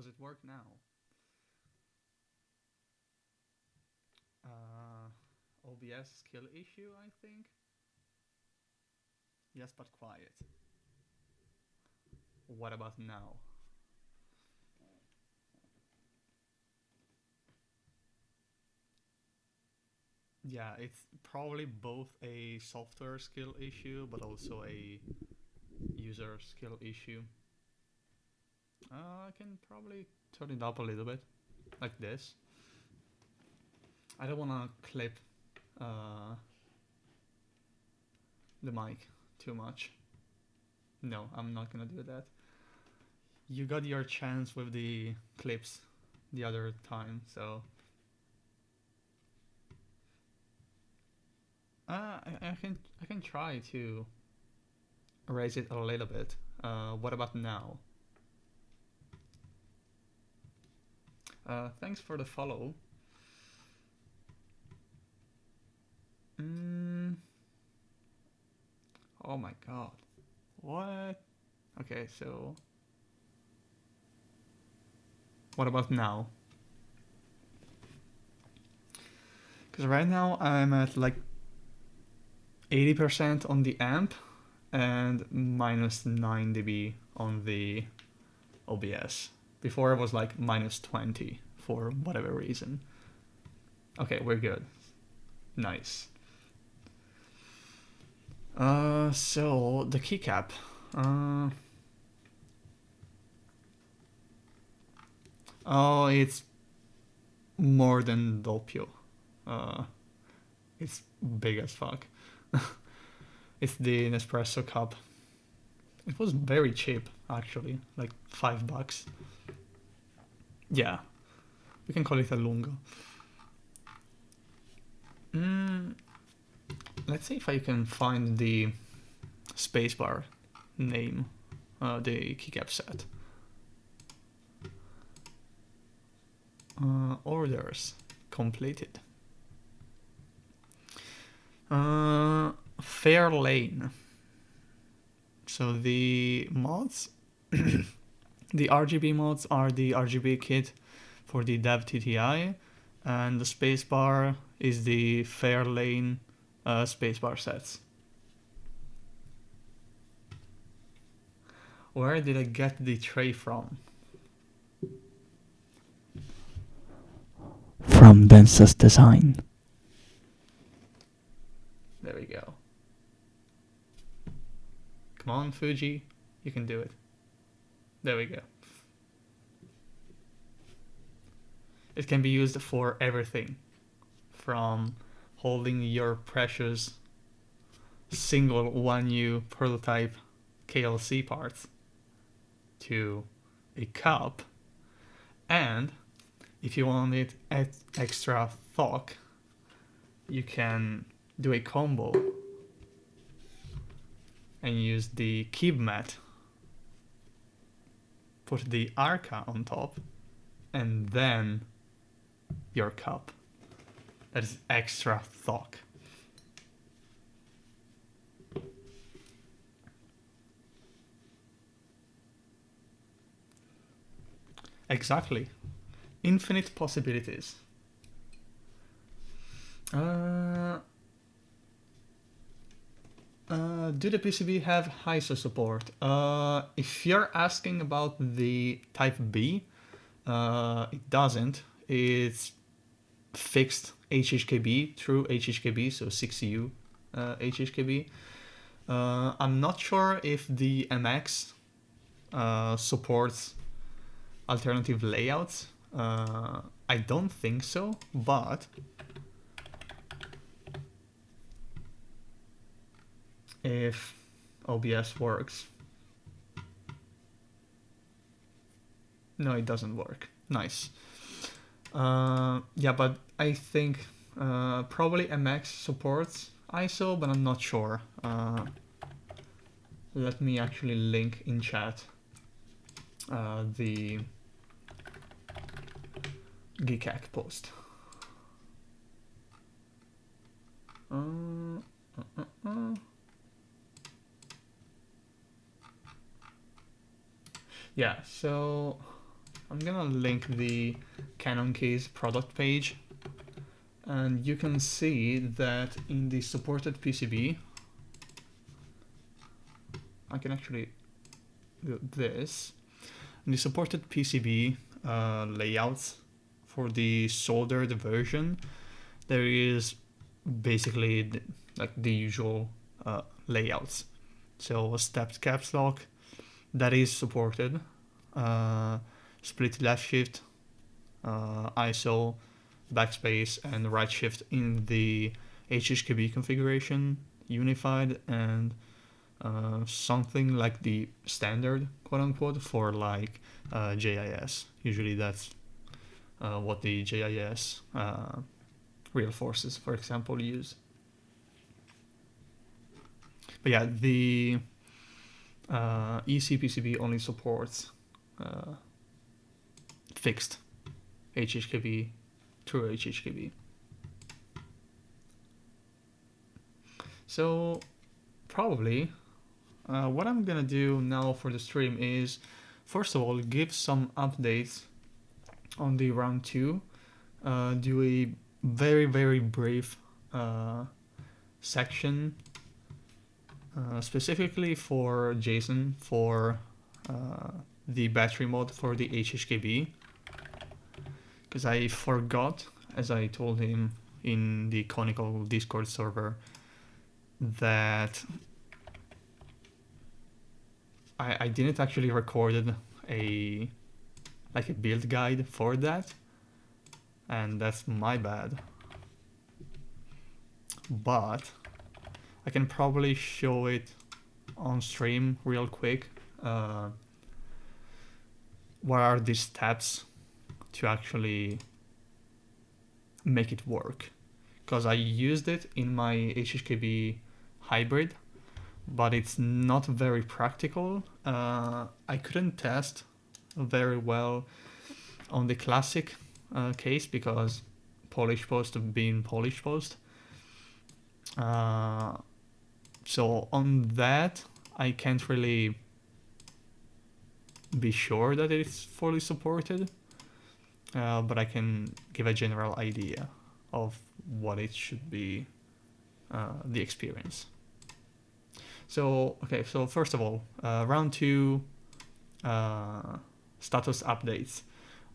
Does it work now? OBS skill issue, I think. Yes, but quiet. What about now? Yeah, it's probably both a software skill issue, but also a user skill issue. I can probably turn it up a little bit, like this. I don't want to clip uh, the mic too much. No, I'm not gonna do that. You got your chance with the clips the other time, so I can try to raise it a little bit. What about now? Thanks for the follow. Mm, oh my god. What? Okay, so what about now? Because right now I'm at like 80% on the amp and minus 9 dB on the OBS. Before it was like minus 20 for whatever reason. Okay, we're good. Nice. So the keycap. Oh, it's more than Doppio. Uh, it's big as fuck. It's the Nespresso cup. It was very cheap, actually, like $5. Yeah, we can call it a lungo. Let's see if I can find the spacebar name, the keycap set. Orders completed. Fair lane. So the mods, the RGB mods are the RGB kit for the Dev TTI, and the spacebar is the fair lane spacebar sets. Where did I get the tray from? From Densus Design. There we go. Come on, Fuji, you can do it. There we go. It can be used for everything, from holding your precious single 1U prototype KLC parts to a cup, and if you want it extra thok, you can do a combo and use the kib mat, put the arca on top, and then your cup. That is extra thok. Exactly. Infinite possibilities. Do the PCB have ISO support? If you're asking about the Type B, it doesn't. It's fixed HHKB through HHKB, so 6U HHKB. I'm not sure if the MX supports alternative layouts. I don't think so, but if OBS works. No, it doesn't work. Nice. Yeah, but I think probably MX supports ISO, but I'm not sure. Let me actually link in chat the Geekhack post. Yeah, so I'm gonna link the Canon case product page, and you can see that in the supported PCB, I can actually do this. In the supported PCB layouts for the soldered version, there is basically like the usual layouts. So stepped caps lock, that is supported. Split left shift, ISO, backspace, and right shift in the HHKB configuration, unified, and something like the standard, quote unquote, for like JIS. Usually that's what the JIS real forces, for example, use. But yeah, the ECPCB only supports fixed HHKB, true HHKB. So probably what I'm gonna do now for the stream is, first of all, give some updates on the round 2, do a very, very brief section specifically for Jason for the battery mod for the HHKB, because I forgot, as I told him in the Conical Discord server, that I didn't actually record a build guide for that, and that's my bad. But I can probably show it on stream real quick. What are the steps to actually make it work? Because I used it in my HHKB hybrid, but it's not very practical. I couldn't test very well on the classic case because polish post being polish post. So on that, I can't really be sure that it's fully supported, but I can give a general idea of what it should be, the experience. So, okay, so first of all, round 2 status updates.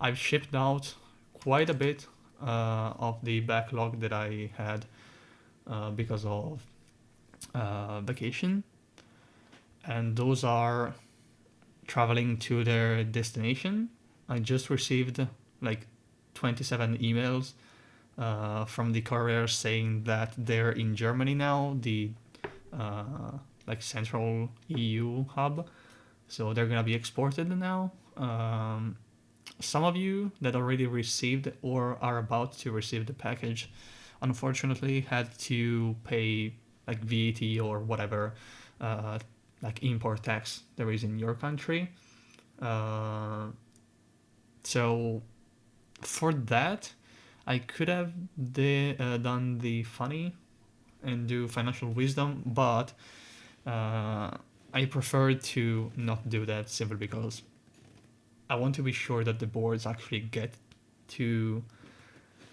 I've shipped out quite a bit of the backlog that I had because of vacation, and those are traveling to their destination. I just received like 27 emails from the courier saying that they're in Germany now, the like central EU hub, so they're gonna be exported now. Some of you that already received or are about to receive the package unfortunately had to pay like VAT or whatever like import tax there is in your country. So for that, I could have done the funny and do financial wisdom, but I prefer to not do that simply because I want to be sure that the boards actually get to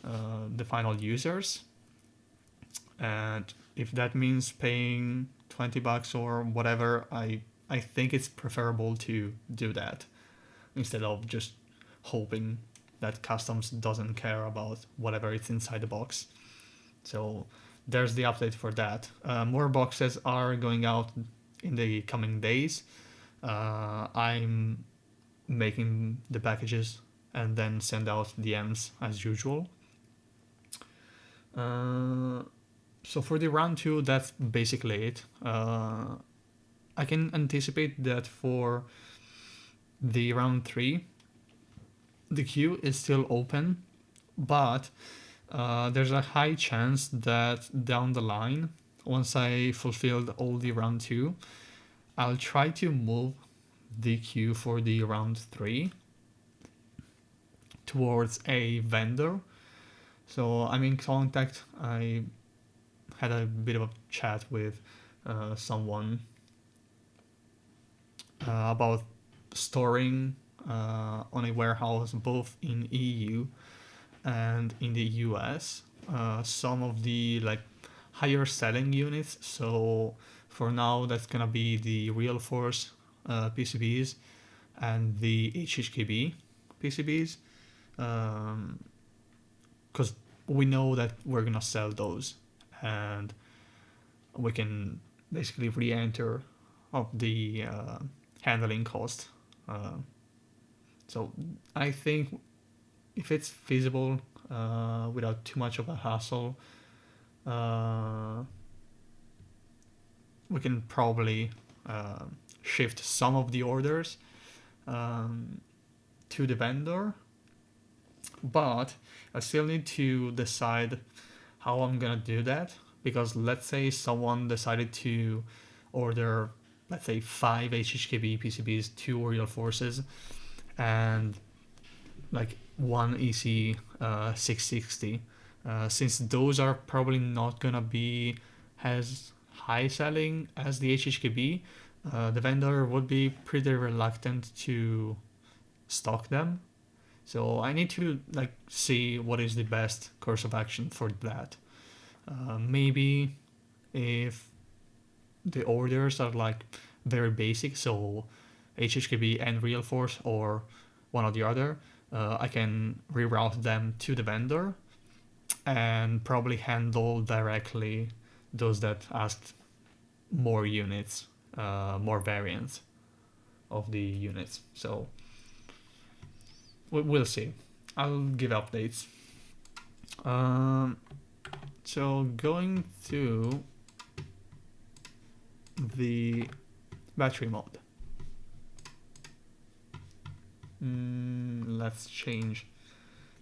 the final users. And if that means paying $20 or whatever, I think it's preferable to do that instead of just hoping that customs doesn't care about whatever it's inside the box. So there's the update for that. More boxes are going out in the coming days. I'm making the packages and then send out DMs as usual. So for the round 2, that's basically it. I can anticipate that for the round 3, the queue is still open, but there's a high chance that down the line, once I fulfilled all the round 2, I'll try to move the queue for the round 3 towards a vendor. So I'm in contact. I had a bit of a chat with someone about storing on a warehouse both in EU and in the US. Some of the like higher selling units. So for now, that's gonna be the Real Force PCBs and the HHKB PCBs, because we know that we're gonna sell those, and we can basically re-enter of the handling cost. So I think if it's feasible without too much of a hassle, we can probably shift some of the orders to the vendor, but I still need to decide how I'm gonna do that, because let's say someone decided to order, let's say, 5 HHKB PCBs, 2 Real Forces, and like 1 EC 660. Since those are probably not gonna be as high selling as the HHKB, the vendor would be pretty reluctant to stock them. So I need to like see what is the best course of action for that. Maybe if the orders are like very basic, so HHKB and Real Force or one or the other, I can reroute them to the vendor and probably handle directly those that asked more units, more variants of the units. So we'll see. I'll give updates. So going to the battery mode. Let's change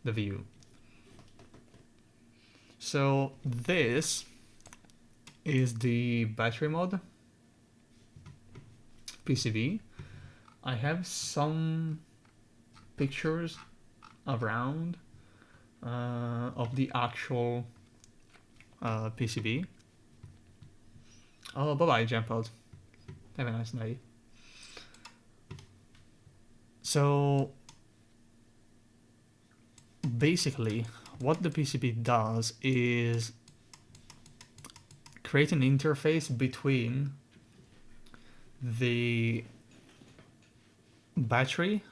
the view. So this is the battery mod PCB. I have some pictures around of the actual PCB. Oh, bye-bye, Jampod. Have a nice night. So basically, what the PCB does is create an interface between the battery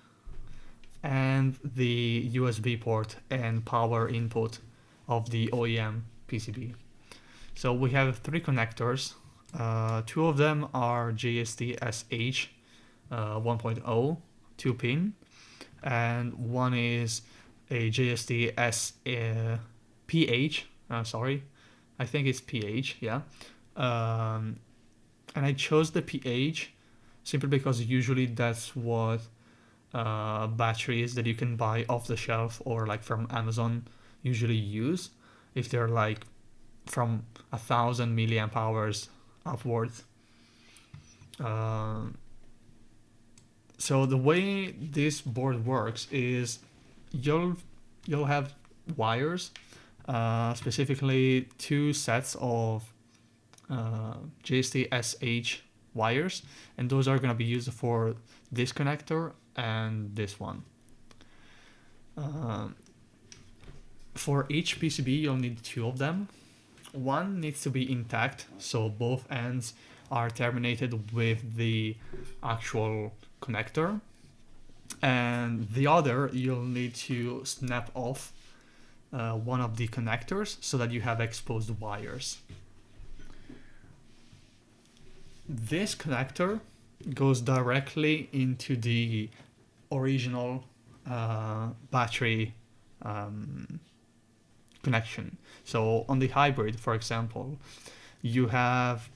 and the USB port and power input of the OEM PCB. So we have 3 connectors. 2 of them are JST-SH 1.0 2-pin, and one is a JST-PH. Sorry, I think it's PH. Yeah, and I chose the PH simply because usually that's what batteries that you can buy off the shelf or like from Amazon usually use, if they're like from 1,000 milliamp hours upwards. So the way this board works is you'll have wires, specifically 2 sets of JST-SH wires, and those are going to be used for this connector and this one. For each PCB you'll need 2 of them. One needs to be intact, so both ends are terminated with the actual connector, and the other you'll need to snap off one of the connectors so that you have exposed wires. This connector goes directly into the original battery connection. So on the hybrid, for example, you have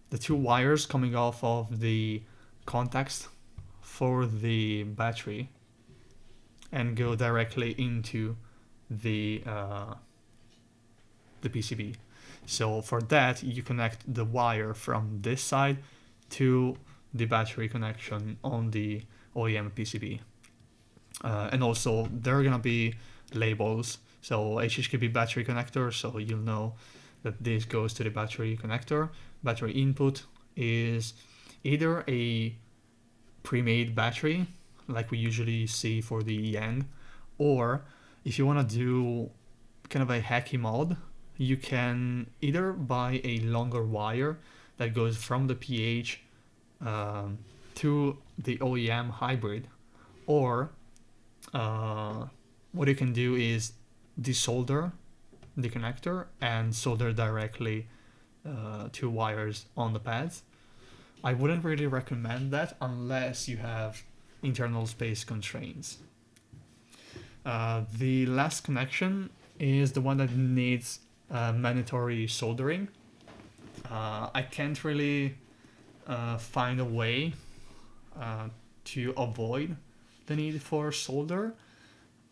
the 2 wires coming off of the contacts for the battery and go directly into the PCB. So for that, you connect the wire from this side to the battery connection on the OEM PCB. And also there are gonna be labels. So HHKB battery connector, so you'll know that this goes to the battery connector. Battery input is either a pre-made battery, like we usually see for the Yang. Or if you want to do kind of a hacky mod, you can either buy a longer wire that goes from the PH to the OEM hybrid, or what you can do is desolder the connector and solder directly two wires on the pads. I wouldn't really recommend that unless you have internal space constraints. The last connection is the one that needs mandatory soldering. I can't really find a way to avoid the need for solder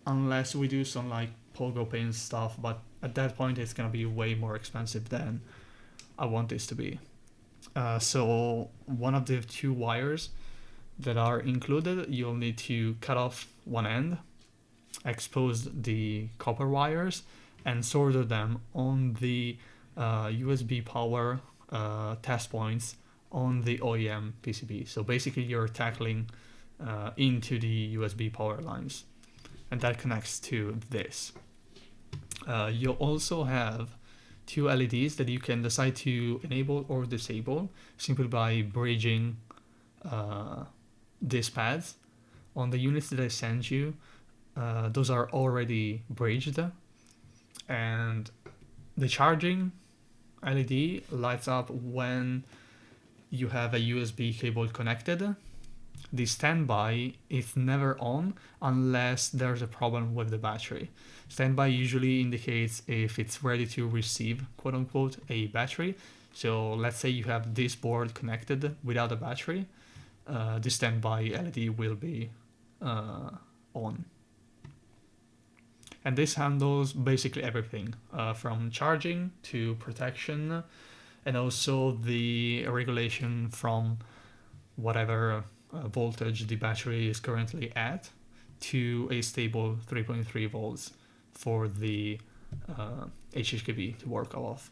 unless we do some like pogo pin stuff, but at that point it's gonna be way more expensive than I want this to be. So one of the two wires that are included, you'll need to cut off one end, expose the copper wires, and solder them on the USB power test points on the OEM PCB. So basically you're tackling into the USB power lines, and that connects to this. You'll also have two LEDs that you can decide to enable or disable simply by bridging these pads. On the units that I sent you, those are already bridged, and the charging LED lights up when you have a USB cable connected. The standby is never on unless there's a problem with the battery. Standby usually indicates if it's ready to receive, quote unquote, a battery. So let's say you have this board connected without a battery, the standby LED will be on. And this handles basically everything from charging to protection, and also the regulation from whatever voltage the battery is currently at to a stable 3.3 volts for the HHKB to work off.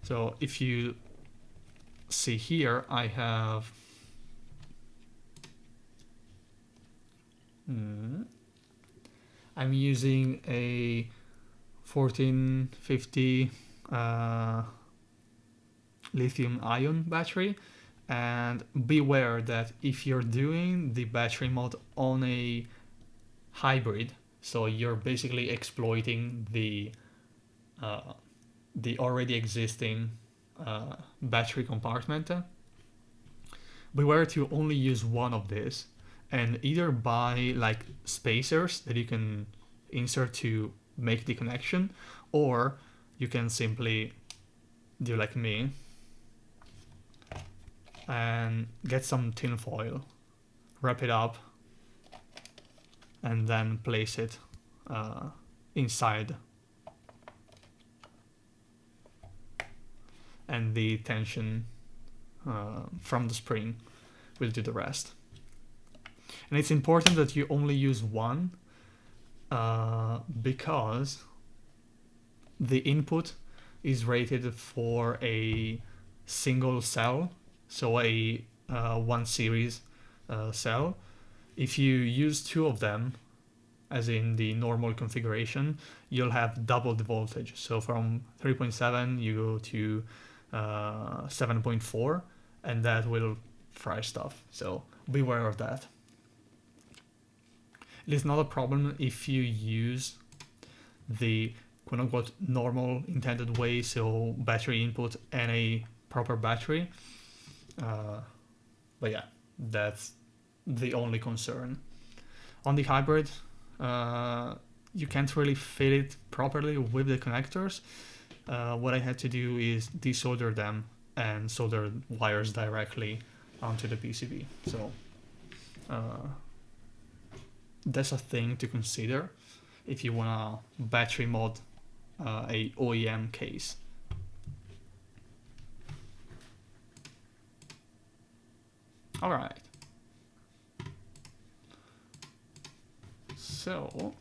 So if you see here, I have I'm using a 1450 lithium ion battery, and beware that if you're doing the battery mod on a hybrid, so you're basically exploiting the already existing battery compartment, beware to only use one of these, and either buy like spacers that you can insert to make the connection, or you can simply do like me and get some tin foil, wrap it up, and then place it inside, and the tension from the spring will do the rest. And it's important that you only use one because the input is rated for a single cell, so a 1 series cell. If you use two of them, as in the normal configuration, you'll have double the voltage. So from 3.7 you go to 7.4, and that will fry stuff. So beware of that. It is not a problem if you use the quote-unquote normal intended way, so battery input and a proper battery. But yeah, that's the only concern. On the hybrid, you can't really fit it properly with the connectors. What I had to do is desolder them and solder wires directly onto the PCB. So that's a thing to consider if you want to battery mod a OEM case. All right. So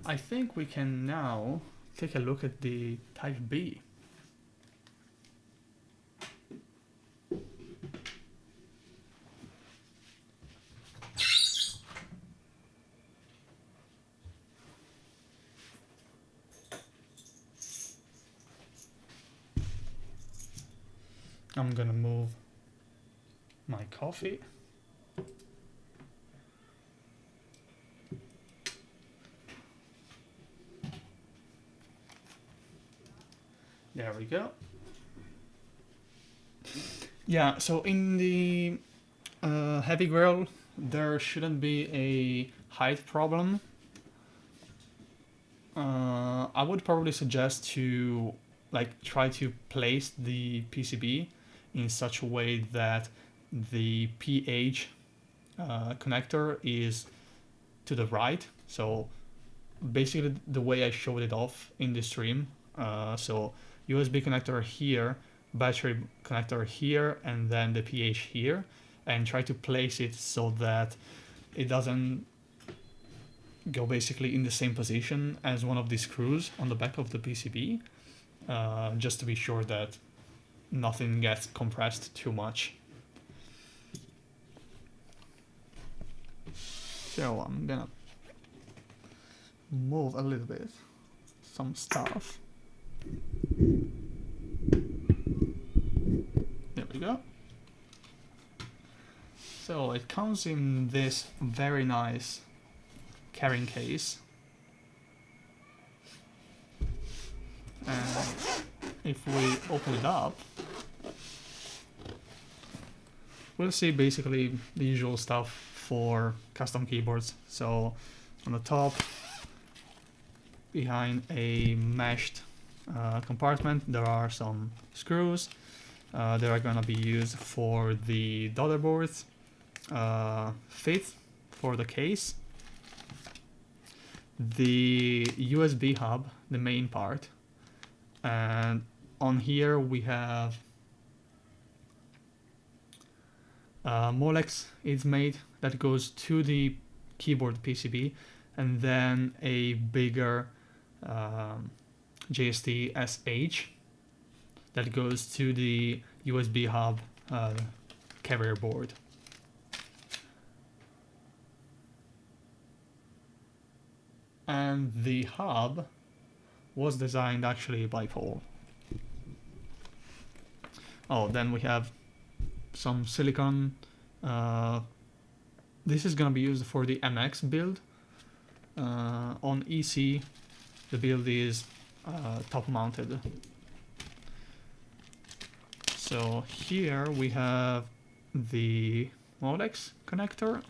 I think we can now take a look at the Type B. I'm gonna move my coffee. There we go. Yeah, so in the heavy grill, there shouldn't be a height problem. I would probably suggest to try to place the PCB in such a way that the pH connector is to the right. So basically the way I showed it off in the stream. So USB connector here, battery connector here, and then the pH here, and try to place it so that it doesn't go basically in the same position as one of the screws on the back of the PCB, just to be sure that nothing gets compressed too much. So I'm gonna move a little bit some stuff. There we go. So it comes in this very nice carrying case, and if we open it up, we'll see basically the usual stuff for custom keyboards. So on the top, behind a meshed compartment, there are some screws that are going to be used for the daughterboard fit for the case. The USB hub, the main part, and on here we have Molex is made that goes to the keyboard PCB, and then a bigger JST SH that goes to the USB hub carrier board. And the hub was designed actually by Paul. Oh, then we have some silicon. This is gonna be used for the MX build. On EC, the build is top mounted. So here we have the Molex connector,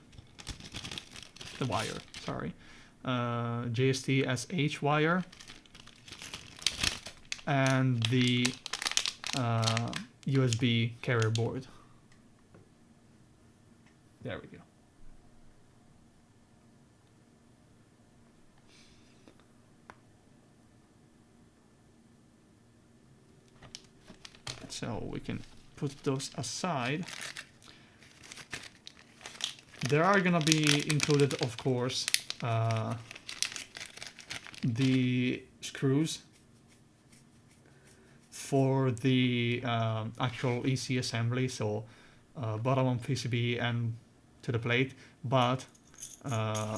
the wire, sorry. JST SH wire, and the USB carrier board. There we go. So we can put those aside. There are gonna be included, of course, the screws for the actual EC assembly, so bottom on PCB and to the plate, but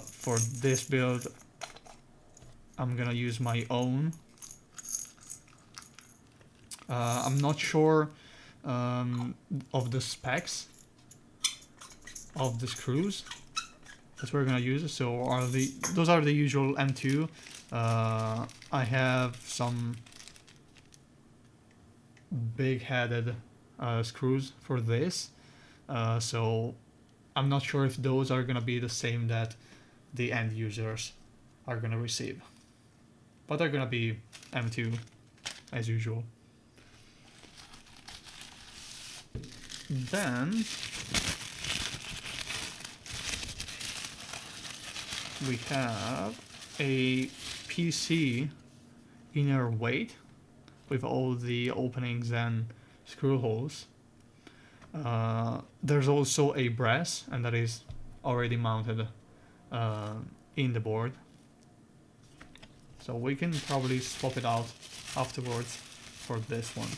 for this build I'm gonna use my own. I'm not sure of the specs of the screws that we're gonna use. So those are the usual M2. I have some big-headed screws for this, so I'm not sure if those are gonna be the same that the end users are gonna receive, but they're gonna be M2 as usual. Then we have a PC inner weight with all the openings and screw holes. There's also a brass, and that is already mounted in the board. So we can probably swap it out afterwards for this one.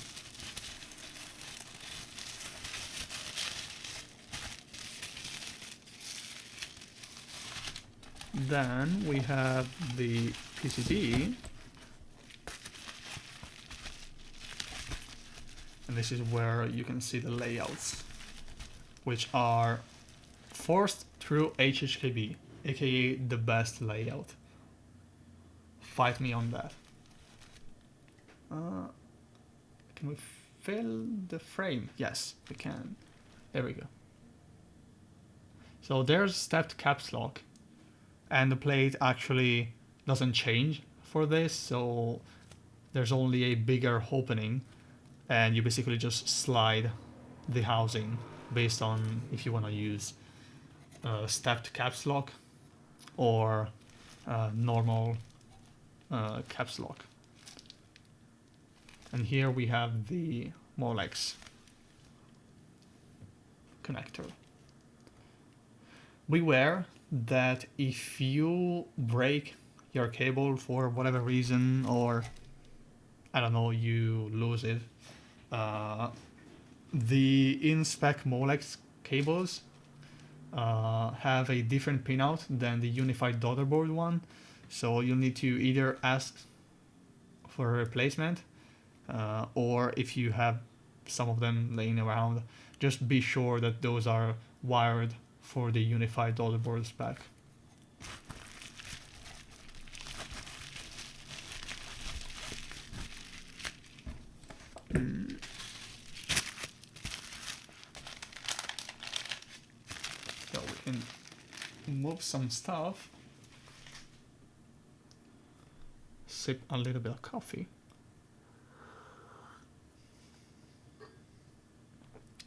Then we have the PCB, And this is where you can see the layouts, which are forced through HHKB, aka the best layout. Fight me on that. Can we fill the frame? Yes, we can. There we go. So there's stepped caps lock, and the plate actually doesn't change for this, so there's only a bigger opening, and you basically just slide the housing based on if you want to use stepped caps lock or normal caps lock. And here we have the Molex connector. Beware that if you break your cable for whatever reason, or I don't know, you lose it, the in-spec Molex cables have a different pinout than the unified daughterboard one, so you'll need to either ask for a replacement, or if you have some of them laying around, just be sure that those are wired for the unified daughterboard spec. So we can move some stuff, sip a little bit of coffee.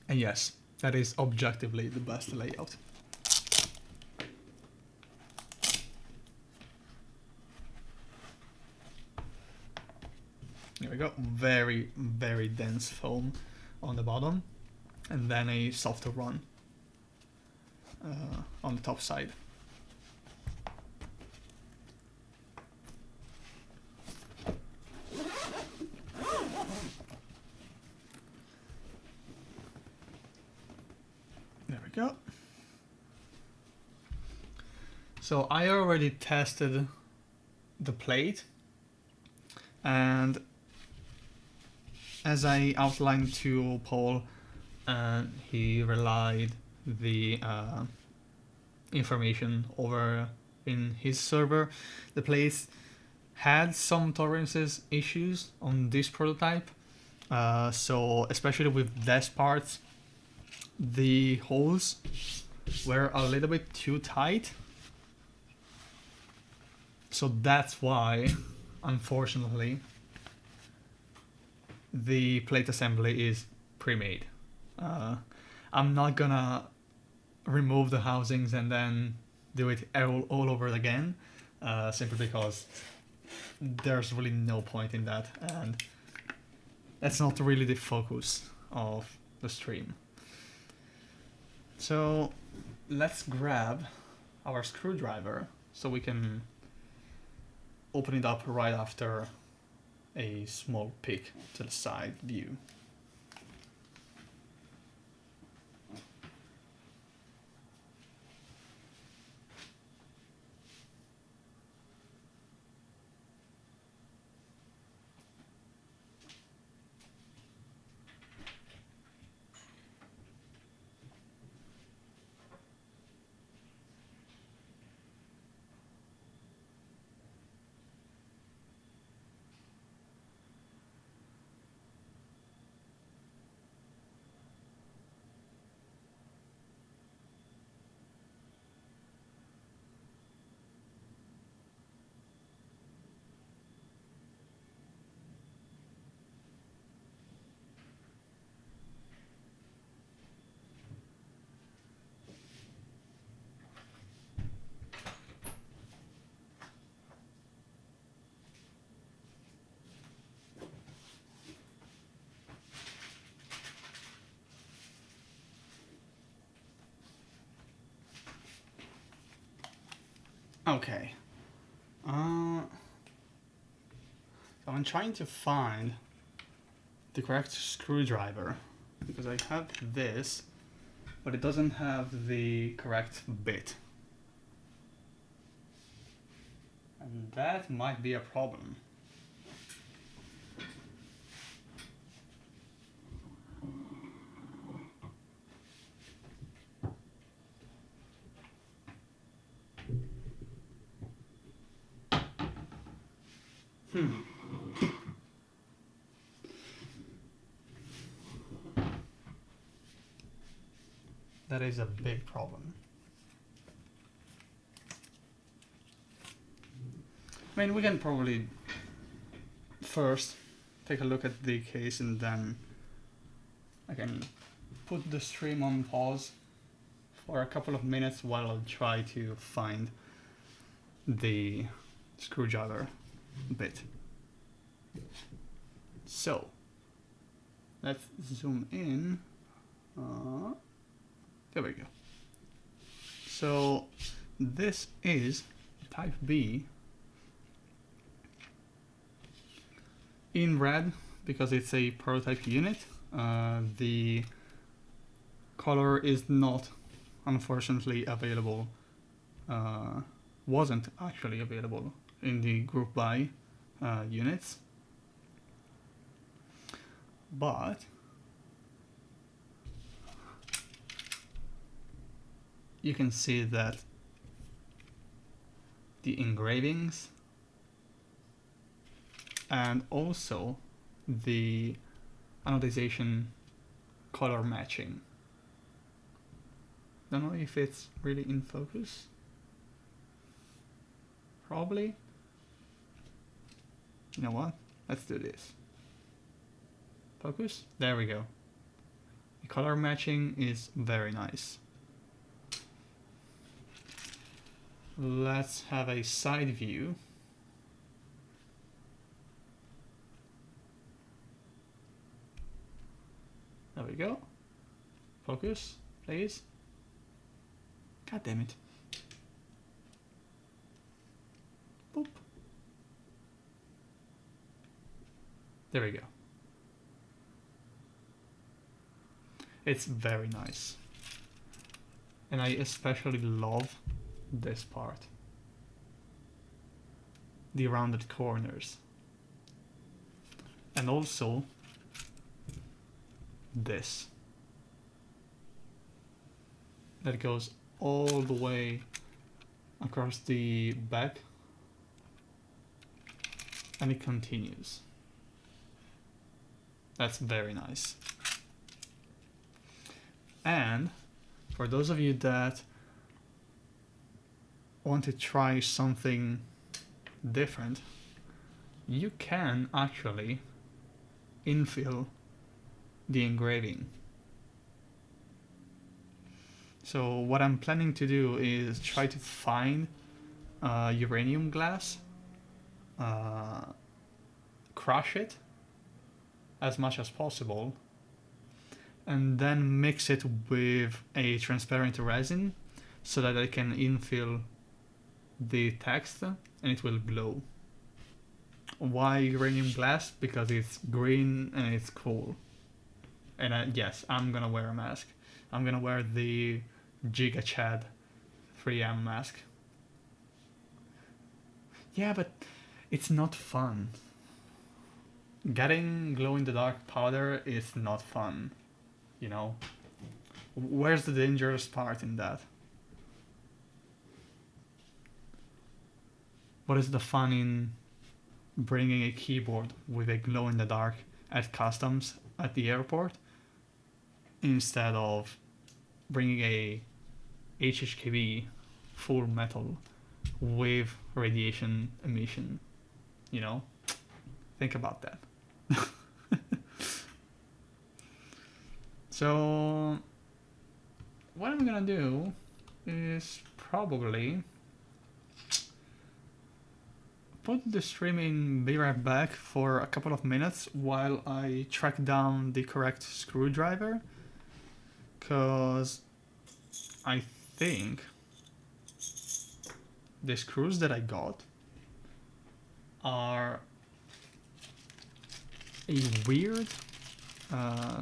And yes, that is objectively the best layout. There we go, very, very dense foam on the bottom, and then a softer run on the top side. There we go. So I already tested the plate, and as I outlined to Paul, he relied the information over in his server. The plate had some tolerances issues on this prototype, so especially with desk parts, the holes were a little bit too tight. So that's why, unfortunately, the plate assembly is pre-made. I'm not gonna remove the housings and then do it all over again, simply because there's really no point in that, and that's not really the focus of the stream. So let's grab our screwdriver so we can open it up right after a small peek to the side view. Okay. So I'm trying to find the correct screwdriver because I have this, but it doesn't have the correct bit. And that might be a problem. That is a big problem. I mean, we can probably first take a look at the case and then I can put the stream on pause for a couple of minutes while I'll try to find the screwdriver bit. So, let's zoom in. There we go. So, this is type B in red because it's a prototype unit. The color is not, unfortunately, available. Wasn't actually available in the group buy units, but you can see that the engravings and also the anodization color matching. Don't know if it's really in focus. Probably. You know what? Let's do this. Focus. There we go. The color matching is very nice. Let's have a side view. There we go. Focus, please. God damn it. Boop. There we go. It's very nice. And I especially love this part. The rounded corners. And also this. That goes all the way across the back and it continues. That's very nice. And for those of you that want to try something different, you can actually infill the engraving. So what I'm planning to do is try to find uranium glass, crush it as much as possible, and then mix it with a transparent resin so that I can infill the text and it will glow. Why uranium glass? Because it's green and it's cool. And yes, I'm gonna wear a mask. I'm gonna wear the Giga Chad 3M mask. Yeah, but it's not fun. Getting glow-in-the-dark powder is not fun, you know? Where's the dangerous part in that? What is the fun in bringing a keyboard with a glow-in-the-dark at customs at the airport instead of bringing a HHKB full metal with radiation emission, you know? Think about that. So what I'm gonna do is probably put the stream in be right back for a couple of minutes while I track down the correct screwdriver, because I think the screws that I got are a weird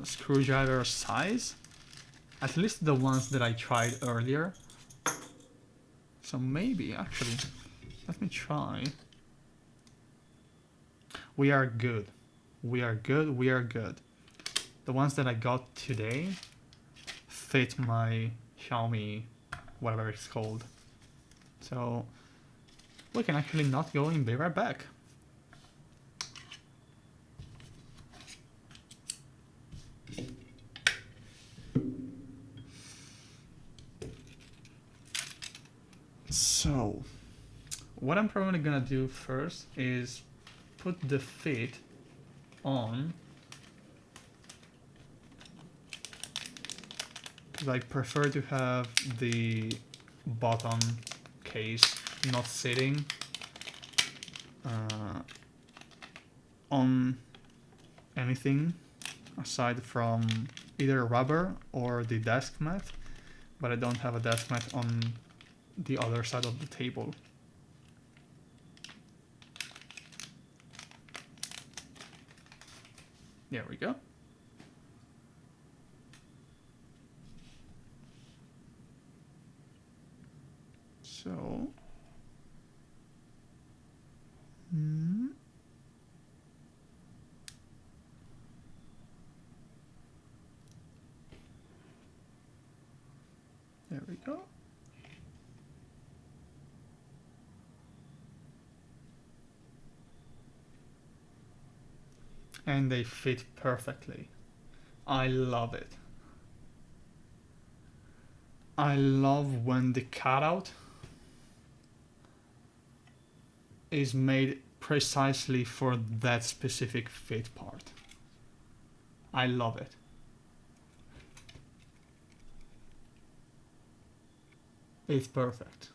screwdriver size, at least the ones that I tried earlier. So maybe, actually, let me try. We are good. We are good. We are good. The ones that I got today fit my Xiaomi, whatever it's called. So we can actually not go and be right back. So, what I'm probably gonna do first is put the fit on, because I prefer to have the bottom case not sitting on anything aside from either rubber or the desk mat, but I don't have a desk mat on the other side of the table. There we go. So, there we go. And they fit perfectly. I love it. I love when the cutout is made precisely for that specific fit part. I love it. It's perfect.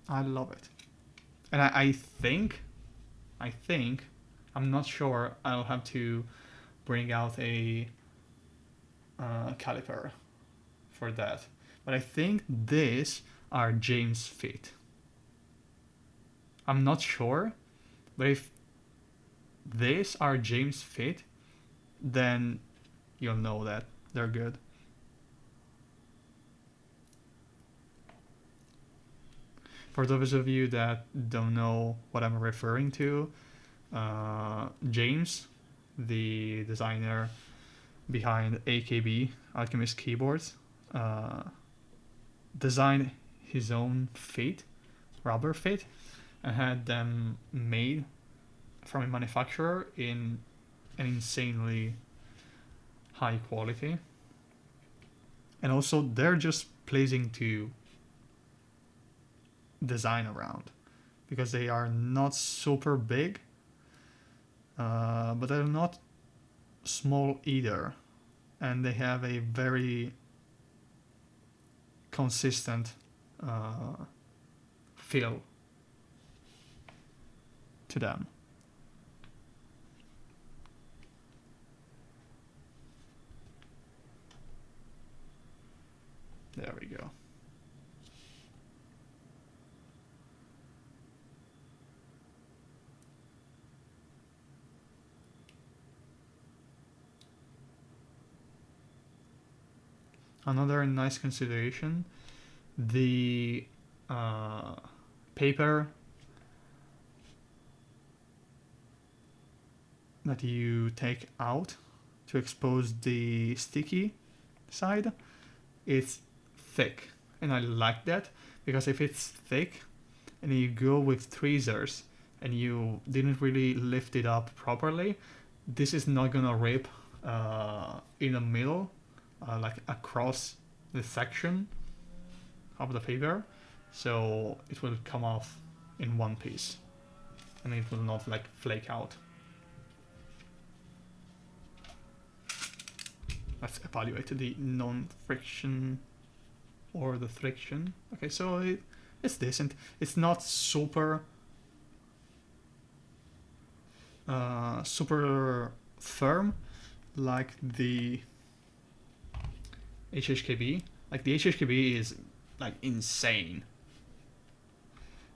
I love it. And I think, I'm not sure, I'll have to bring out a caliper for that. But I think these are James fit. I'm not sure, but if these are James fit, then you'll know that they're good. For those of you that don't know what I'm referring to, James, the designer behind AKB, Alchemist Keyboards, designed his own fit, rubber fit, and had them made from a manufacturer in an insanely high quality. And also, they're just pleasing to design around because they are not super big, but they're not small either, and they have a very consistent feel to them. There we go. Another nice consideration, the paper that you take out to expose the sticky side, it's thick, and I like that because if it's thick and you go with tweezers and you didn't really lift it up properly, this is not gonna rip in the middle, like across the section of the paper, so it will come off in one piece and it will not like flake out. Let's evaluate the non-friction or the friction. Okay, so it's decent. It's not super super firm like the HHKB. Like the HHKB is like insane,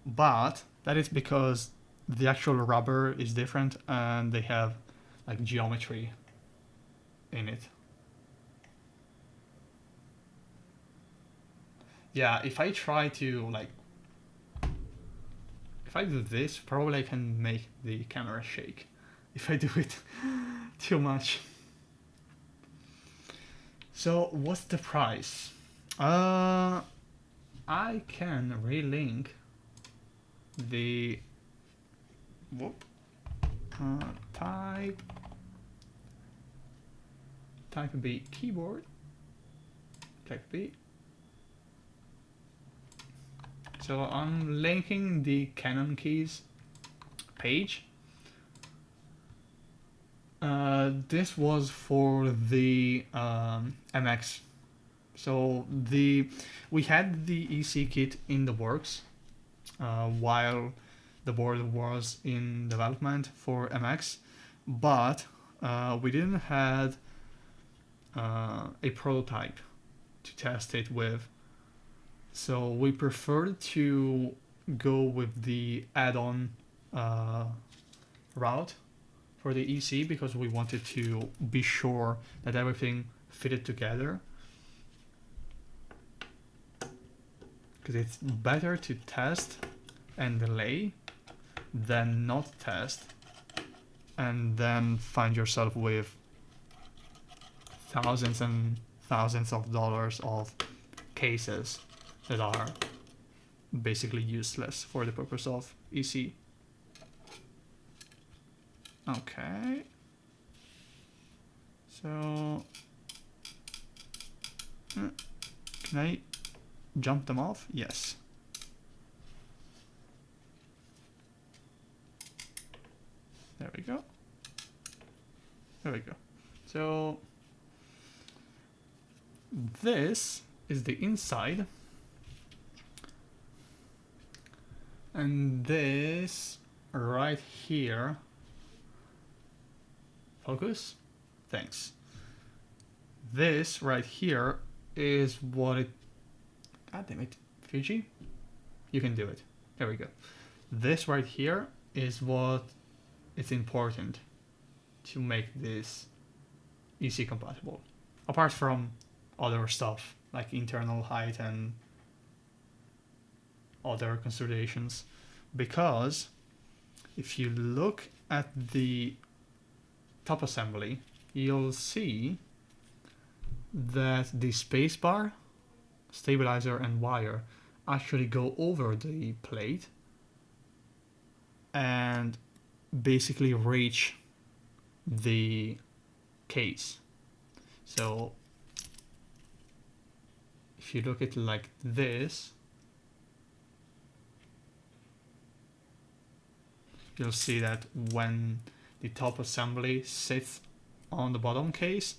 but that is because the actual rubber is different and they have like geometry in it. Yeah, if I try to like, if I do this, probably I can make the camera shake if I do it too much. So what's the price? I can relink the type B keyboard, type B. So I'm linking the Canon keys page. This was for the MX. So we had the EC kit in the works while the board was in development for MX, but we didn't have a prototype to test it with. So we preferred to go with the add-on route for the EC because we wanted to be sure that everything fitted together. Because it's better to test and delay than not test and then find yourself with thousands and thousands of dollars of cases that are basically useless for the purpose of EC. Okay. So can I jump them off? Yes. There we go. There we go. So this is the inside. And this right here, focus, thanks. This right here is what it, god damn it, Fiji, you can do it. There we go. This right here is what is important to make this EC compatible. Apart from other stuff like internal height and other considerations, because if you look at the top assembly, you'll see that the spacebar, stabilizer and wire actually go over the plate and basically reach the case. So if you look at it like this, you'll see that when the top assembly sits on the bottom case,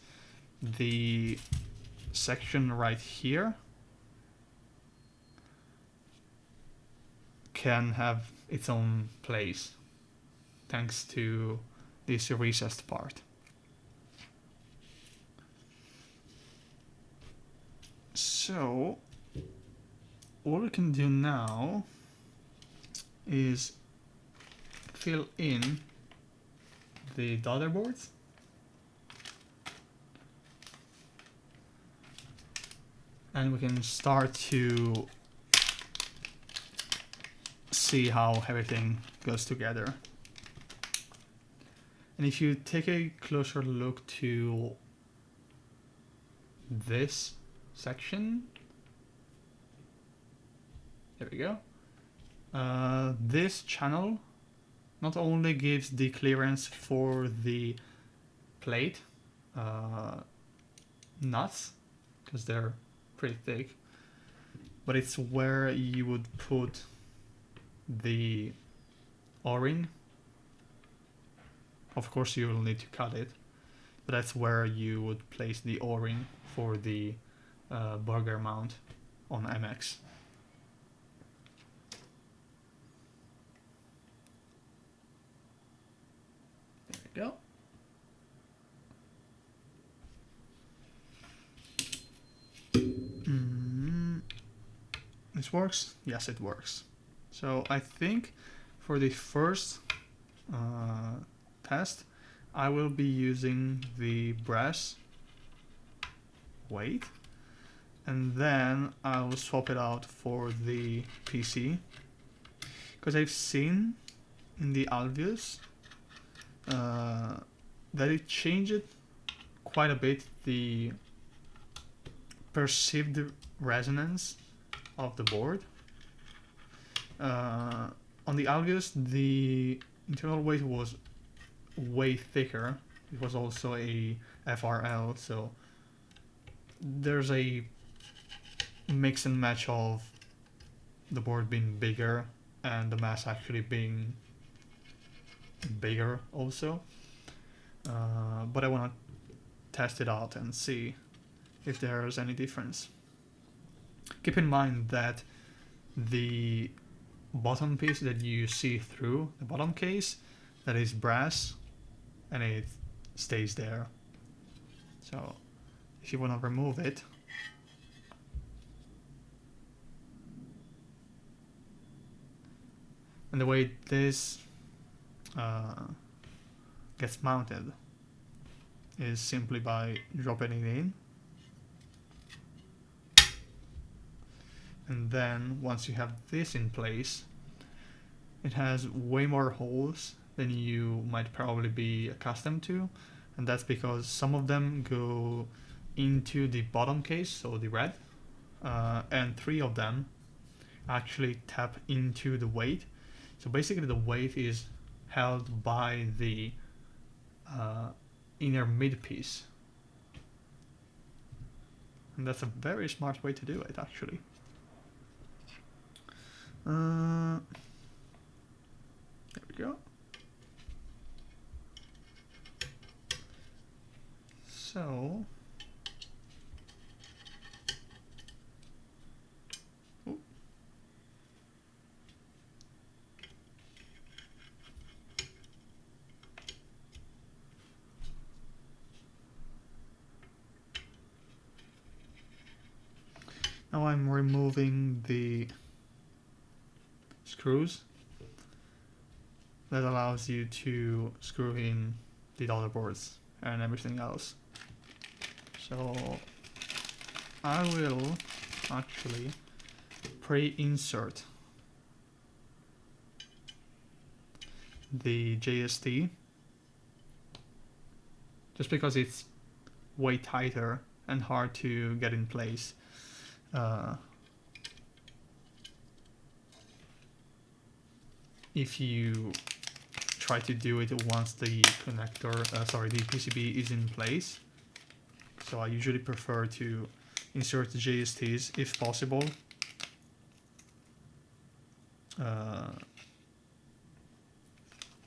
the section right here can have its own place thanks to this recessed part. So what we can do now is fill in the daughterboards. And we can start to see how everything goes together. And if you take a closer look to this section, there we go. This channel not only gives the clearance for the plate nuts, because they're pretty thick, but it's where you would put the O-ring. Of course you will need to cut it, but that's where you would place the O-ring for the burger mount on MX. There we go. This works? Yes, it works. So I think for the first test, I will be using the brass weight, and then I will swap it out for the PC, because I've seen in the Alvius that it changed quite a bit the perceived resonance of the board. On the Algus, the internal weight was way thicker. It was also a FRL, so there's a mix and match of the board being bigger and the mass actually being bigger also. But I want to test it out and see if there's any difference. Keep in mind that the bottom piece that you see through, the bottom case, that is brass and it stays there. So if you want to remove it, and the way this gets mounted is simply by dropping it in, and then once you have this in place, it has way more holes than you might probably be accustomed to, and that's because some of them go into the bottom case, so the red, and 3 of them actually tap into the weight. So basically the weight is held by the inner mid piece, and that's a very smart way to do it, actually. There we go. So now I'm removing the screws that allows you to screw in the daughterboards and everything else. So I will actually pre-insert the JST just because it's way tighter and hard to get in place. If you try to do it once the connector, the PCB is in place. So I usually prefer to insert the JSTs if possible.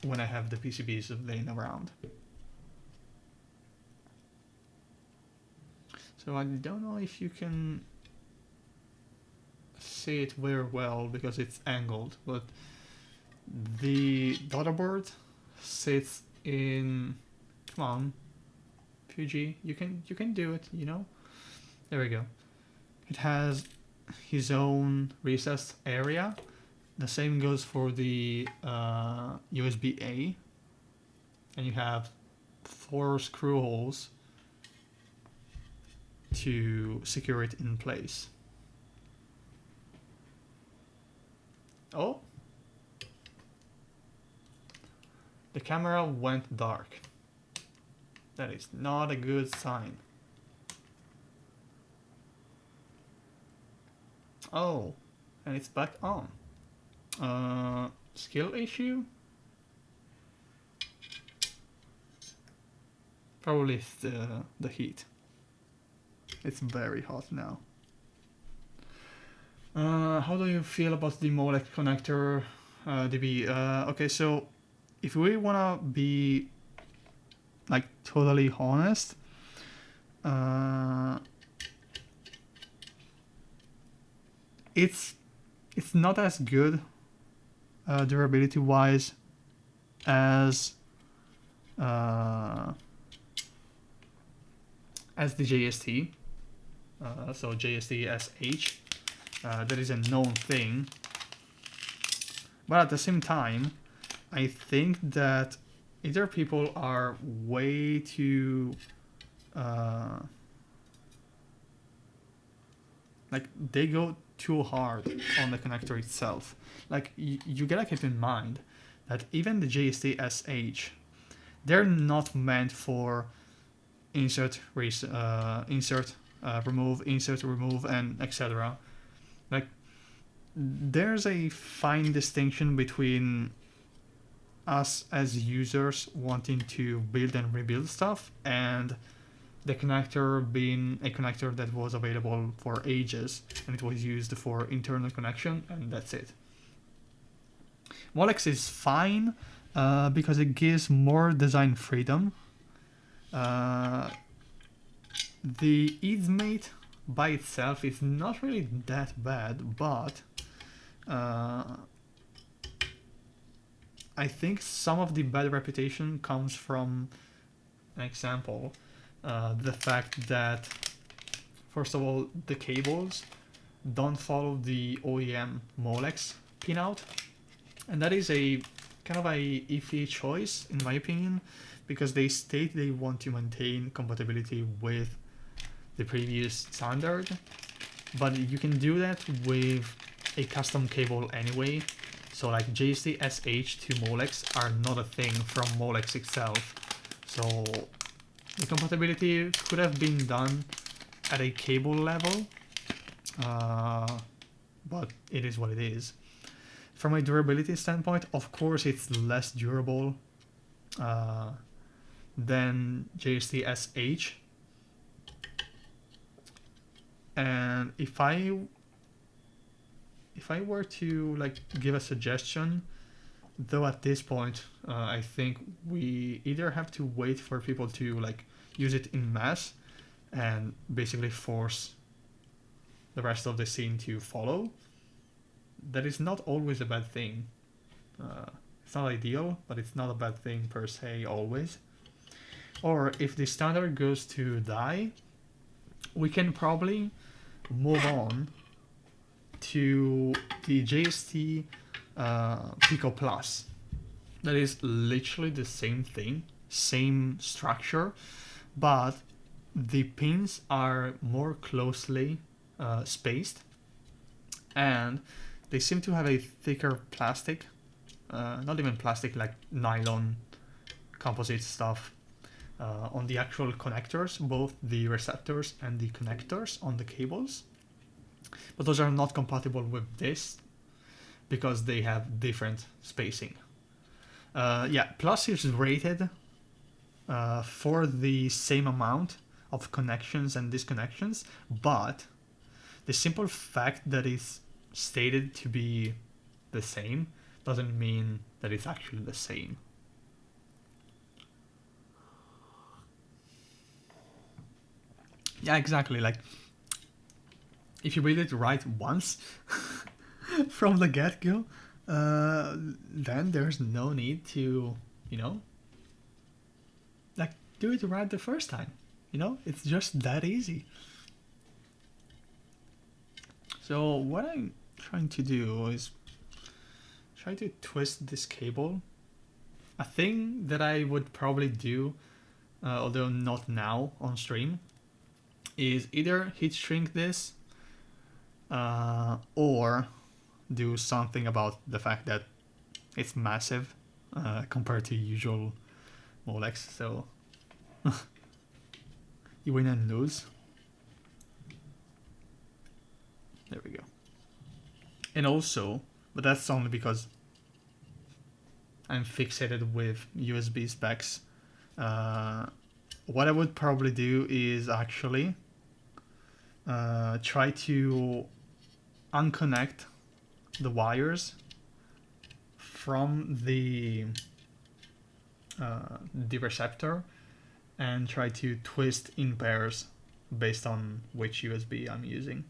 When I have the PCBs laying around. So I don't know if you can see it very well because it's angled, but the daughterboard sits in, come on, Fuji, you can do it, you know? There we go. It has his own recessed area. The same goes for the USB-A, and you have 4 screw holes to secure it in place. Oh, the camera went dark. That is not a good sign. Oh, and it's back on. Skill issue? Probably it's the heat. It's very hot now. How do you feel about the Molek connector DB? Okay, so if we wanna be like totally honest, it's not as good durability wise as the JST. So JST SH, that is a known thing, but at the same time I think that either people are way too like they go too hard on the connector itself. Like you gotta keep in mind that even the JST SH, they're not meant for insert, remove, and etc. Like there's a fine distinction between us as users wanting to build and rebuild stuff and The connector being a connector that was available for ages, and it was used for internal connection, and that's it. Molex is fine because it gives more design freedom. The EaseMate by itself is not really that bad, but I think some of the bad reputation comes from an example, the fact that, first of all, the cables don't follow the OEM Molex pinout, and that is a kind of a iffy choice in my opinion, because they state they want to maintain compatibility with the previous standard, but you can do that with a custom cable anyway. So like JST SH to Molex are not a thing from Molex itself, so the compatibility could have been done at a cable level, but it is what it is. From a durability standpoint, of course it's less durable than JST SH, and if I were to like give a suggestion, though at this point I think we either have to wait for people to like use it in mass and basically force the rest of the scene to follow. That is not always a bad thing. It's not ideal, but it's not a bad thing per se always. Or if the standard goes to die, we can probably move on to the JST Pico Plus. That is literally the same thing, same structure, but the pins are more closely spaced, and they seem to have a thicker plastic, not even plastic, like nylon composite stuff on the actual connectors, both the receptors and the connectors on the cables. But those are not compatible with this because they have different spacing. Yeah, Plus is rated for the same amount of connections and disconnections, but the simple fact that it's stated to be the same doesn't mean that it's actually the same. Yeah, exactly. Like, if you read it right once from the get-go, then there's no need to, like, do it right the first time. It's just that easy. So what I'm trying to do is try to twist this cable. A thing that I would probably do, although not now on stream, is either heat shrink this or do something about the fact that it's massive compared to usual Molex, so you win and lose. There we go. And also, but that's only because I'm fixated with USB specs. What I would probably do is actually try to unconnect the wires from the receptor and try to twist in pairs based on which USB I'm using.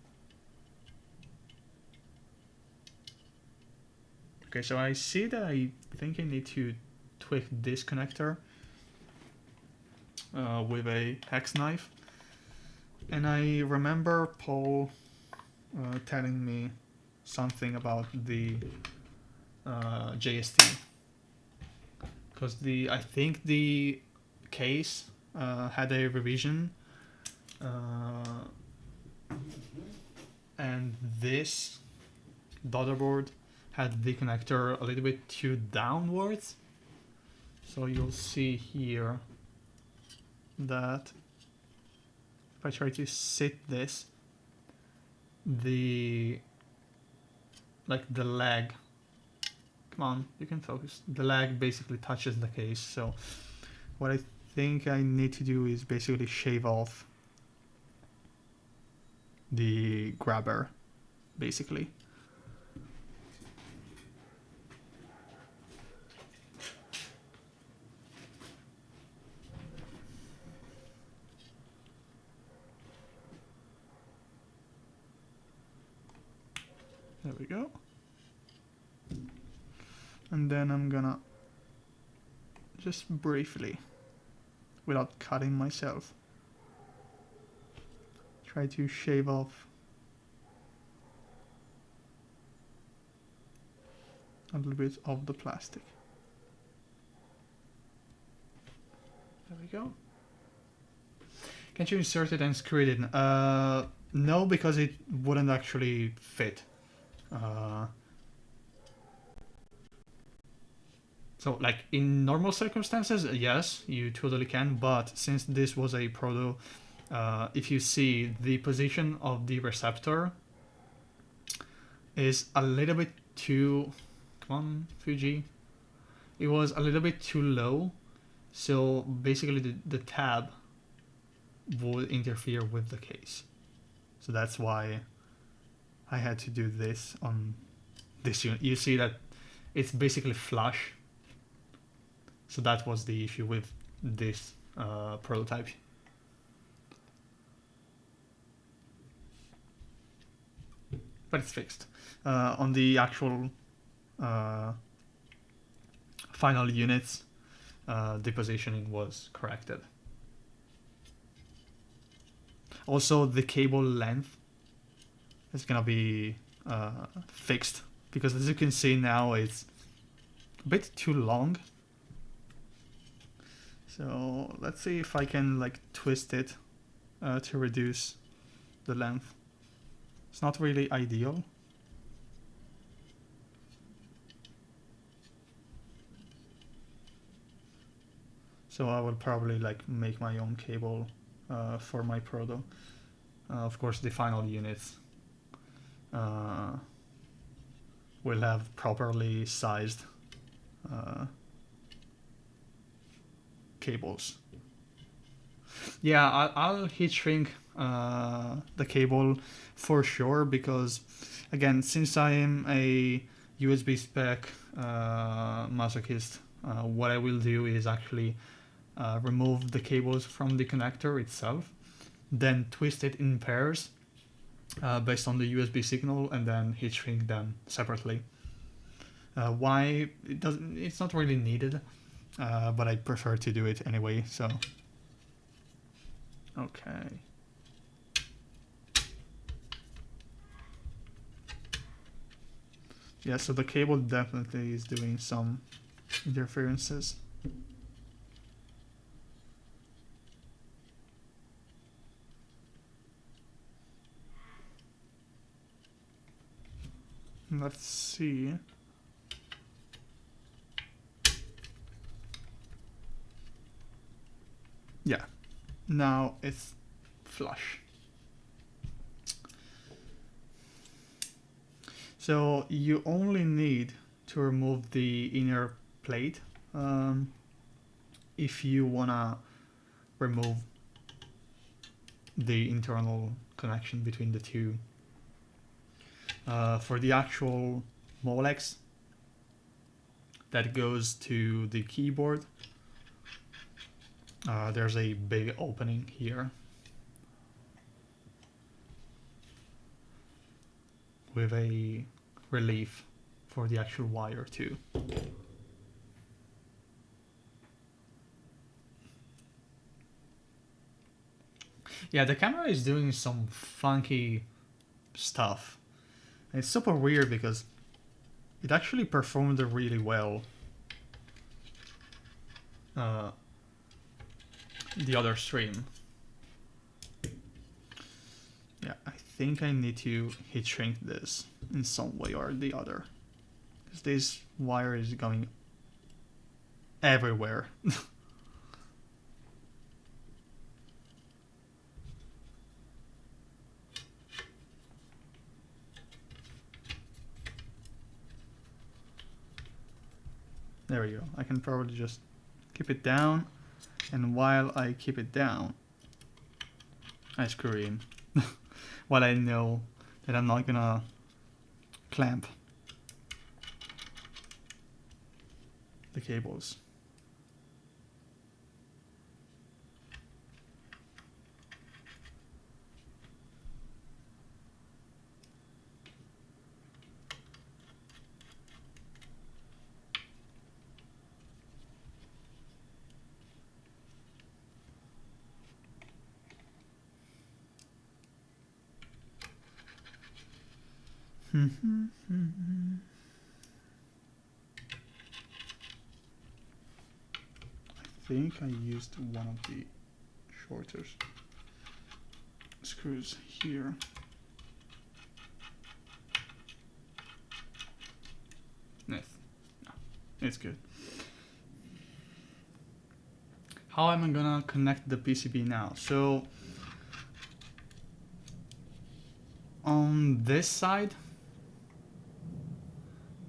Okay, so I see that I think I need to tweak this connector with a hex knife. And I remember Paul telling me something about the JST, because I think the case had a revision, and this Daughterboard had the connector a little bit too downwards. So you'll see here that if I try to sit this, the leg, come on, you can focus, the leg basically touches the case. So what I think I need to do is basically shave off the grabber, basically. There we go. And then I'm gonna just briefly, without cutting myself, try to shave off a little bit of the plastic. There we go. Can't you insert it and screw it in? No, because it wouldn't actually fit. So, like, in normal circumstances, yes, you totally can, but since this was a proto, if you see, the position of the receptor is a little bit too... Come on, Fuji. It was a little bit too low, so basically the tab would interfere with the case. So that's why I had to do this on this unit. You see that it's basically flush. So that was the issue with this prototype. But it's fixed. On the actual final units, the positioning was corrected. Also, the cable length is gonna be fixed, because as you can see now, it's a bit too long. So let's see if I can like twist it to reduce the length. It's not really ideal. So I will probably like make my own cable for my proto. Of course, the final units will have properly sized cables. Yeah, I'll heat shrink the cable for sure, because again, since I am a USB spec masochist, what I will do is actually remove the cables from the connector itself, then twist it in pairs based on the USB signal, and then heat shrink them separately. Why? It's not really needed, but I prefer to do it anyway, so. Okay. Yeah, so the cable definitely is doing some interferences. Let's see. Yeah, now it's flush. So you only need to remove the inner plate if you wanna remove the internal connection between the two. For the actual Molex that goes to the keyboard, there's a big opening here with a relief for the actual wire too. Yeah, the camera is doing some funky stuff. And it's super weird because it actually performed really well. The other stream. Yeah, I think I need to heat shrink this in some way or the other, because this wire is going everywhere. There we go. I can probably just keep it down And while I keep it down, I scream. While I know that I'm not gonna clamp the cables. I think I used one of the shorter screws here. Nice. No, it's good. How am I gonna connect the PCB now? So on this side,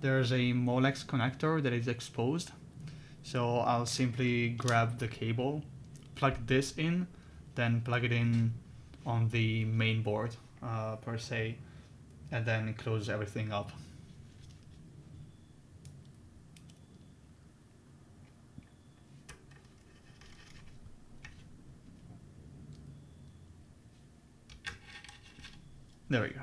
there's a Molex connector that is exposed. So I'll simply grab the cable, plug this in, then plug it in on the main board per se, and then close everything up. There we go.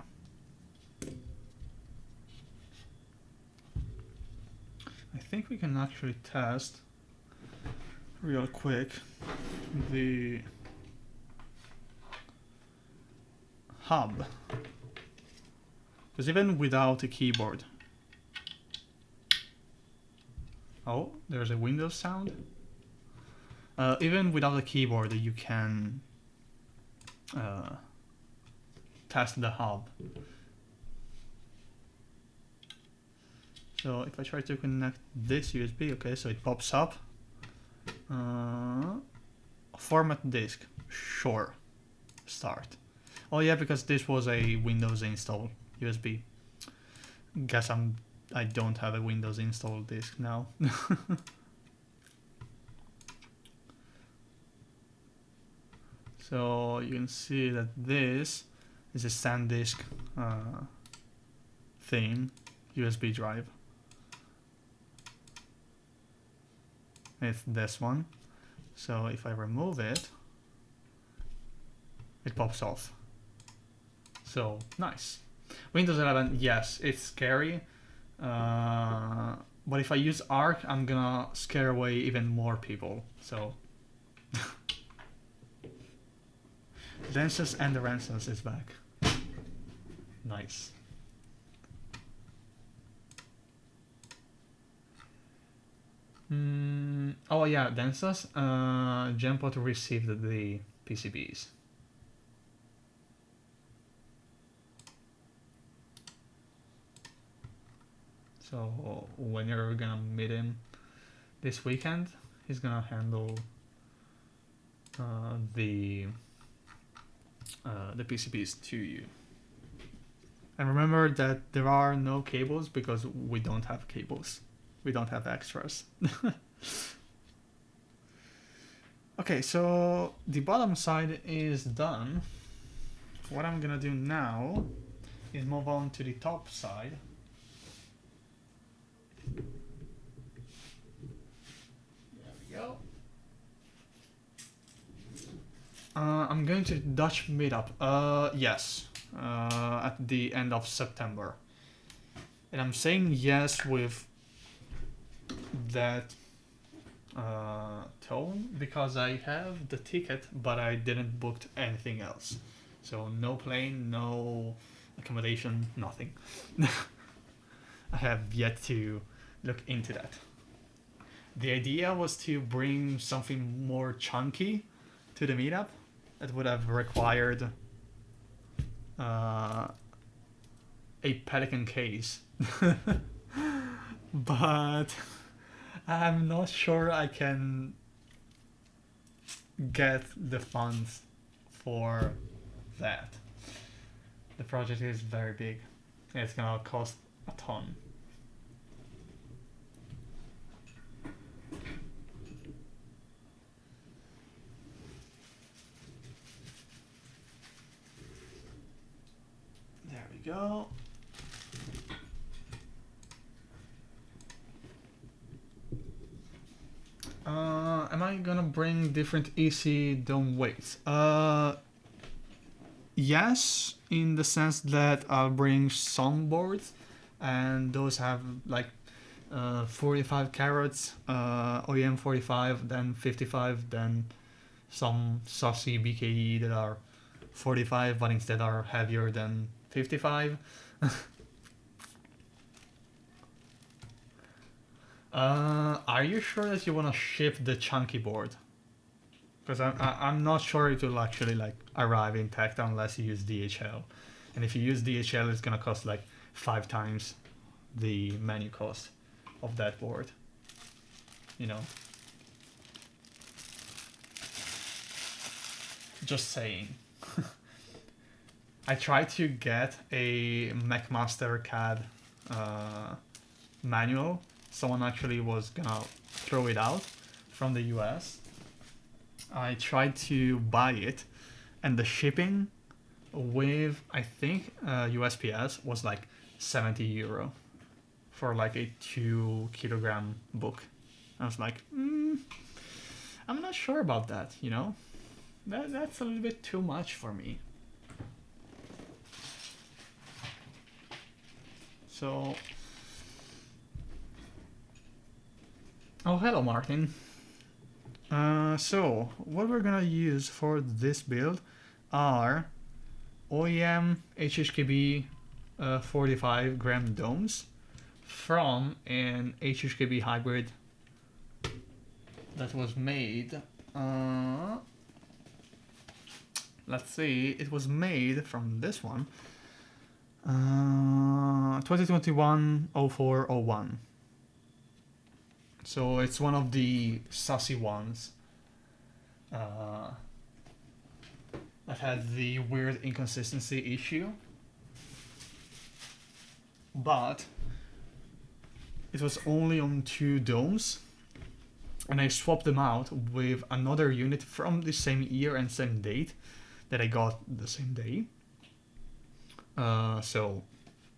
I think we can actually test real quick the hub, because even without a keyboard, oh, there's a Windows sound. Even without a keyboard, you can test the hub. So if I try to connect this USB, okay, so it pops up. Format disk, sure, start. Oh yeah, because this was a Windows install USB. Guess I don't have a Windows install disk now. So you can see that this is a SanDisk thing, USB drive. It's this one. So if I remove it, it pops off. So nice. Windows 11, yes, it's scary. But if I use Arc, I'm gonna scare away even more people. So Lenses and the Renaissance is back. Nice. Oh yeah, Densas. Genpot received the PCBs. So when you're gonna meet him this weekend, he's gonna handle the PCBs to you. And remember that there are no cables because we don't have cables. We don't have extras. Okay, so the bottom side is done. What I'm gonna do now is move on to the top side. There we go. I'm going to Dutch meetup. Yes, at the end of September. And I'm saying yes with that tone because I have the ticket, but I didn't book anything else. So no plane, no accommodation, nothing. I have yet to look into that. The idea was to bring something more chunky to the meetup. That would have required a Pelican case. But I'm not sure I can get the funds for that. The project is very big. It's gonna cost a ton. we go. Am I gonna bring different EC dome weights? Yes, in the sense that I'll bring some boards, and those have like 45 carats, OEM 45, then 55, then some saucy BKE that are 45, but instead are heavier than 55. Are you sure that you want to ship the chunky board? Because I'm not sure it will actually like arrive intact unless you use DHL, and if you use DHL, it's gonna cost like 5 times the menu cost of that board. You know. Just saying. I tried to get a McMaster CAD manual. Someone actually was gonna throw it out from the US. I tried to buy it, and the shipping with, I think, USPS was like 70 euro for like a 2 kilogram book. I was like, I'm not sure about that, you know? That's a little bit too much for me. So, oh, hello, Martin. So, what we're gonna use for this build are OEM HHKB 45 gram domes from an HHKB hybrid that was made. Let's see, it was made from this one. 2021-04-01. So it's one of the sussy ones that had the weird inconsistency issue. But it was only on 2 domes, and I swapped them out with another unit from the same year and same date that I got the same day. So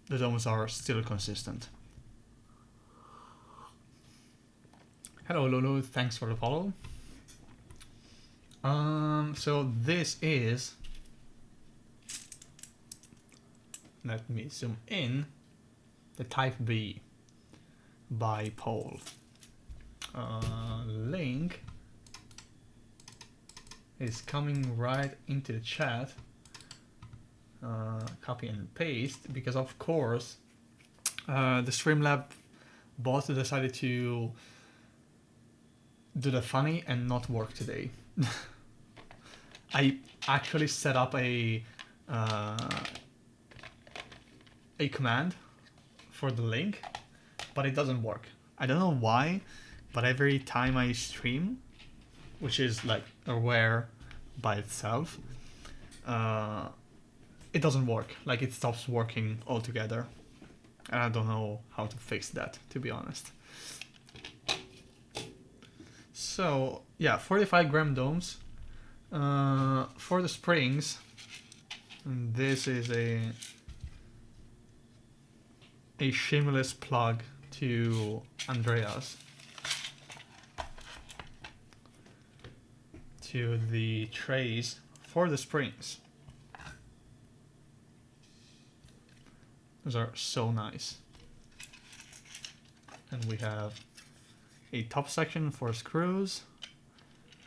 the domes are still consistent. Hello Lulu, thanks for the follow. So this is, let me zoom in, the Type B by Paul. Link is coming right into the chat. Copy and paste, because of course the Streamlab bot decided to do the funny and not work today. I actually set up a command for the link, but it doesn't work. I don't know why, but every time I stream, which is like aware by itself, it doesn't work. Like, it stops working altogether. And I don't know how to fix that, to be honest. So, yeah, 45 gram domes. For the springs, and this is a shameless plug to Andreas, to the trays for the springs. Those are so nice. And we have a top section for screws,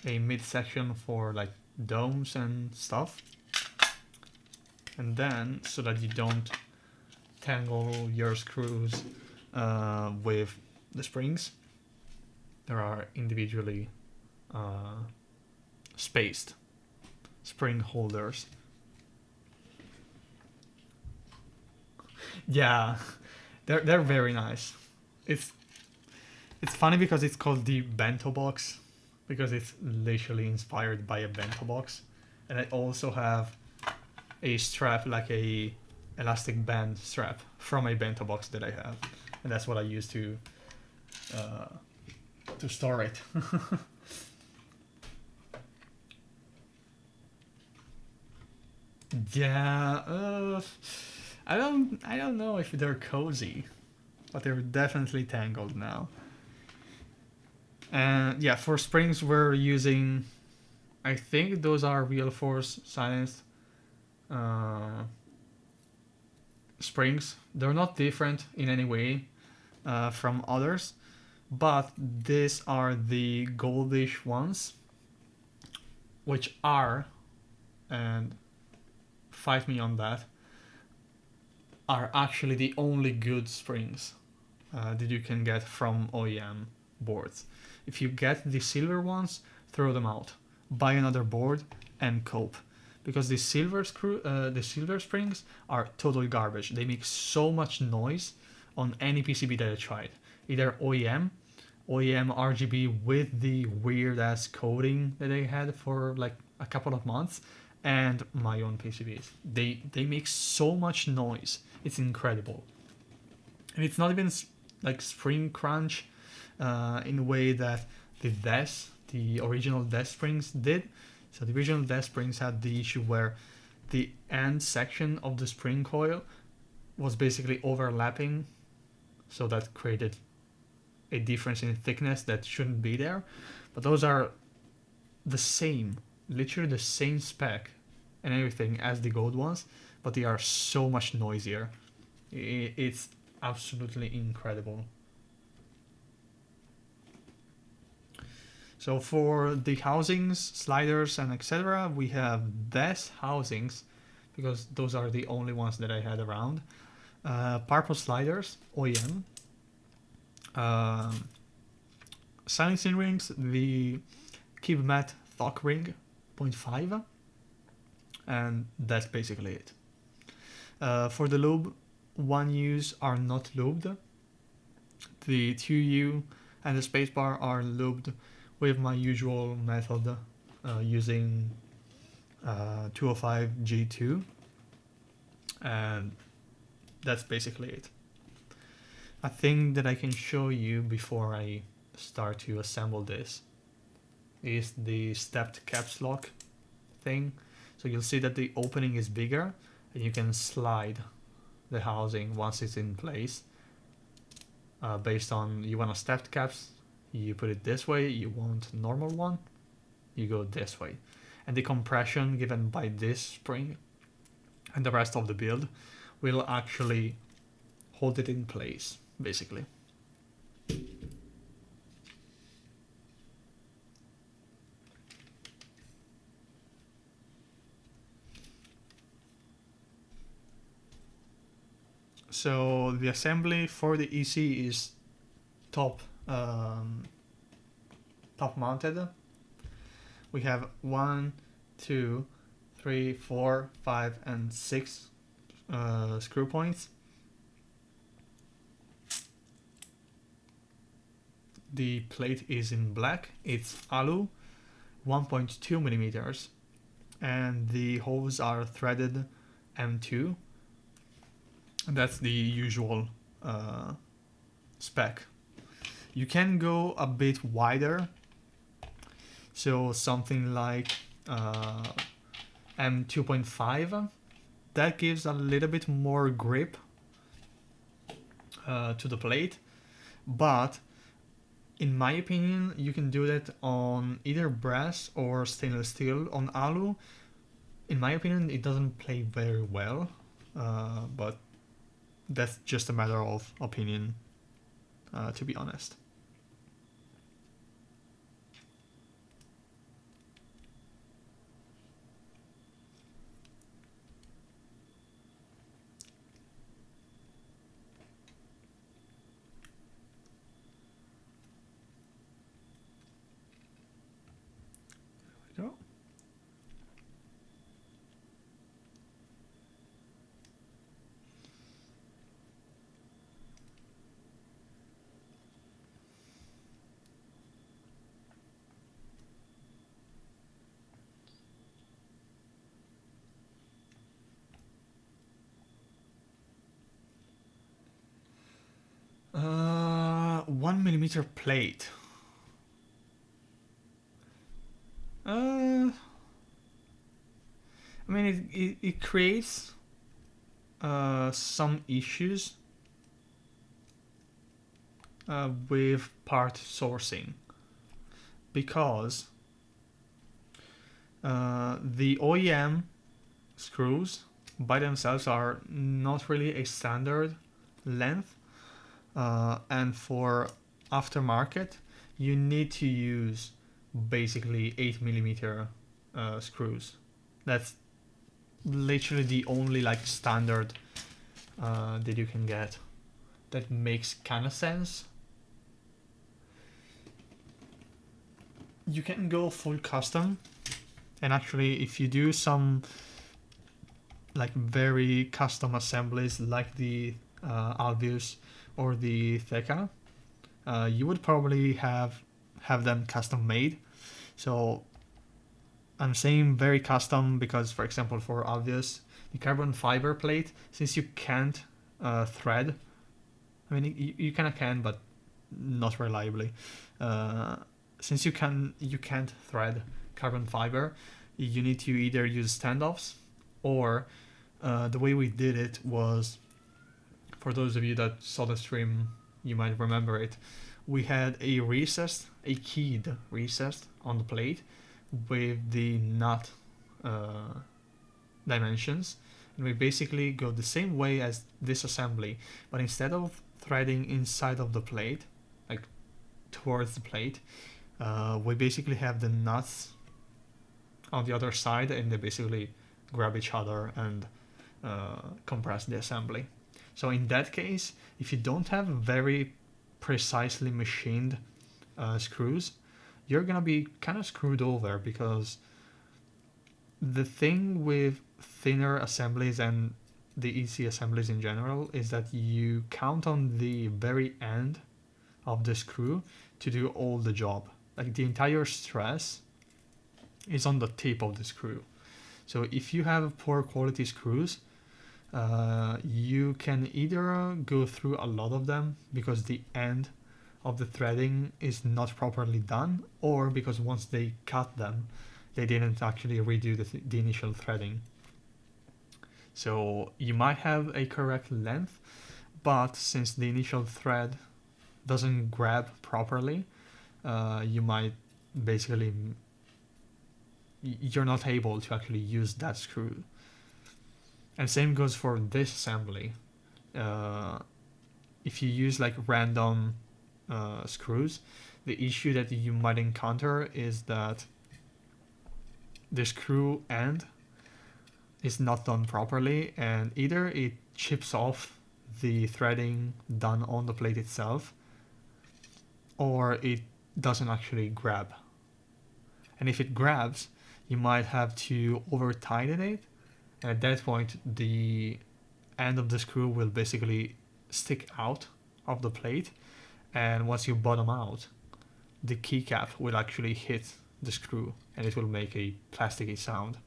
a mid section for like domes and stuff, and then so that you don't tangle your screws with the springs, there are individually spaced spring holders. Yeah, they're very nice. It's funny because it's called the bento box, because it's literally inspired by a bento box. And I also have a strap, like a elastic band strap from a bento box that I have, and that's what I use to store it. Yeah, I don't know if they're cozy, but they're definitely tangled now. And yeah, for springs we're using, I think those are real force silenced uh, springs. They're not different in any way from others, but these are the goldish ones, which are, and fight me on that, are actually the only good springs that you can get from OEM boards. If you get the silver ones, throw them out. Buy another board and cope, because the silver springs are total garbage. They make so much noise on any PCB that I tried. Either OEM RGB with the weird ass coding that they had for like a couple of months, and my own PCBs. They make so much noise. It's incredible, and it's not even like spring crunch in a way that the original Death Springs did. So the original Death Springs had the issue where the end section of the spring coil was basically overlapping, so that created a difference in thickness that shouldn't be there. But those are the same, literally the same spec and everything as the gold ones, but they are so much noisier. It's absolutely incredible. So for the housings, sliders, and etc., we have desk housings, because those are the only ones that I had around. Purple sliders, OEM. Silencing rings, the Kibmat Thok ring 0.5, and that's basically it. For the lube, 1Us are not lubed. The 2U and the spacebar are lubed with my usual method, using 205 G2, and that's basically it. A thing that I can show you before I start to assemble this is the stepped caps lock thing. So you'll see that the opening is bigger, and you can slide the housing once it's in place. Based on, you want a stepped caps, you put it this way. You want normal one, you go this way. And the compression given by this spring and the rest of the build will actually hold it in place, basically. So the assembly for the EC is top mounted. We have 1, 2, 3, 4, 5, and 6 screw points. The plate is in black. It's alu, 1.2 millimeters, and the holes are threaded M2. And that's the usual spec. You can go a bit wider, so something like M2.5. That gives a little bit more grip to the plate, but in my opinion, you can do that on either brass or stainless steel. On alu, in my opinion, it doesn't play very well, but that's just a matter of opinion, to be honest. There we go. 1 millimeter plate. I mean, it creates some issues with part sourcing, because the OEM screws by themselves are not really a standard length, and for aftermarket you need to use basically 8mm screws. That's literally the only like standard that you can get that makes kind of sense. You can go full custom, and actually if you do some like very custom assemblies like the Alvius or the Theka, you would probably have them custom made. So I'm saying very custom because, for example, for Alvius, the carbon fiber plate, since you can't thread, I mean you kind of can, but not reliably. Since you can't thread carbon fiber, you need to either use standoffs, or the way we did it was, for those of you that saw the stream, you might remember it. We had a keyed recess on the plate with the nut dimensions, and we basically go the same way as this assembly, but instead of threading inside of the plate, like towards the plate, we basically have the nuts on the other side, and they basically grab each other and compress the assembly. So in that case, if you don't have very precisely machined screws, you're gonna be kind of screwed over, because the thing with thinner assemblies and the EC assemblies in general is that you count on the very end of the screw to do all the job. Like the entire stress is on the tip of the screw. So if you have poor quality screws, you can either go through a lot of them because the end of the threading is not properly done, or because once they cut them, they didn't actually redo the initial threading. So you might have a correct length, but since the initial thread doesn't grab properly, you might basically, you're not able to actually use that screw. And same goes for this assembly. If you use like random screws, the issue that you might encounter is that the screw end is not done properly, and either it chips off the threading done on the plate itself, or it doesn't actually grab. And if it grabs, you might have to over tighten it, and at that point the end of the screw will basically stick out of the plate, and once you bottom out, the keycap will actually hit the screw and it will make a plasticky sound.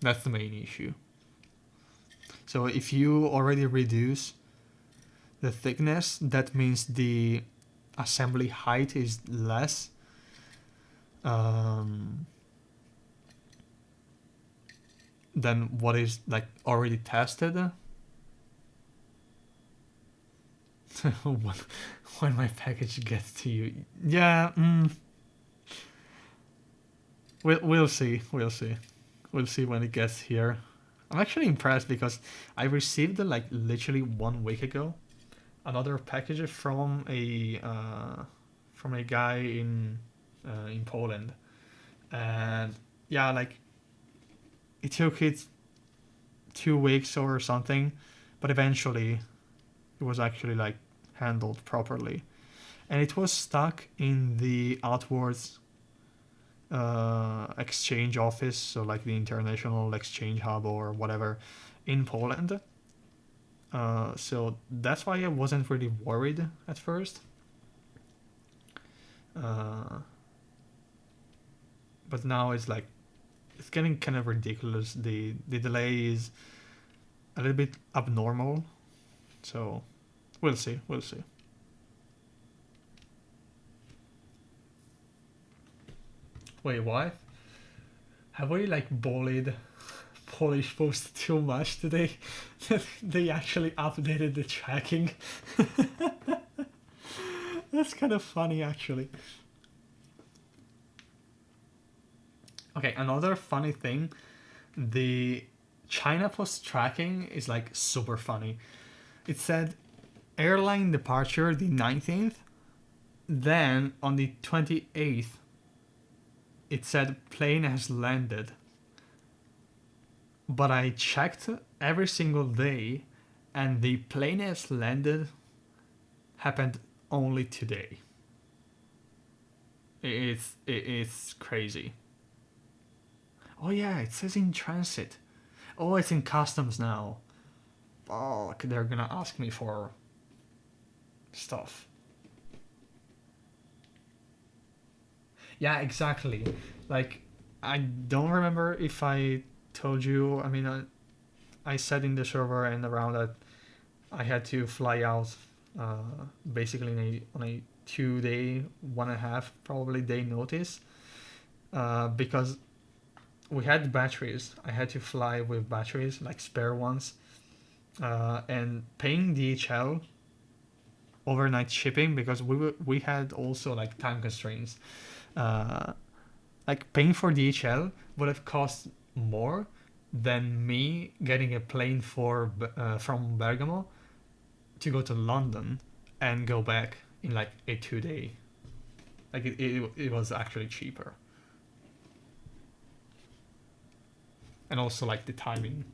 That's the main issue. So if you already reduce the thickness, that means the assembly height is less. Than what is like already tested. When my package gets to you, yeah. We'll see when it gets here. I'm actually impressed because I received like literally 1 week ago another package from a guy in Poland, and yeah, like it took it 2 weeks or something, but eventually it was actually like handled properly, and it was stuck in the outwards exchange office, so like the international exchange hub or whatever in Poland. So that's why I wasn't really worried at first. But now it's like it's getting kind of ridiculous. The delay is a little bit abnormal. So we'll see. Wait, what? Have we like bullied Polish Post too much today? They actually updated the tracking. That's kind of funny, actually. Okay, another funny thing, the China Post tracking is like super funny. It said airline departure the 19th, then on the 28th, it said plane has landed. But I checked every single day, and the plane has landed happened only today. It's crazy. Oh yeah, it says in transit. Oh, it's in customs now. Fuck, they're gonna ask me for stuff. Yeah, exactly. Like, I don't remember if I told you. I mean, I said in the server and around that I had to fly out, basically on a 2 day, 1.5 probably day notice, because we had batteries. I had to fly with batteries, like spare ones, and paying DHL overnight shipping, because we had also like time constraints. Uh, like paying for DHL would have cost more than me getting a plane from Bergamo to go to London and go back in like a 2 day. Like it was actually cheaper. And also like the timing.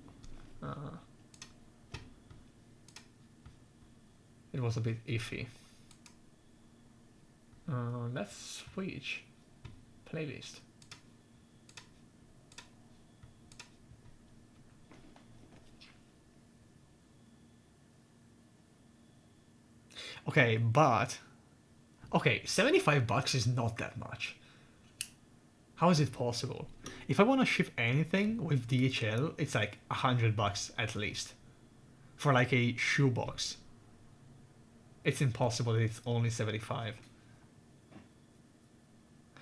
Uh, it was a bit iffy. Let's switch playlist. Okay, but okay, $75 is not that much. How is it possible? If I want to ship anything with DHL, it's like $100 at least for like a shoebox. It's impossible that it's only 75.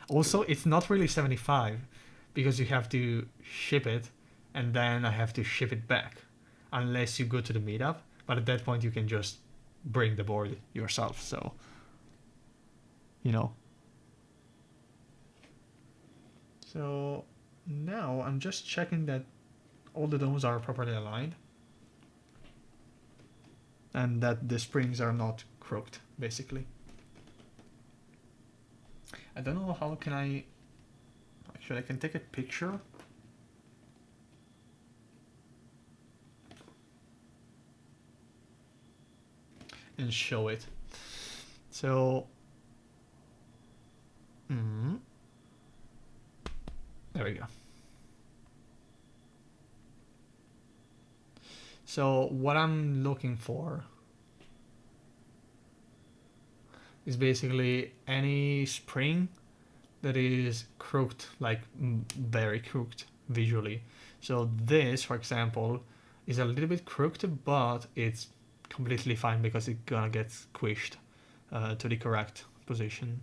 Also, it's not really 75 because you have to ship it and then I have to ship it back unless you go to the meetup. But at that point, you can just bring the board yourself. So, you know. So now I'm just checking that all the domes are properly aligned and that the springs are not crooked, basically. I don't know how can I... Actually, I can take a picture. And show it. So... there we go. So what I'm looking for is basically any spring that is crooked, like very crooked visually. So this, for example, is a little bit crooked, but it's completely fine because it's gonna get squished to the correct position.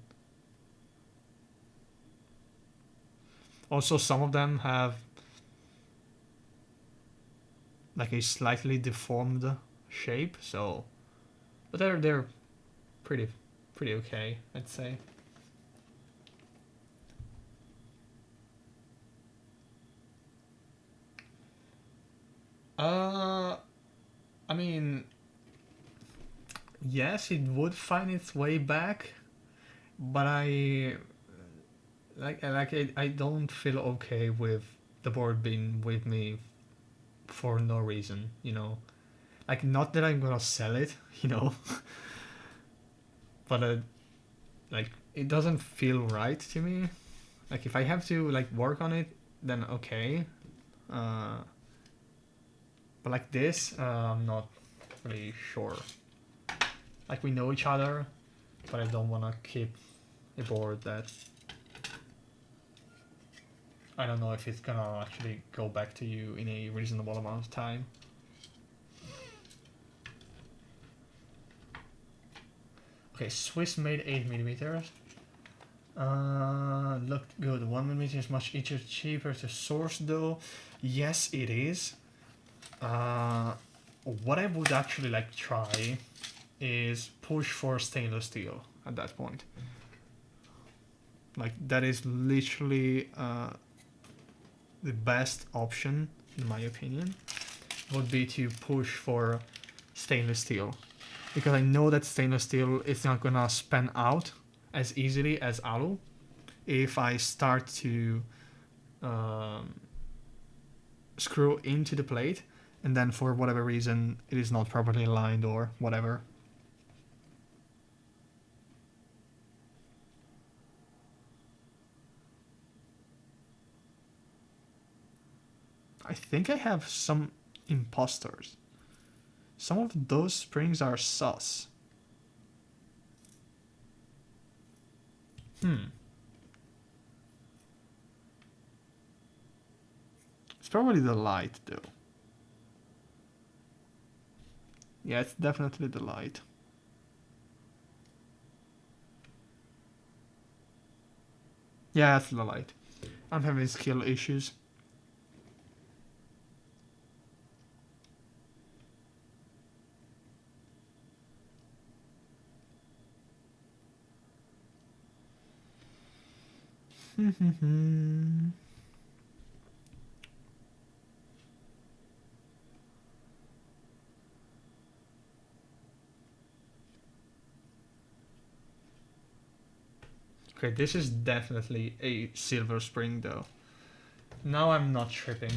Also, some of them have like a slightly deformed shape, so but they're pretty okay, I'd say. I mean, yes, it would find its way back, but I don't feel okay with the board being with me for no reason, you know. Like, not that I'm gonna sell it, you know, but like it doesn't feel right to me. Like if I have to like work on it, then okay. But like this, I'm not really sure. Like we know each other, but I don't want to keep a board that I don't know if it's gonna actually go back to you in a reasonable amount of time. Okay, Swiss made 8mm. Looked good. 1mm is much easier, cheaper to source though. Yes, it is. What I would actually like try is push for stainless steel at that point. Like that is literally the best option in my opinion would be to push for stainless steel, because I know that stainless steel is not gonna span out as easily as alu if I start to screw into the plate and then for whatever reason it is not properly aligned or whatever. I think I have some imposters. Some of those springs are sus. It's probably the light though. Yeah, it's definitely the light. Yeah, it's the light. I'm having skill issues. Okay, this is definitely a silver spring though. Now I'm not tripping.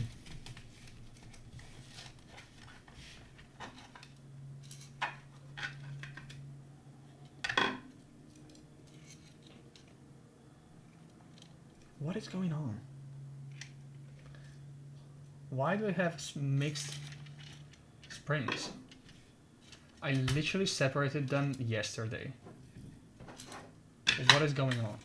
What is going on? Why do I have mixed springs? I literally separated them yesterday. What is going on?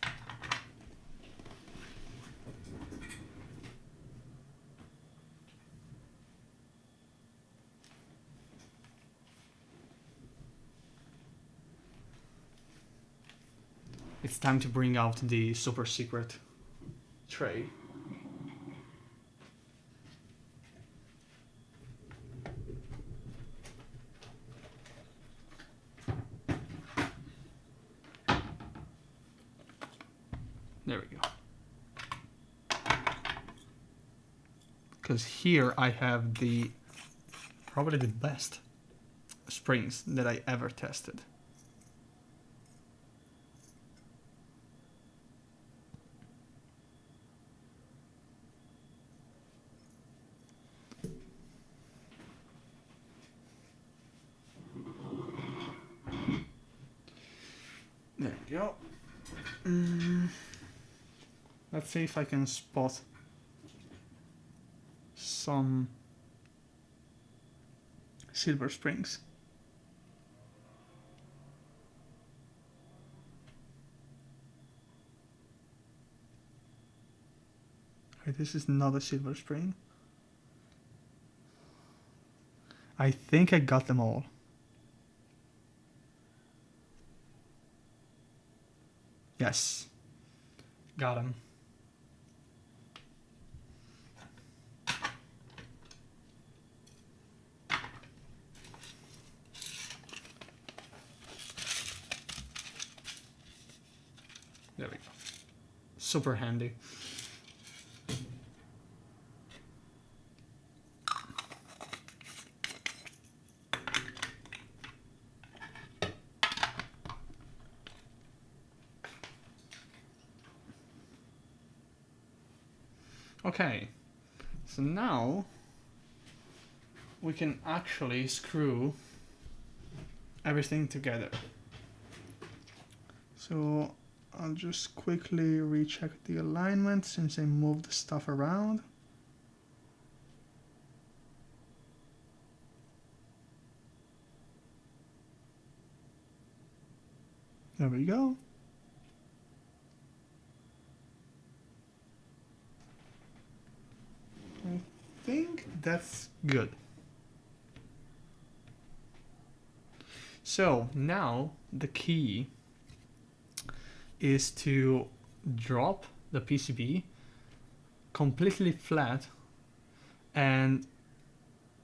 It's time to bring out the super secret tray. There we go. Because here I have probably the best springs that I ever tested. There we go. Let's see if I can spot some silver springs. Okay, this is not a silver spring. I think I got them all. Yes. Got him. There we go. Super handy. Okay, so now we can actually screw everything together. So I'll just quickly recheck the alignment since I moved the stuff around. There we go. I think that's good. So now the key is to drop the PCB completely flat, and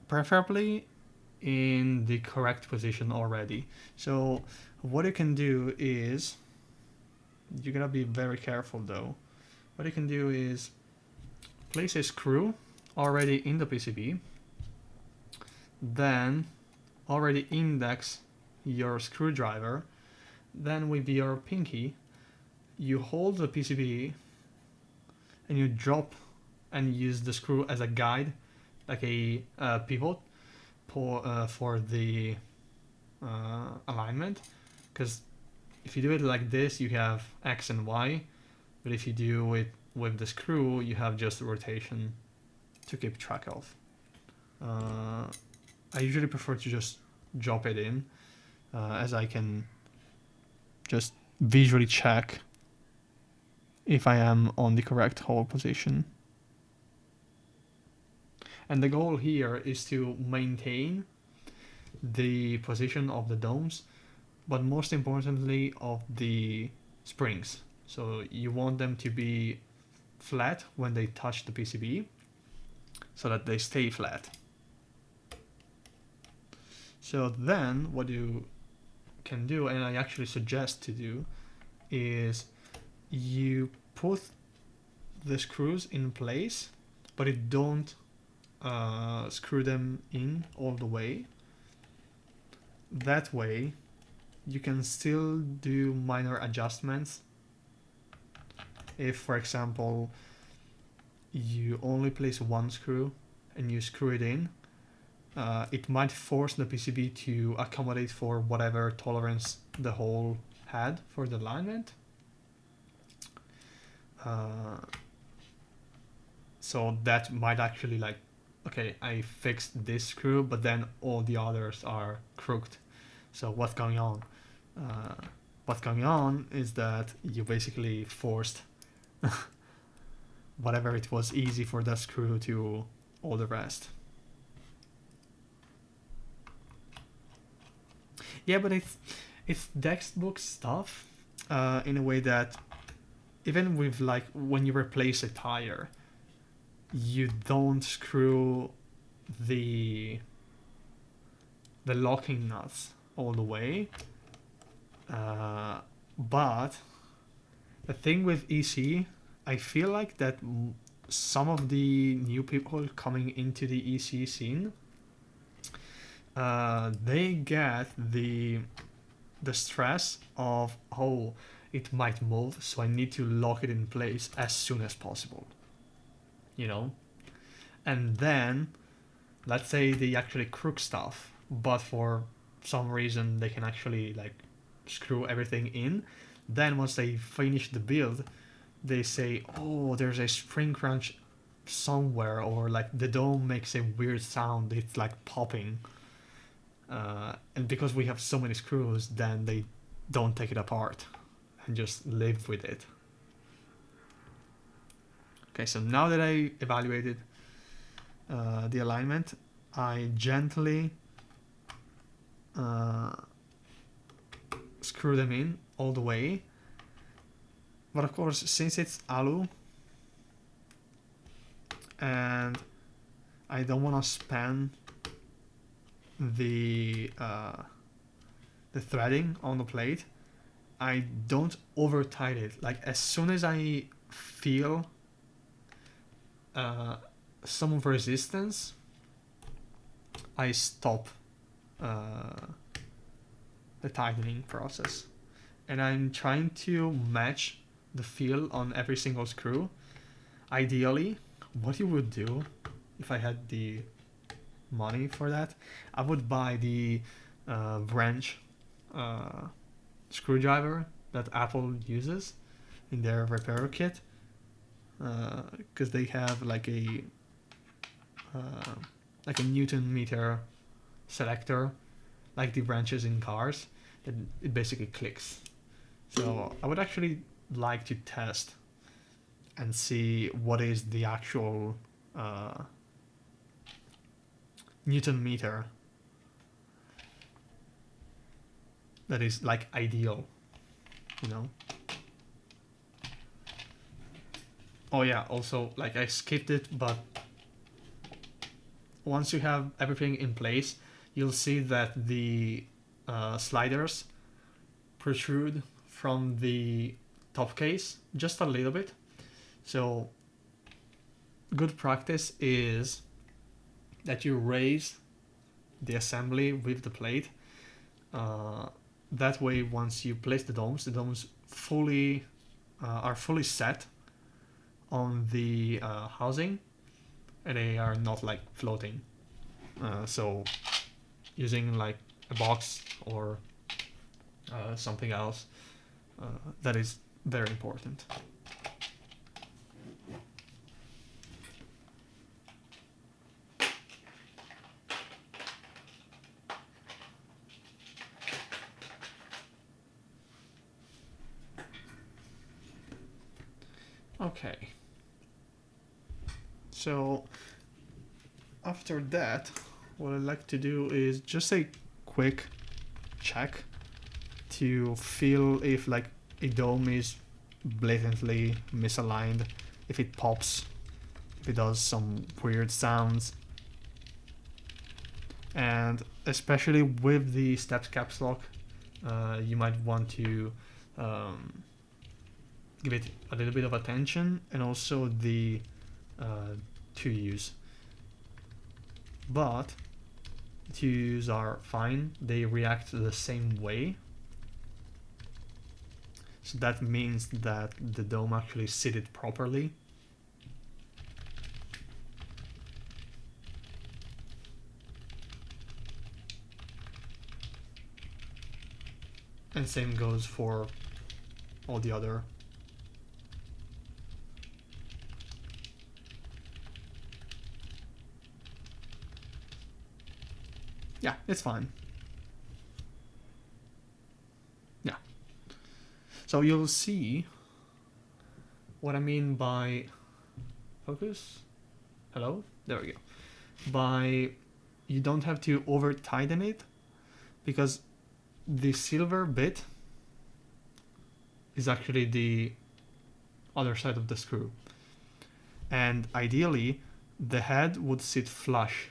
preferably in the correct position already. So what you can do is, you gotta be very careful though. What you can do is place a screw already in the PCB, then already index your screwdriver, then with your pinky you hold the PCB and you drop and use the screw as a guide, like a pivot for the alignment. Because if you do it like this, you have X and Y, but if you do it with the screw, you have just rotation to keep track of. I usually prefer to just drop it in, as I can just visually check if I am on the correct hold position. And the goal here is to maintain the position of the domes, but most importantly of the springs. So you want them to be flat when they touch the PCB, so that they stay flat. So then what you can do, and I actually suggest to do, is you put the screws in place, but you don't screw them in all the way. That way you can still do minor adjustments. If, for example, you only place one screw and you screw it in, it might force the PCB to accommodate for whatever tolerance the hole had for the alignment. So that might actually, like, okay, I fixed this screw, but then all the others are crooked. So what's going on? What's going on is that you basically forced whatever it was easy for that screw to all the rest. Yeah, but it's textbook stuff, in a way that even with, like, when you replace a tire, you don't screw the locking nuts all the way. But the thing with EC, I feel like that some of the new people coming into the EC scene, they get the stress of, oh, it might move, so I need to lock it in place as soon as possible, you know? And then, let's say they actually crook stuff, but for some reason they can actually, like, screw everything in. Then once they finish the build, they say, oh, there's a spring crunch somewhere, or like the dome makes a weird sound, it's like popping. And because we have so many screws, then they don't take it apart and just live with it. Okay, so now that I evaluated the alignment, I gently screw them in all the way. But of course, since it's alu and I don't want to span the threading on the plate, I don't over tight it. Like, as soon as I feel some resistance, I stop the tightening process. And I'm trying to match the feel on every single screw. Ideally, what you would do, if I had the money for that, I would buy the branch screwdriver that Apple uses in their repair kit, because they have like a Newton meter selector, like the branches in cars, that it basically clicks. So I would actually like to test and see what is the actual Newton meter that is like ideal, you know. Oh yeah, also, like, I skipped it, but once you have everything in place, you'll see that the sliders protrude from the top case just a little bit. So good practice is that you raise the assembly with the plate. That way, once you place the domes fully are fully set on the housing, and they are not like floating. So using like a box or something else, that is very important. Okay. So after that, what I like to do is just a quick check to feel if like a dome is blatantly misaligned, if it pops, if it does some weird sounds. And especially with the steps caps lock, you might want to give it a little bit of attention, and also the to use. But to use are fine, they react the same way. So that means that the dome actually seated properly. And same goes for all the other. Yeah, it's fine. Yeah. So you'll see what I mean by focus. Hello? There we go. By you don't have to over tighten it, because the silver bit is actually the other side of the screw. And ideally, the head would sit flush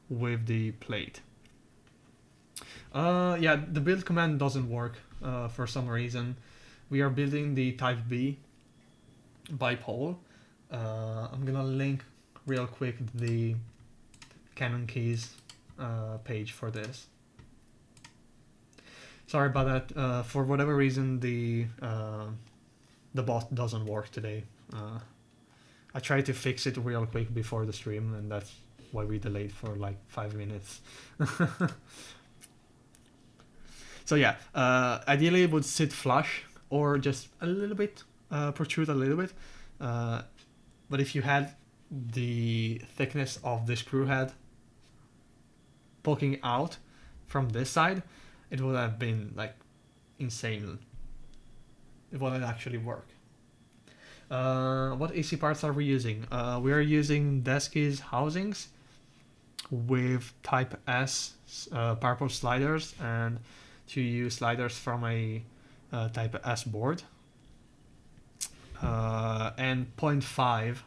with the plate. Yeah, the build command doesn't work for some reason. We are building the Type B bipole. I'm gonna link real quick the Canon keys page for this. Sorry about that. For whatever reason, the bot doesn't work today. I tried to fix it real quick before the stream, and that's why we delayed for like 5 minutes. So yeah, ideally it would sit flush or just a little bit, protrude a little bit. But if you had the thickness of the screw head poking out from this side, it would have been like insane. It wouldn't actually work. What AC parts are we using? We are using Desky's housings with Type S purple sliders and 2U sliders from a Type S board. And 0.5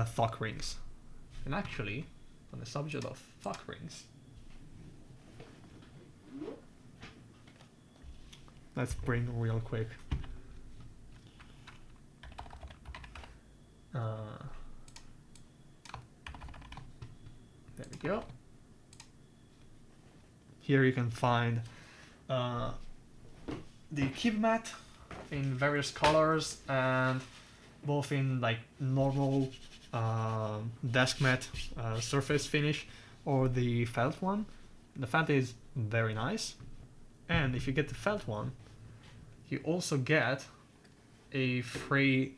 thock rings. And actually, on the subject of thock rings, let's bring real quick. There we go. Here you can find the keep mat in various colors, and both in like normal desk mat surface finish or the felt one. The felt is very nice, and if you get the felt one, you also get a free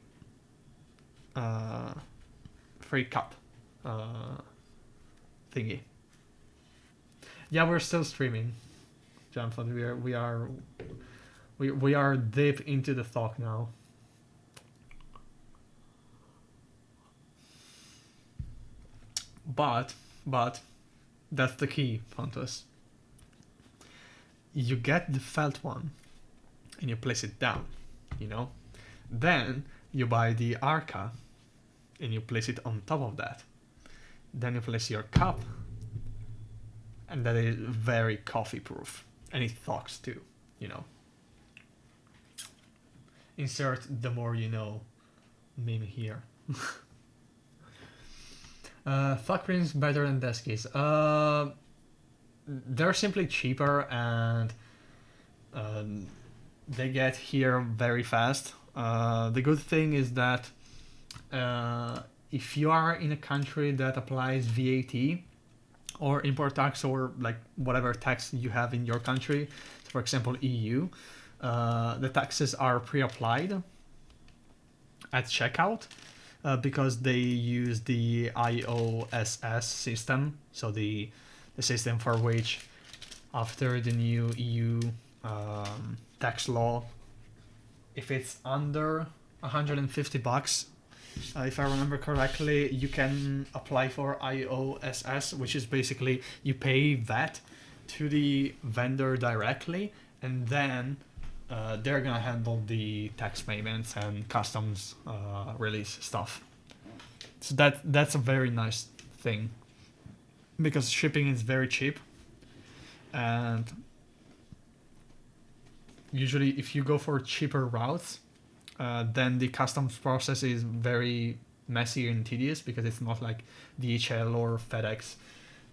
cup thingy. Yeah, we're still streaming, Jonathan. We are deep into the talk now. But that's the key, Pontus. You get the felt one and you place it down, you know? Then you buy the Arca and you place it on top of that. Then you place your cup, and that is very coffee proof, and it talks too, you know. Insert the more you know meme here. Fuck prints better than desk keys. They're simply cheaper, and they get here very fast. The good thing is that if you are in a country that applies VAT or import tax or like whatever tax you have in your country, for example EU, the taxes are pre-applied at checkout because they use the IOSS system, so the system for which after the new EU tax law, if it's under $150, if I remember correctly, you can apply for IOSS, which is basically you pay VAT to the vendor directly, and then they're gonna handle the tax payments and customs release stuff. So that's a very nice thing, because shipping is very cheap, and usually if you go for cheaper routes, then the customs process is very messy and tedious, because it's not like DHL or FedEx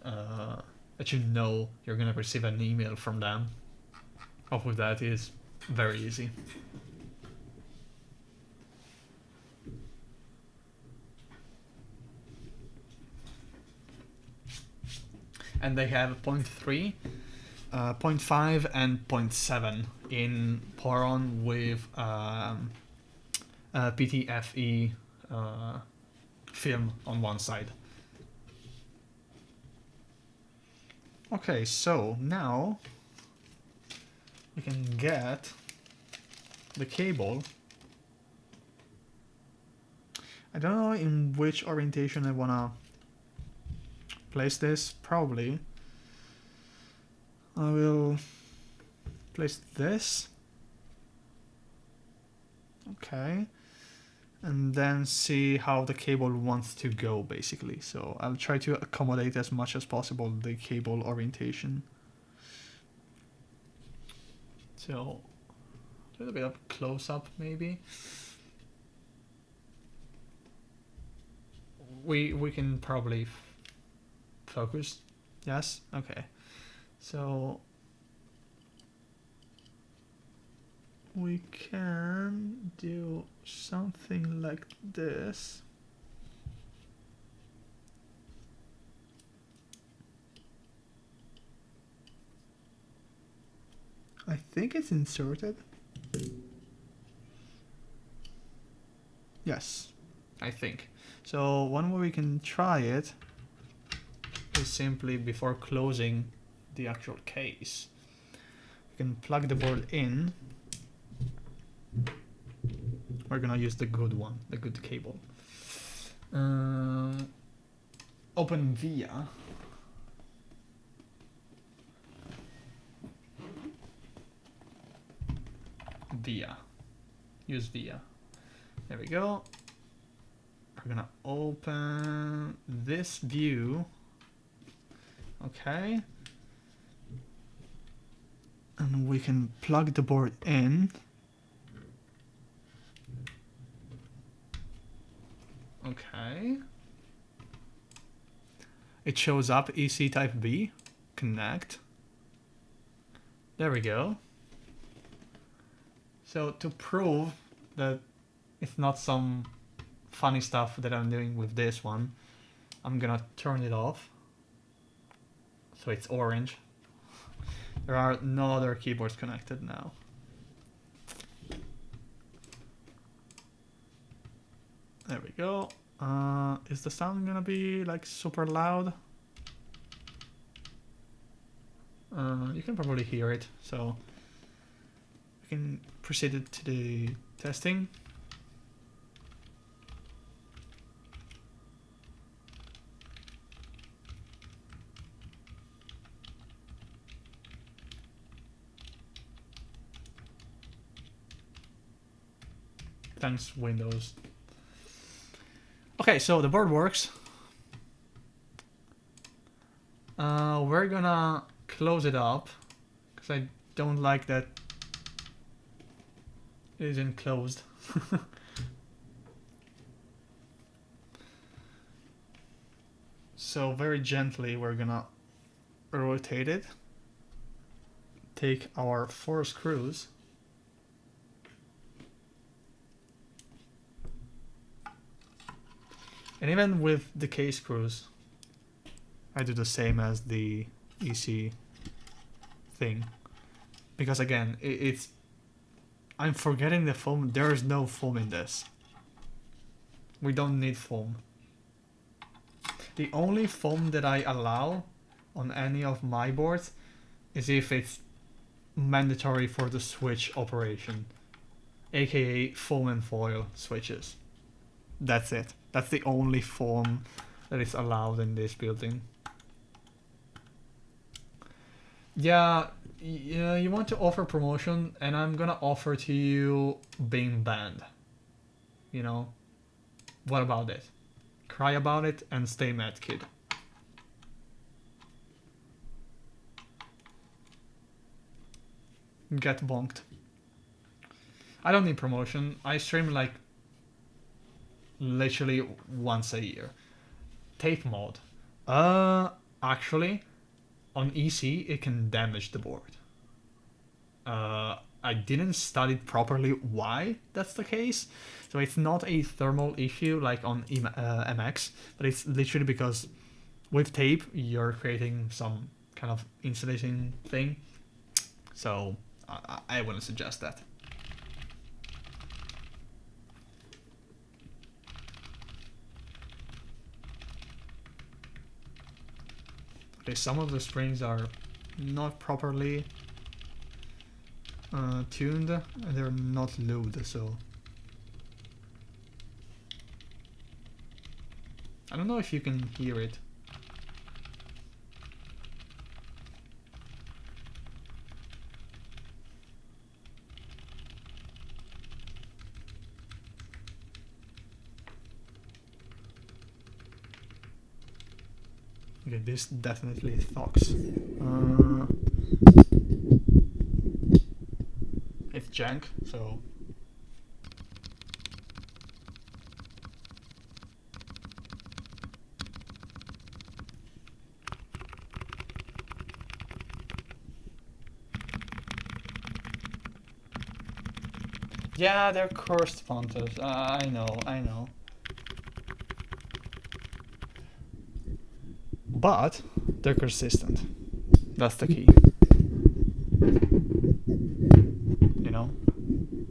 that you know you're gonna receive an email from them. Off of that is very easy. And they have 0.3, 0.5 and 0.7 in Poron with PTFE film on one side. Okay, so now we can get the cable. I don't know in which orientation I wanna place this. Probably I will place this. Okay. And then see how the cable wants to go, basically. So I'll try to accommodate as much as possible the cable orientation. So a little bit of close-up, maybe. We can probably focus. Yes? Okay. So we can do something like this. I think it's inserted. Yes, I think. So one way we can try it is simply before closing the actual case, we can plug the board in. We're gonna use the good one, the good cable. Open via. Via. Use via. There we go. We're gonna open this view. Okay. And we can plug the board in. Okay. It shows up EC type B. Connect. There we go. So to prove that it's not some funny stuff that I'm doing with this one, I'm gonna turn it off. So it's orange. There are no other keyboards connected now. There we go. Is the sound gonna be like super loud? You can probably hear it, so we can proceed to the testing. Thanks, Windows. Okay, so the board works. We're gonna close it up because I don't like that it isn't closed. So very gently we're gonna rotate it. Take our 4 screws. And even with the K screws, I do the same as the EC thing. Because again, it's... I'm forgetting the foam. There is no foam in this. We don't need foam. The only foam that I allow on any of my boards is if it's mandatory for the switch operation. AKA foam and foil switches. That's it. That's the only foam that is allowed in this building. Yeah, you want to offer promotion, and I'm gonna offer to you being banned. You know? What about it? Cry about it and stay mad, kid. Get bonked. I don't need promotion. I stream like literally once a year. Tape mod. Actually, on EC it can damage the board. I didn't study properly why that's the case. So it's not a thermal issue like on MX, but it's literally because with tape you're creating some kind of insulating thing. So I wouldn't suggest that. Okay, some of the springs are not properly tuned, and they're not lubed, so I don't know if you can hear it. Okay, this definitely thugs. It's jank, so yeah, they're cursed fonts. I know. But they're consistent. That's the key. You know?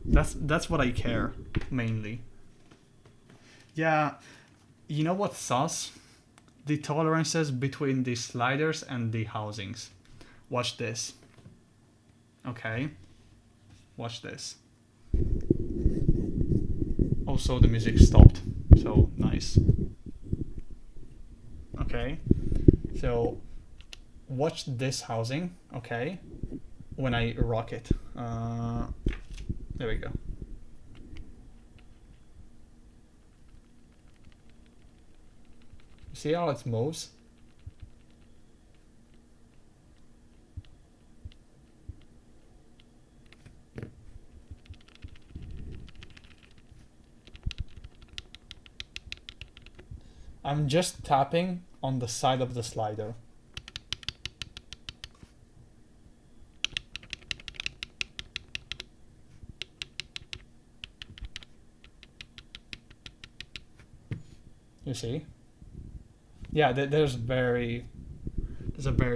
That's what I care, mainly. Yeah, you know what's sus? The tolerances between the sliders and the housings. Watch this. Okay. Watch this. Also, the music stopped, so nice. Okay. So, watch this housing, okay, when I rock it. There we go. See how it moves? I'm just tapping on the side of the slider. You see? Yeah, there's a very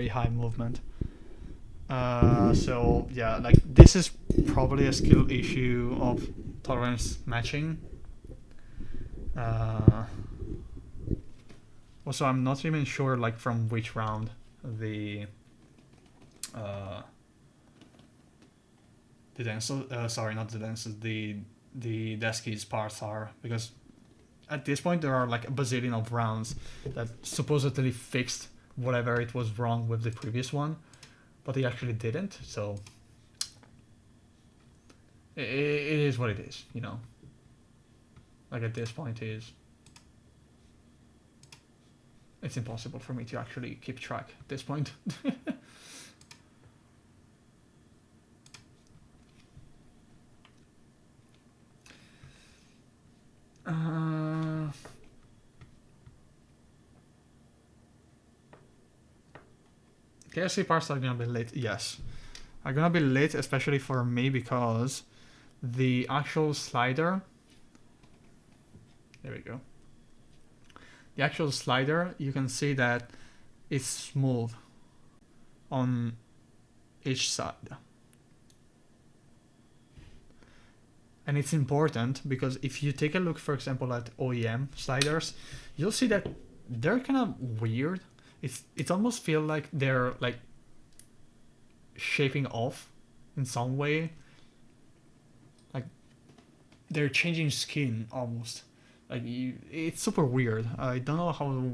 high movement. So yeah, like this is probably a skill issue of tolerance matching. Also, I'm not even sure like from which round the denso, sorry, not the denso, the Deskies parts are, because at this point there are like a bazillion of rounds that supposedly fixed whatever it was wrong with the previous one, but they actually didn't. So it is what it is, you know. like at this point is it's impossible for me to actually keep track at this point. KFC parts are gonna be late. Yes, are gonna be late, especially for me because the actual slider. There we go. The actual slider, you can see that it's smooth on each side. And it's important because if you take a look, for example, at OEM sliders, you'll see that they're kind of weird. It almost feels like they're like shaping off in some way. Like they're changing skin almost. Like it's super weird. I don't know how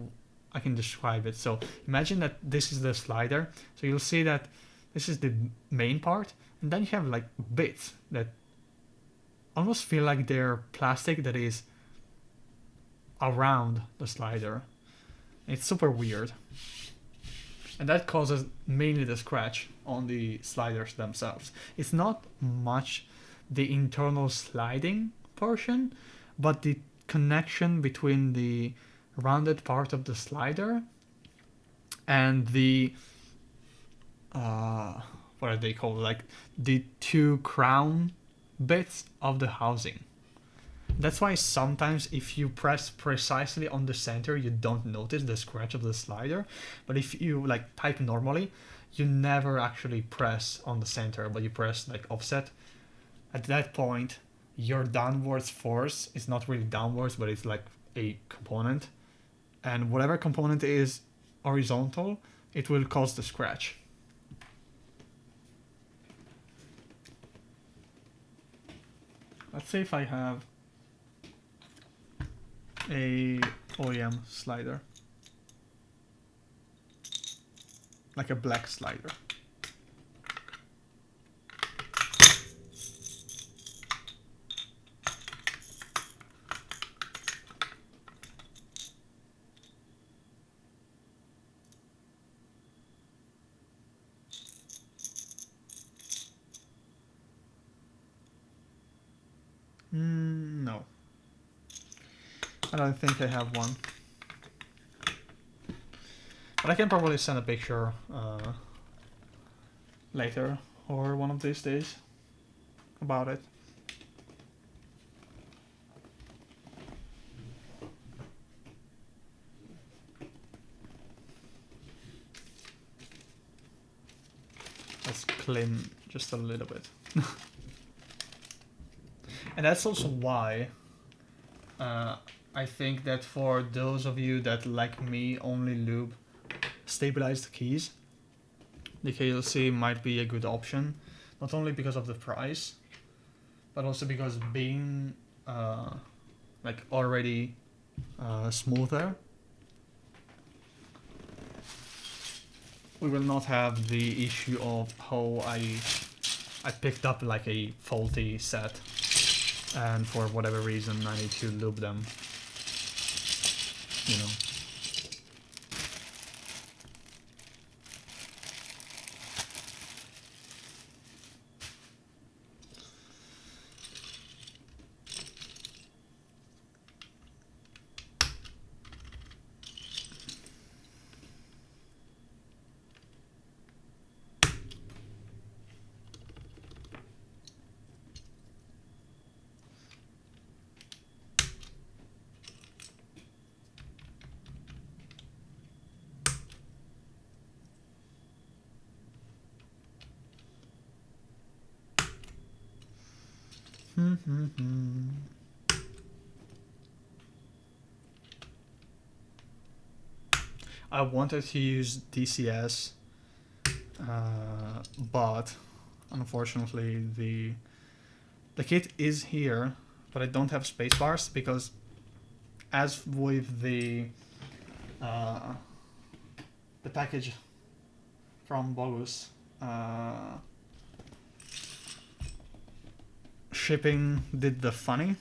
I can describe it. So imagine that this is the slider. So you'll see that this is the main part, and then you have like bits that almost feel like they're plastic that is around the slider. It's super weird. And that causes mainly the scratch on the sliders themselves. It's not much the internal sliding portion, but the connection between the rounded part of the slider and the what are they called, like the two crown bits of the housing. That's why sometimes if you press precisely on the center, you don't notice the scratch of the slider. But if you like type normally, you never actually press on the center, but you press like offset. At that point, your downwards force is not really downwards, but it's like a component. And whatever component is horizontal, it will cause the scratch. Let's see if I have a OEM slider, like a black slider. No, I don't think I have one. But I can probably send a picture later or one of these days about it. Let's clean just a little bit. And that's also why I think that for those of you that, like me, only lube stabilized keys, the KLC might be a good option. Not only because of the price, but also because being like already smoother, we will not have the issue of how I picked up like a faulty set, and for whatever reason I need to lube them, you know. I wanted to use DCS, but unfortunately the kit is here, but I don't have space bars because, as with the package from Bogus, shipping did the funny.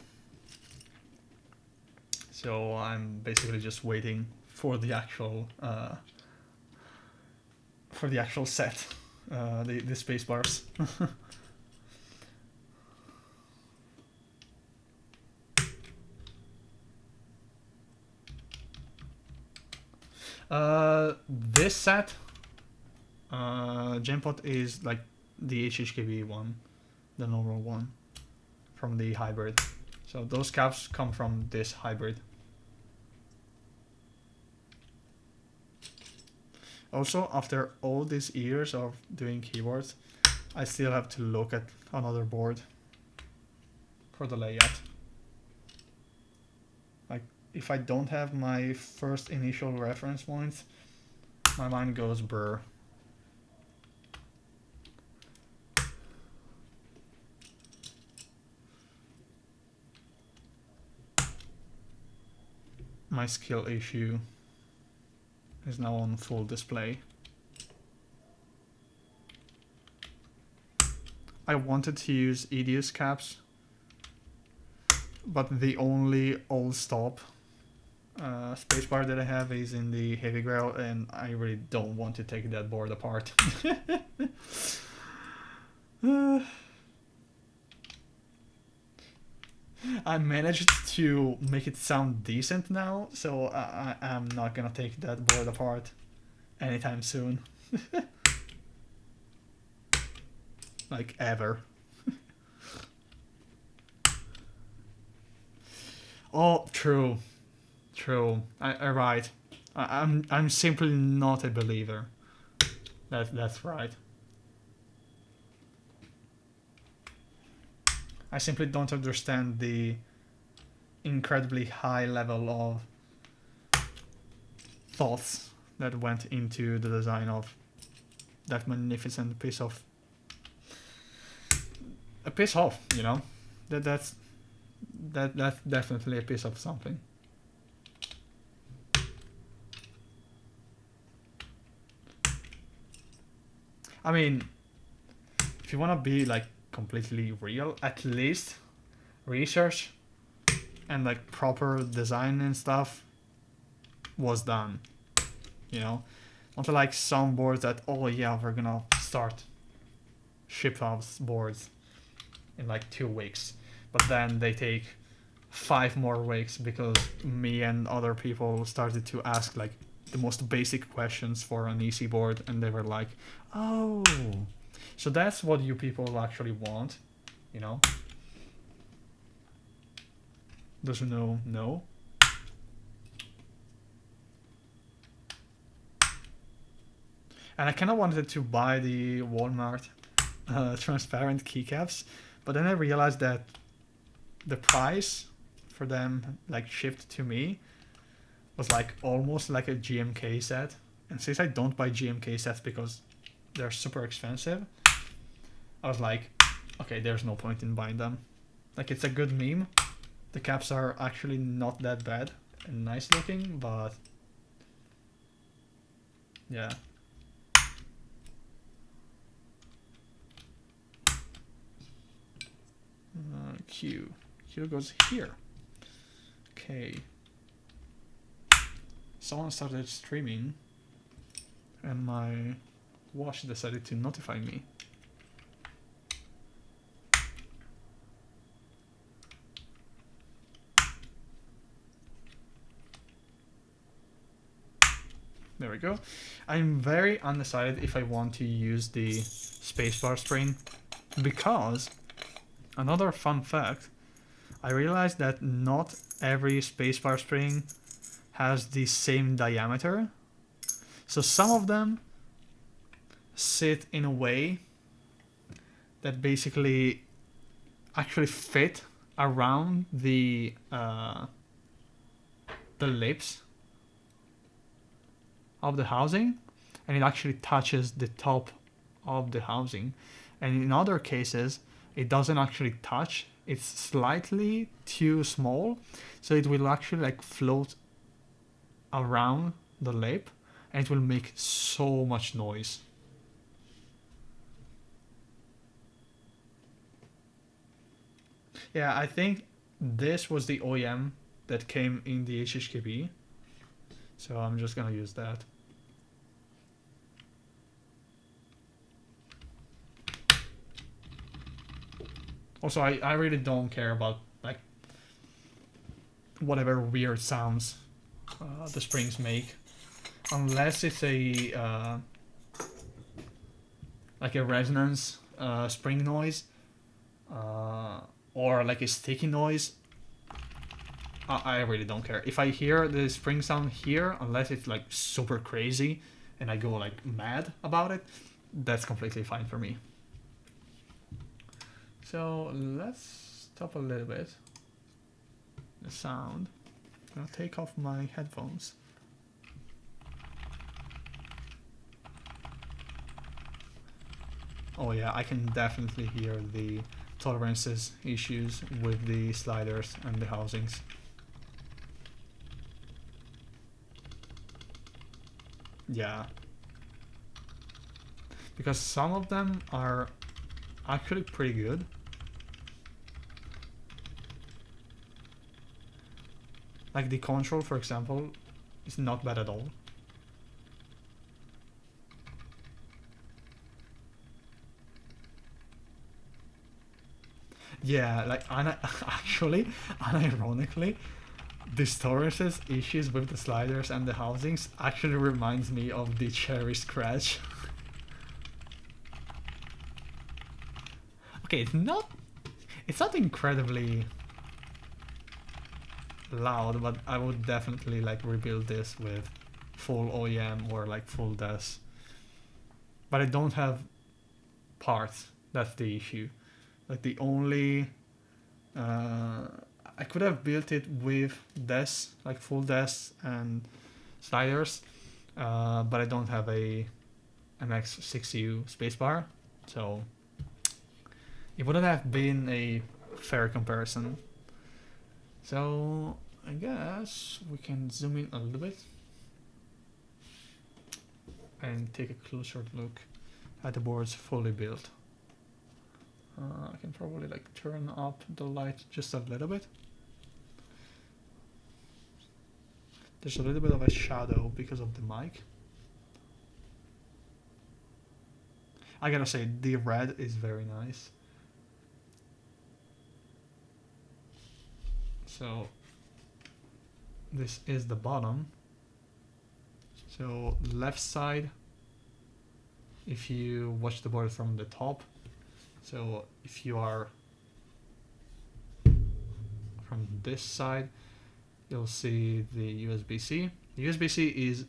So I'm basically just waiting for the actual set, the space bars. This set, Genpot is like the HHKB one, the normal one, from the hybrid. So those caps come from this hybrid. Also, after all these years of doing keyboards, I still have to look at another board for the layout. Like, if I don't have my first initial reference points, my mind goes brr. My skill issue is now on full display. I wanted to use Edius caps, but the only old stop spacebar that I have is in the Heavy Grail, and I really don't want to take that board apart. I managed to make it sound decent now, so I'm not gonna take that board apart anytime soon. Like, ever. Oh, true. True. I right. I'm simply not a believer. That's right. I simply don't understand the incredibly high level of thoughts that went into the design of that magnificent piece of you know. That's definitely a piece of something. I mean, if you want to be like completely real, at least research and like proper design and stuff was done, you know. Not like some boards that, oh yeah, we're gonna start ship out boards in like 2 weeks, but then they take 5 more weeks because me and other people started to ask like the most basic questions for an EC board, and they were like, oh, so that's what you people actually want, you know. Does no. And I kind of wanted to buy the Walmart transparent keycaps, but then I realized that the price for them, like shipped to me, was like almost like a GMK set. And since I don't buy GMK sets because they're super expensive, I was like, okay, there's no point in buying them. Like, it's a good meme. The caps are actually not that bad and nice looking, but yeah. Q goes here. Okay. Someone started streaming and my watch decided to notify me. There we go. I'm very undecided if I want to use the spacebar spring, because another fun fact, I realized that not every spacebar spring has the same diameter. So some of them sit in a way that basically actually fit around the lips of the housing, and it actually touches the top of the housing. And in other cases, it doesn't actually touch. It's slightly too small, so it will actually like float around the lip, and it will make so much noise. Yeah, I think this was the OEM that came in the HHKB. So I'm just gonna use that. Also, I really don't care about like whatever weird sounds the springs make, unless it's a like a resonance spring noise or like a sticky noise. I really don't care. If I hear the spring sound here, unless it's like super crazy and I go like mad about it, that's completely fine for me. So let's stop a little bit the sound. I'm gonna take off my headphones. Oh yeah, I can definitely hear the tolerances issues with the sliders and the housings. Yeah. Because some of them are actually pretty good. Like the control, for example, is not bad at all. Yeah, like actually, unironically, the storage's issues with the sliders and the housings actually reminds me of the cherry scratch. Okay, it's not incredibly loud, but I would definitely like rebuild this with full OEM or like full DES. But I don't have parts. That's the issue. Like the only I could have built it with DES, like full DES and sliders, but I don't have a MX6U spacebar, so it wouldn't have been a fair comparison. So I guess we can zoom in a little bit and take a closer look at the boards fully built. I can probably like turn up the light just a little bit. There's a little bit of a shadow because of the mic. I gotta say, the red is very nice. So this is the bottom. So left side, if you watch the board from the top, so if you are from this side, you'll see the USB-C. The USB-C is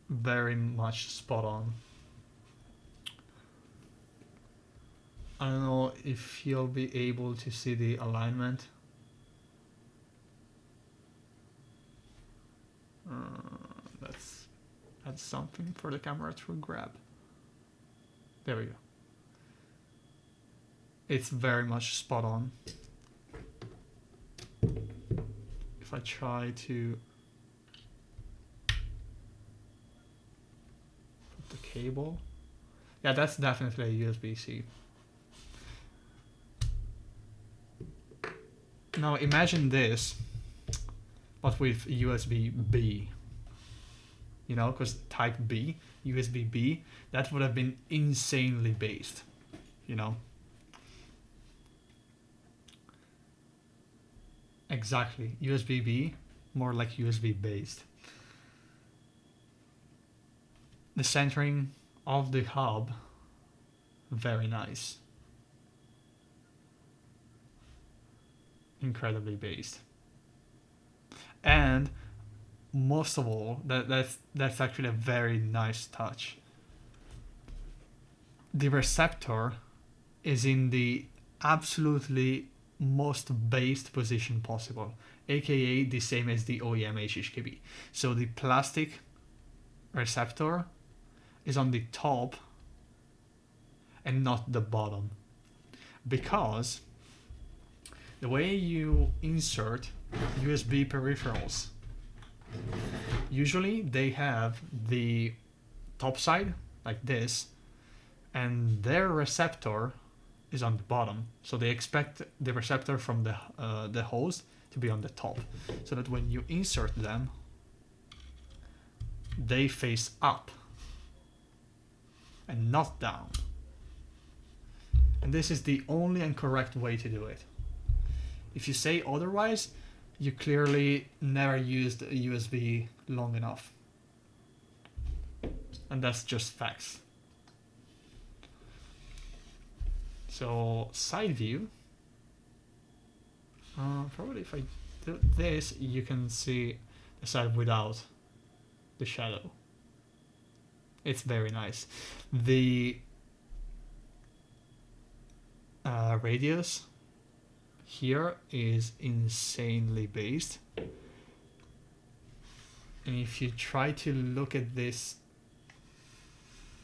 very much spot on. I don't know if you'll be able to see the alignment. That's something for the camera to grab. There we go. It's very much spot on. If I try to put the cable, yeah, that's definitely a USB-C. Now imagine this, but with USB-B. You know, because Type B, USB-B, that would have been insanely based. You know. Exactly, USB-B, more like USB based. The centering of the hub, very nice. Incredibly based. And most of all, that's actually a very nice touch. The receptor is in the absolutely most based position possible, aka the same as the OEM HHKB. So the plastic receptor is on the top and not the bottom, because the way you insert USB peripherals, usually they have the top side like this and their receptor is on the bottom, so they expect the receptor from the host to be on the top, so that when you insert them, they face up and not down. And this is the only and correct way to do it. If you say otherwise, you clearly never used a USB long enough. And that's just facts. So side view, probably if I do this, you can see the side without the shadow. It's very nice. The radius here is insanely based. And if you try to look at this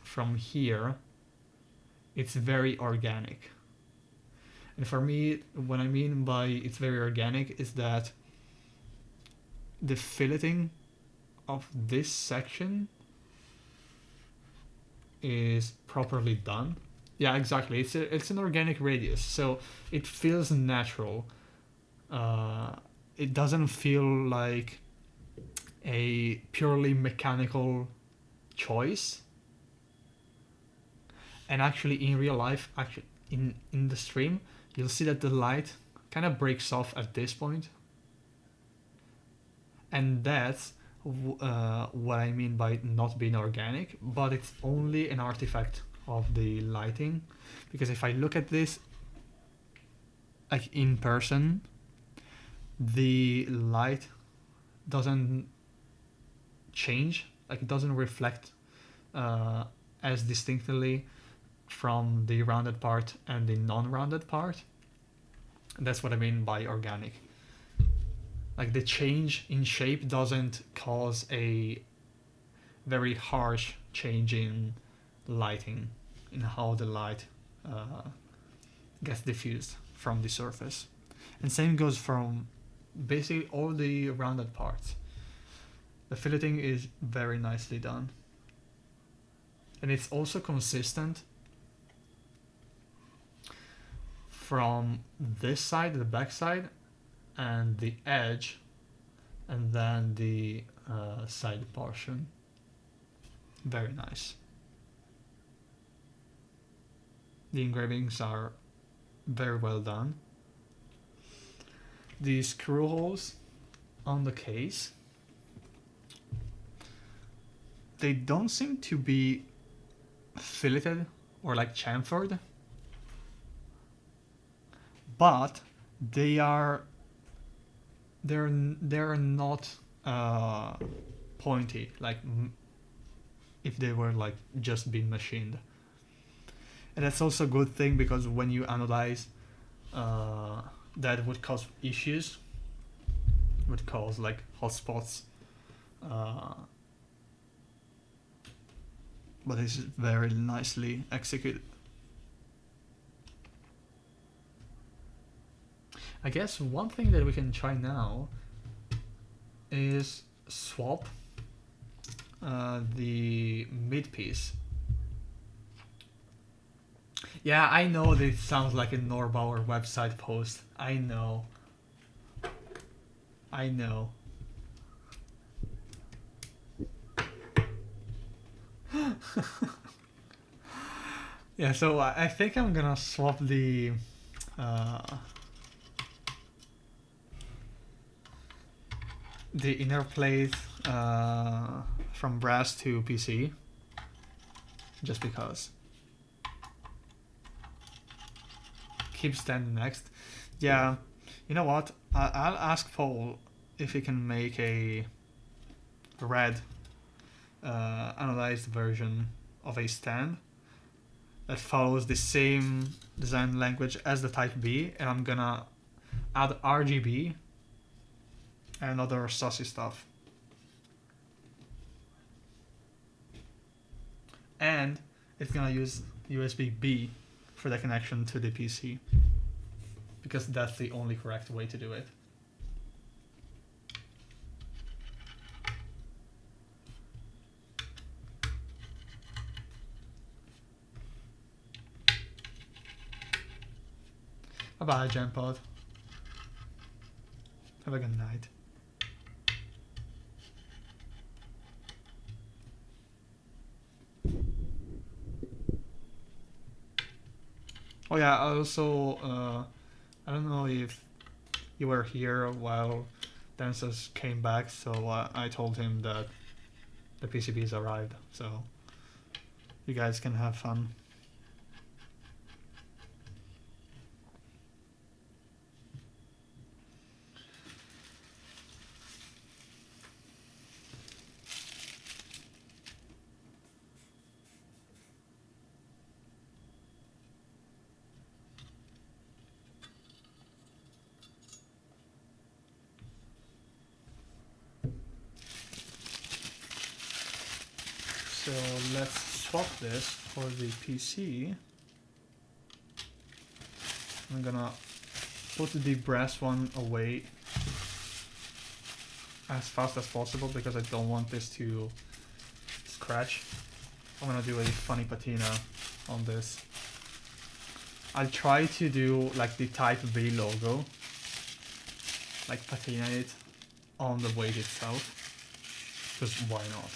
from here, it's very organic. And for me, what I mean by it's very organic is that the filleting of this section is properly done. Yeah, exactly. It's an organic radius, so it feels natural. It doesn't feel like a purely mechanical choice. And actually, in real life, in the stream, you'll see that the light kind of breaks off at this point. And that's what I mean by not being organic, but it's only an artifact of the lighting. Because if I look at this like in person, the light doesn't change, like it doesn't reflect as distinctly from the rounded part and the non-rounded part. And that's what I mean by organic. Like the change in shape doesn't cause a very harsh change in lighting, in how the light gets diffused from the surface. And same goes from basically all the rounded parts. The filleting is very nicely done. And it's also consistent from this side, the back side, and the edge, and then the side portion. Very nice. The engravings are very well done. The screw holes on the case, they don't seem to be filleted or like chamfered, but they're not pointy, like if they were like just being machined. And that's also a good thing, because when you anodize, that would cause issues, would cause like hot spots. But this is very nicely executed. I guess one thing that we can try now is swap the mid piece. Yeah, I know this sounds like a Norbauer website post. I know. Yeah, so I think I'm gonna swap the inner plate from brass to PC, just because. Keep standing next. Yeah, you know what? I'll ask Paul if he can make a red anodized version of a stand that follows the same design language as the Type B, and I'm gonna add RGB and other saucy stuff. And it's gonna use USB-B for the connection to the PC, because that's the only correct way to do it. Bye bye, Jampod. Have a good night. Oh yeah, also, I don't know if you were here while Dancers came back, so I told him that the PCBs arrived, so you guys can have fun. So let's swap this for the PC. I'm gonna put the brass one away as fast as possible because I don't want this to scratch. I'm gonna do a funny patina on this. I'll try to do like the Type V logo, like patina it on the weight itself, because why not?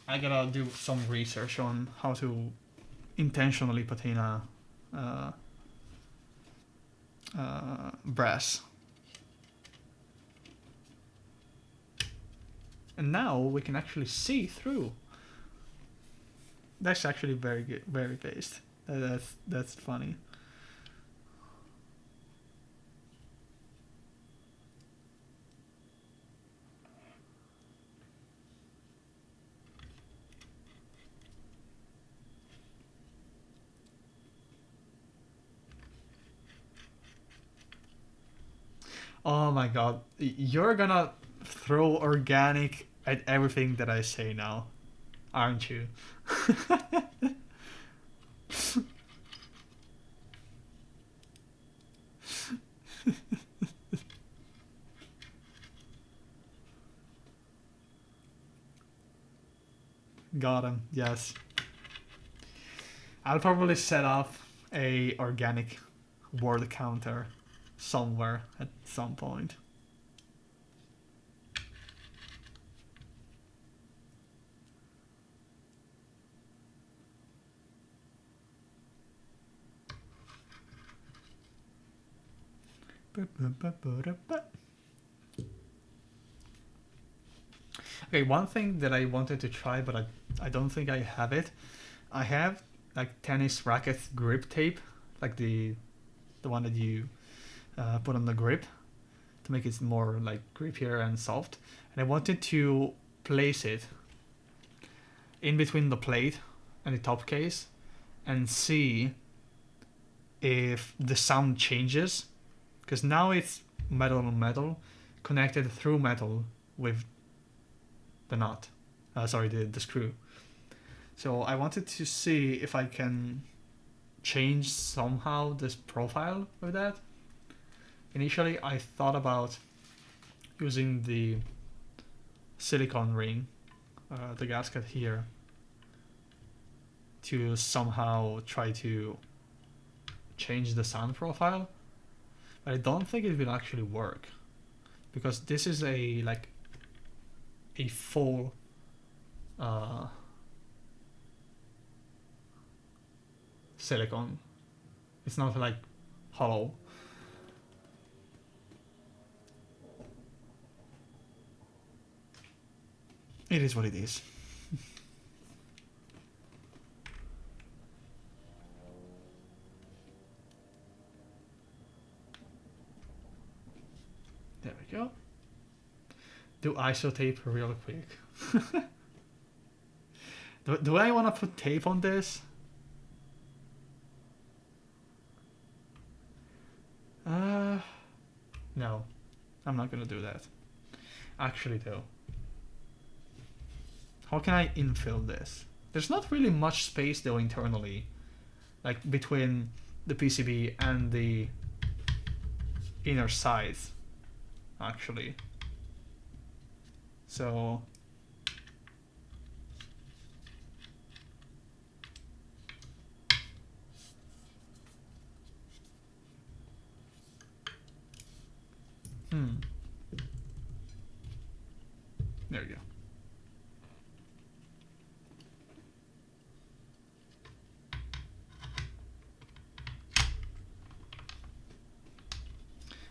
I gotta do some research on how to intentionally patina brass. And now we can actually see through. That's actually very good, very based. That's funny. Oh my god, you're gonna throw organic at everything that I say now, aren't you? Got him, yes. I'll probably set up a organic word counter somewhere at some point. Okay, one thing that I wanted to try, but I don't think I have it. I have like tennis racket grip tape, like the one that you put on the grip to make it more like grippier and soft. And I wanted to place it in between the plate and the top case and see if the sound changes, because now it's metal on metal connected through metal with the nut, sorry, the screw. So I wanted to see if I can change somehow this profile with that. Initially I thought about using the silicone ring, the gasket here, to somehow try to change the sound profile, but I don't think it will actually work because this is a full silicone. It's not like hollow. It is what it is. There we go. Do ISO tape real quick. do I want to put tape on this? No. I'm not gonna do that. Actually though. How can I infill this? There's not really much space though internally, like between the PCB and the inner sides, actually. So There you go.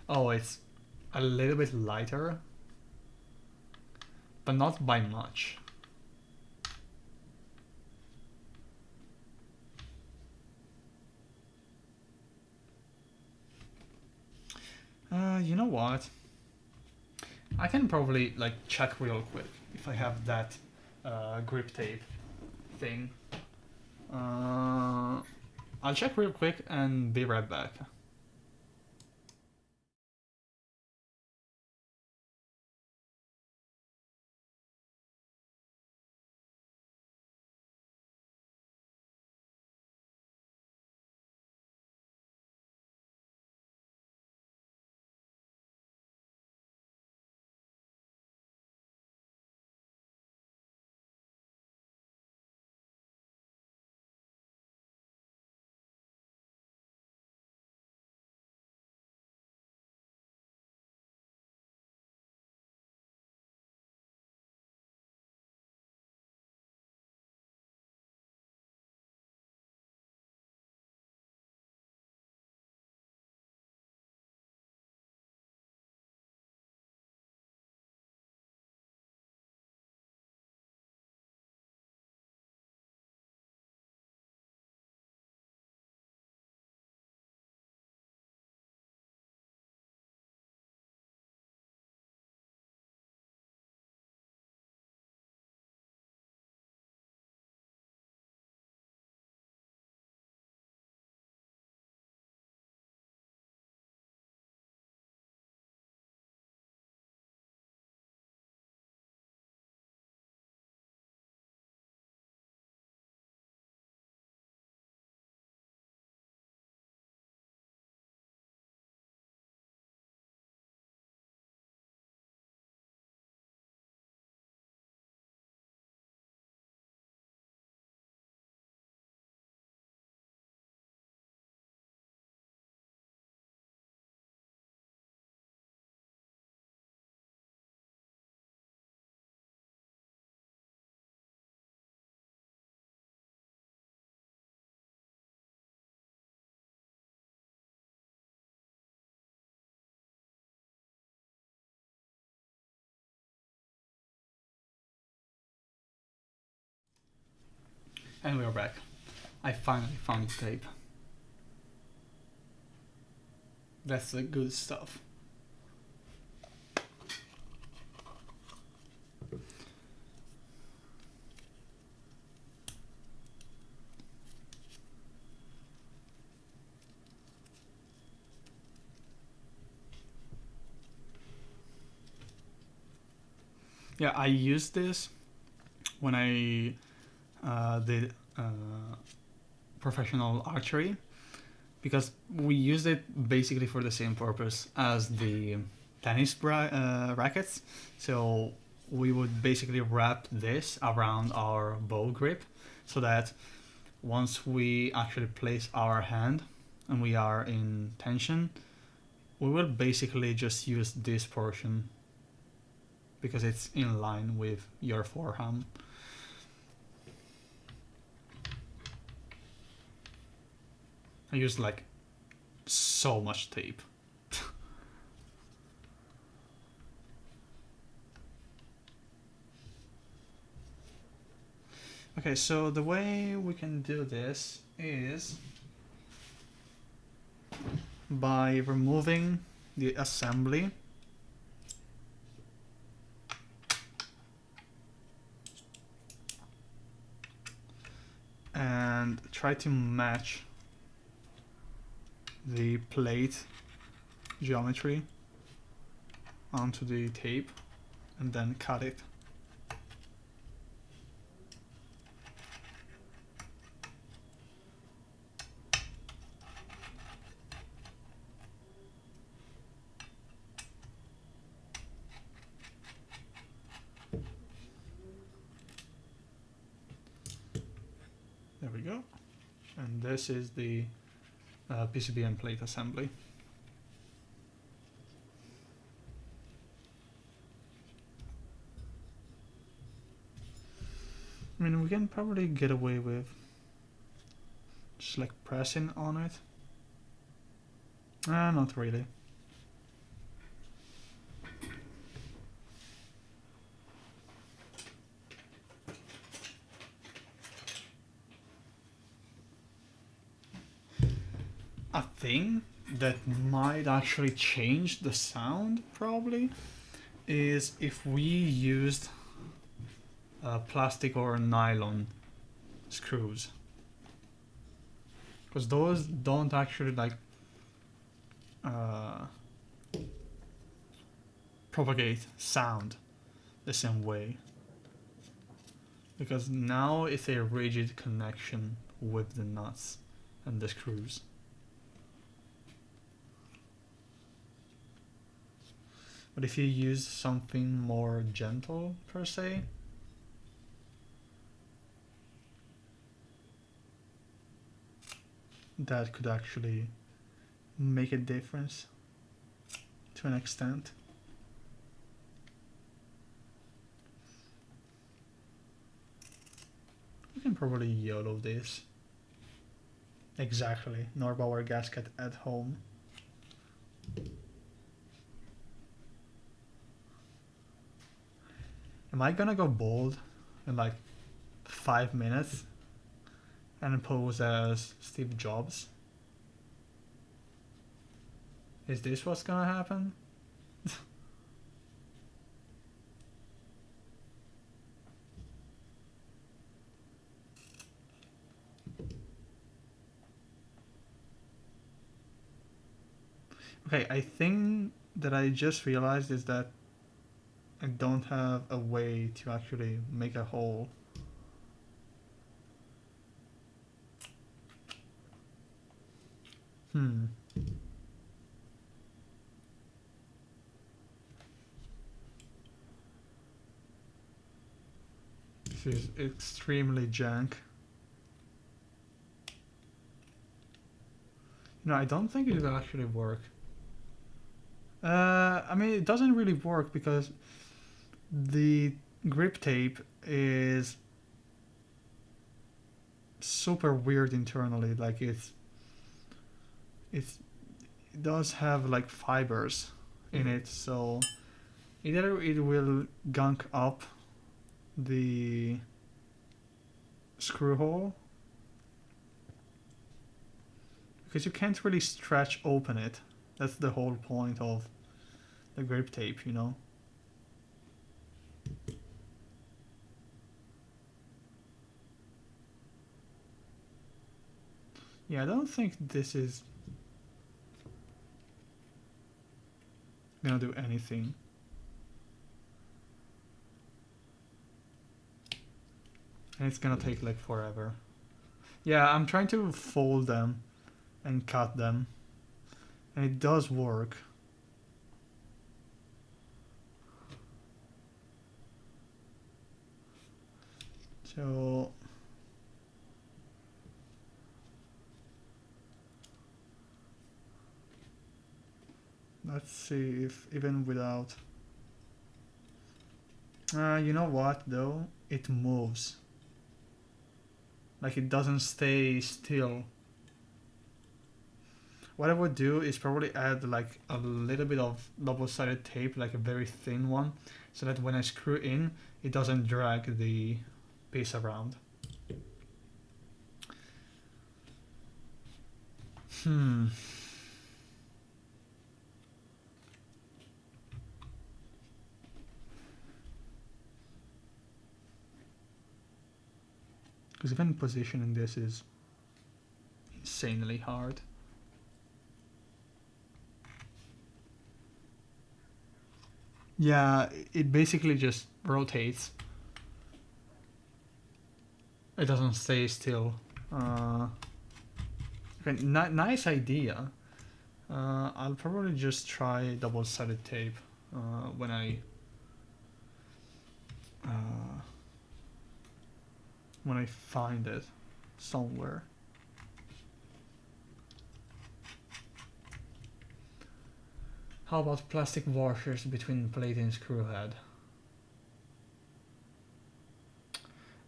Oh, it's a little bit lighter, but not by much. You know what? I can probably like check real quick if I have that grip tape thing. I'll check real quick and be right back. And we're back. I finally found the tape. That's the good stuff. Yeah, I used this when I did professional archery because we used it basically for the same purpose as the tennis rackets. So we would basically wrap this around our bow grip so that once we actually place our hand and we are in tension, we will basically just use this portion because it's in line with your forehand. I used like so much tape. Okay, so the way we can do this is by removing the assembly and try to match the plate geometry onto the tape and then cut it. There we go. And this is the PCB and plate assembly. I mean, we can probably get away with just like pressing on it. Not really. A thing that might actually change the sound probably is if we used plastic or nylon screws, because those don't actually like propagate sound the same way, because now it's a rigid connection with the nuts and the screws. But if you use something more gentle per se, that could actually make a difference to an extent. We can probably YOLO this. Exactly, Norbauer gasket at home. Am I gonna go bold in like 5 minutes and pose as Steve Jobs? Is this what's gonna happen? Okay, I think that I just realized is that I don't have a way to actually make a hole. This is extremely jank. No, I don't think it will actually work. I mean, it doesn't really work because the grip tape is super weird internally. Like it does have like fibers in it, so either it will gunk up the screw hole, because you can't really stretch open it. That's the whole point of the grip tape, you know. Yeah, I don't think this is gonna do anything. And it's gonna take like forever. Yeah, I'm trying to fold them and cut them, and it does work. So let's see if even without. You know what though? It moves. Like it doesn't stay still. What I would do is probably add like a little bit of double-sided tape, like a very thin one, so that when I screw in, it doesn't drag the piece around. Because even positioning this is insanely hard. Yeah, it basically just rotates. It doesn't stay still. Okay, nice idea. I'll probably just try double-sided tape when I find it somewhere. How about plastic washers between plate and screw head?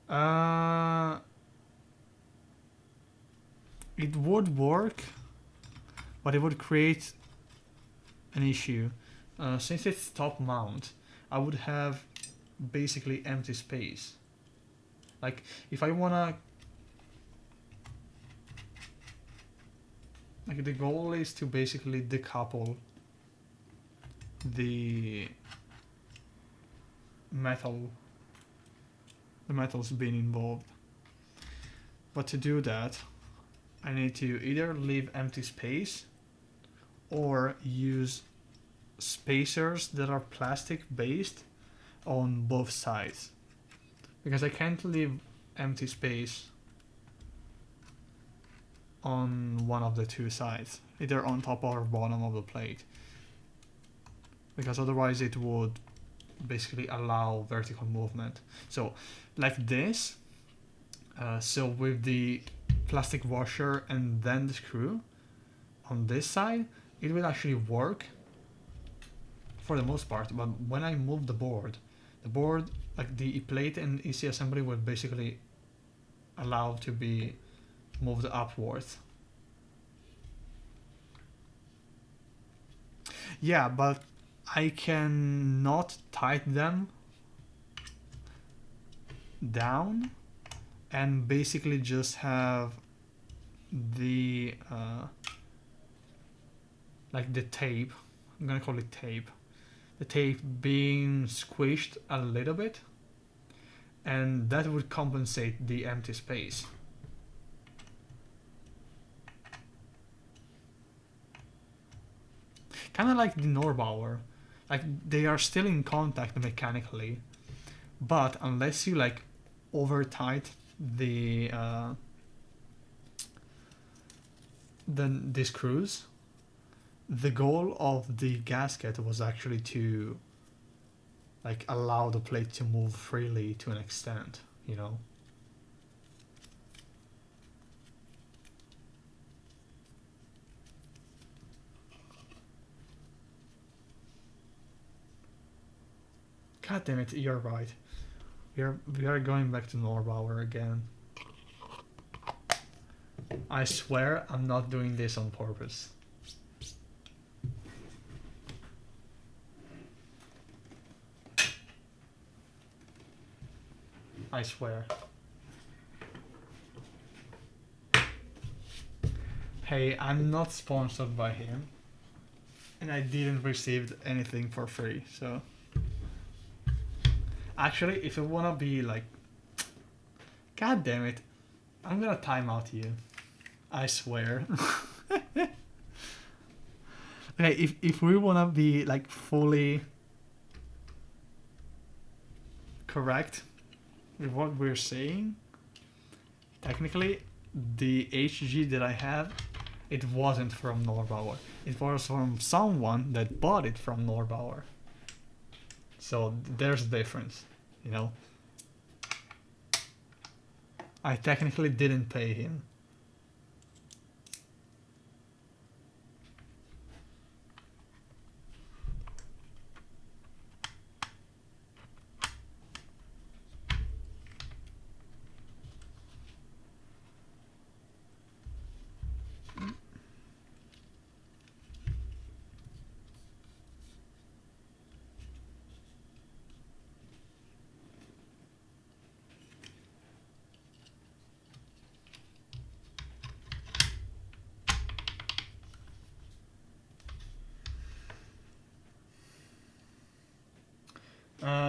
Uh, it would work, but it would create an issue. Since it's top mount, I would have basically empty space. Like, if I wanna... Like, the goal is to basically decouple the metal, the metals being involved. But to do that, I need to either leave empty space or use spacers that are plastic based on both sides, because I can't leave empty space on one of the two sides, either on top or bottom of the plate, because otherwise it would basically allow vertical movement. So like this, so with the plastic washer and then the screw on this side, it will actually work for the most part. But when I move the board, like the plate and EC assembly will basically allow to be moved upwards. Yeah, but I cannot tighten them down and basically just have the like the tape, I'm gonna call it tape, the tape being squished a little bit, and that would compensate the empty space. Kind of like the Norbauer, like they are still in contact mechanically, but unless you like over tight the screws, the goal of the gasket was actually to like allow the plate to move freely to an extent, you know. God damn it, you're right. We are going back to Norbauer again. I swear I'm not doing this on purpose. I swear. Hey, I'm not sponsored by him, and I didn't receive anything for free, so... Actually, if you wanna be like... God damn it. I'm gonna time out you. I swear. Okay, if we wanna be like fully correct with what we're saying, technically the HG that I have, it wasn't from Norbauer. It was from someone that bought it from Norbauer. So there's a difference, you know. I technically didn't pay him.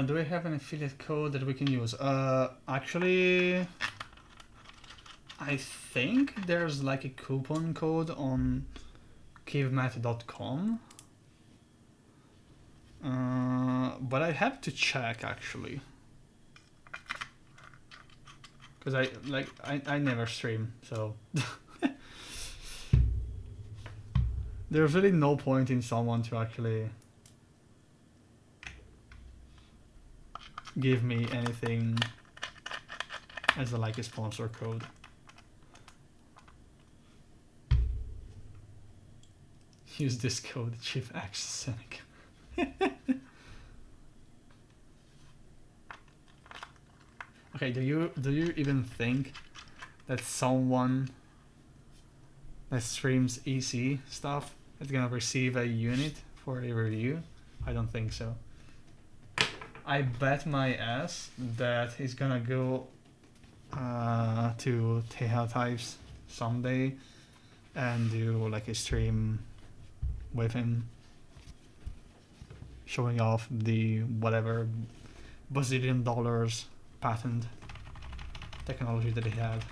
Do we have an affiliate code that we can use? Actually, I think there's like a coupon code on cavemat.com. But I have to check actually. Because I never stream, so there's really no point in someone to actually give me anything as a sponsor code. Use this code, Chief X Seneca. Okay, do you even think that someone that streams EC stuff is gonna receive a unit for a review? I don't think so. I bet my ass that he's gonna go to Teha Types someday and do like a stream with him, showing off the whatever bazillion dollars patent technology that he had.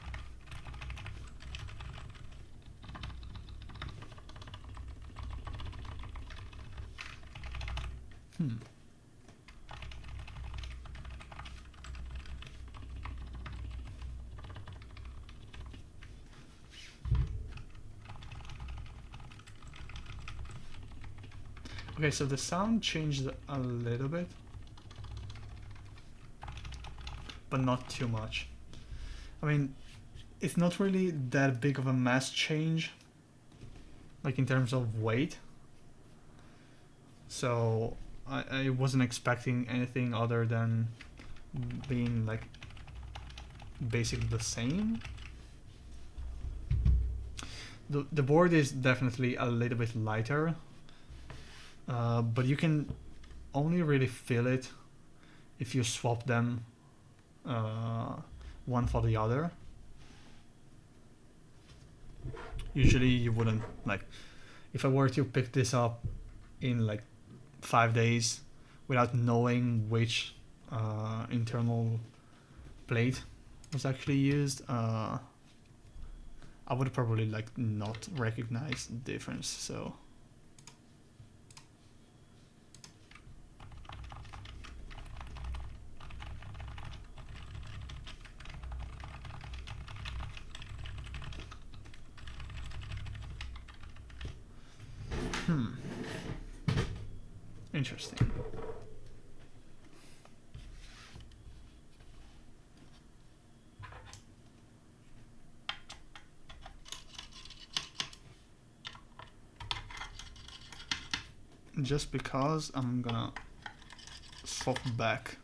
Okay, so the sound changed a little bit, but not too much. I mean, it's not really that big of a mass change, like in terms of weight. So I wasn't expecting anything other than being like basically the same. The board is definitely a little bit lighter, but you can only really feel it if you swap them one for the other. Usually you wouldn't, like, if I were to pick this up in like 5 days without knowing which internal plate was actually used, I would probably like not recognize the difference. So interesting. Just because I'm gonna swap back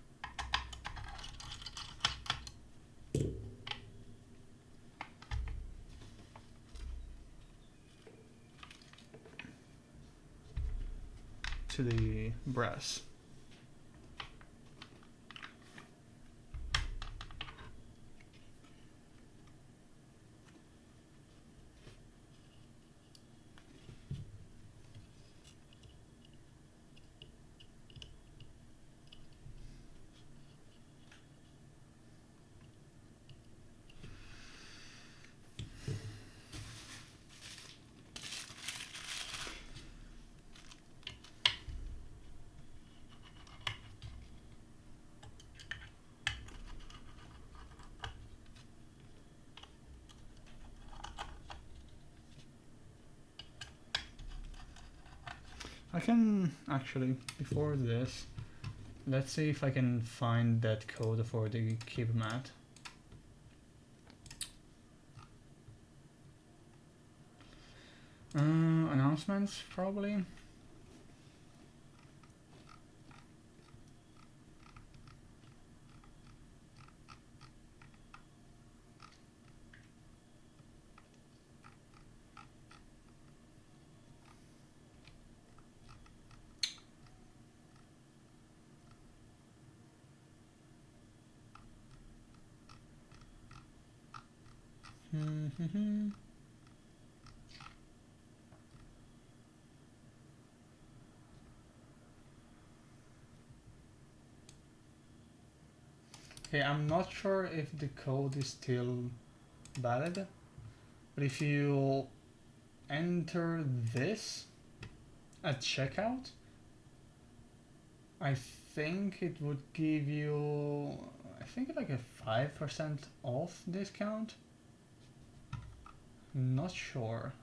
to the brass. I can actually, before this, let's see if I can find that code for the keep mat. Announcements, probably. Okay, I'm not sure if the code is still valid, but if you enter this at checkout, I think it would give you, I think like a 5% off discount. Not sure.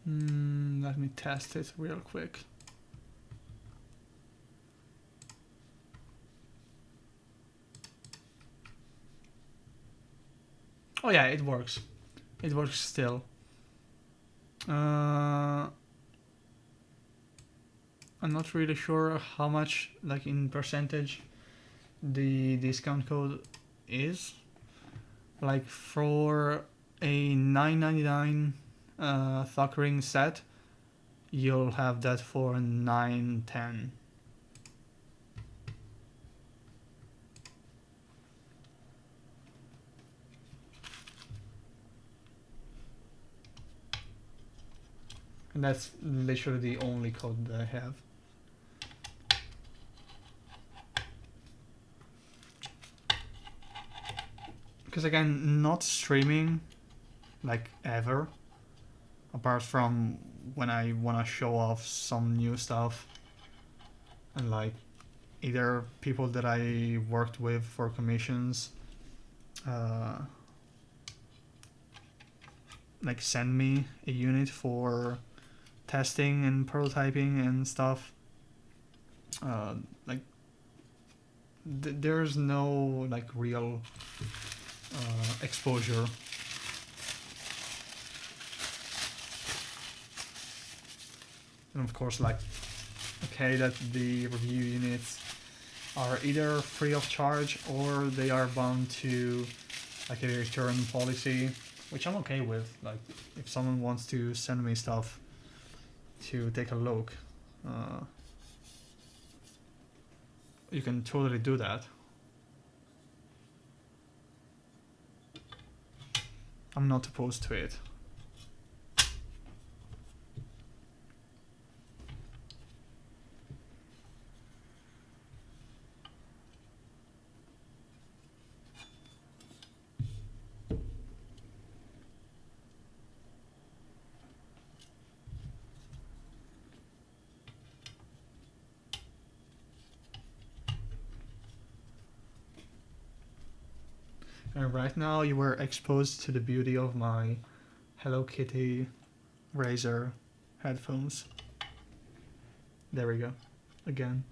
Let me test it real quick. Oh yeah, it works. It works still. I'm not really sure how much, like in percentage, the discount code is. Like for a $9.99 Thug Ring set, you'll have that for $9.10. And that's literally the only code that I have. Because again, not streaming like ever, apart from when I want to show off some new stuff and like either people that I worked with for commissions like send me a unit for testing and prototyping and stuff. Like there's no like real exposure. And of course, like, okay, that the review units are either free of charge or they are bound to like a return policy, which I'm okay with. Like, if someone wants to send me stuff to take a look, you can totally do that. I'm not opposed to it. And right now you were exposed to the beauty of my Hello Kitty Razer headphones. There we go. Again.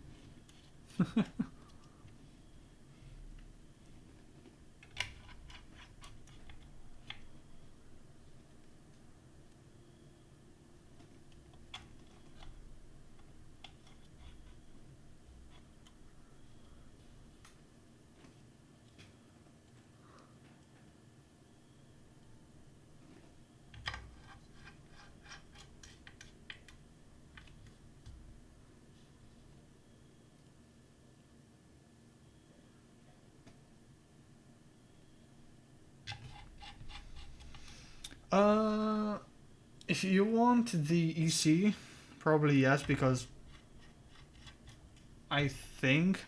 If you want the EC, probably yes, because I think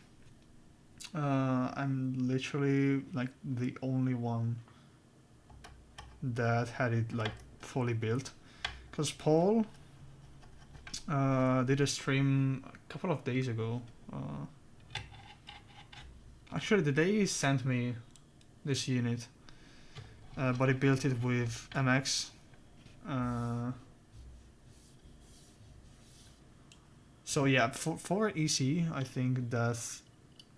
I'm literally like the only one that had it like fully built. Because Paul did a stream a couple of days ago. Actually, the day he sent me this unit, but he built it with MX. So yeah, for EC, I think that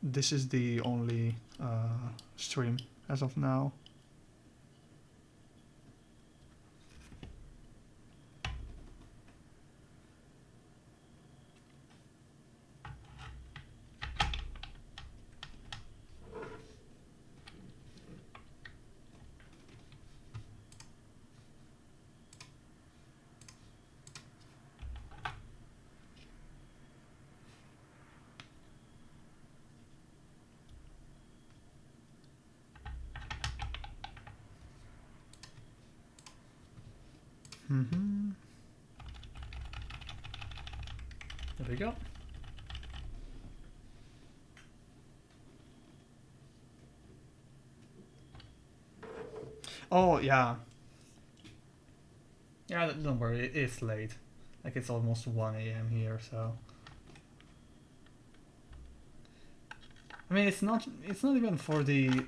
this is the only stream as of now. Mm-hmm. There we go. Oh yeah. Yeah, don't worry, it's late. Like it's almost 1 a.m. here, so. I mean, it's not even for the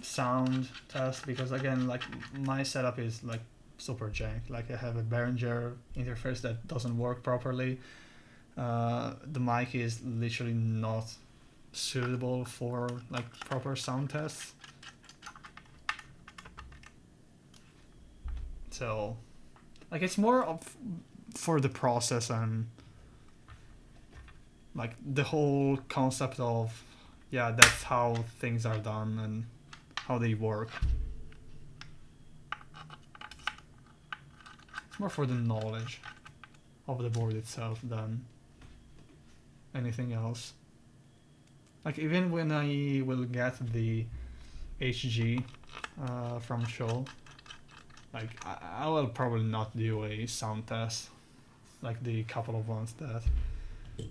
sound test because again, like my setup is like super jank. Like I have a Behringer interface that doesn't work properly. The mic is literally not suitable for like proper sound tests. So, like it's more of for the process and like the whole concept of, yeah, that's how things are done and how they work. It's more for the knowledge of the board itself than anything else. Like even when I will get the HG from show, like I will probably not do a sound test like the couple of ones that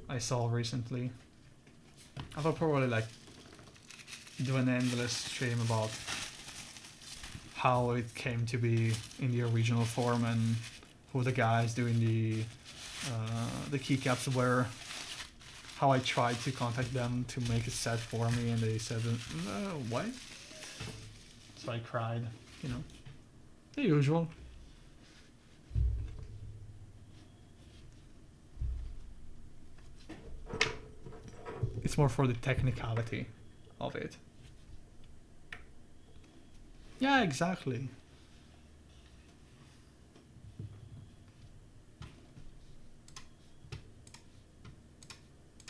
I saw recently. I will probably like do an endless stream about how it came to be in the original form and who the guys doing the keycaps were. How I tried to contact them to make a set for me, and they said, "No, what?" So I cried, you know, the usual. It's more for the technicality of it. Yeah, exactly.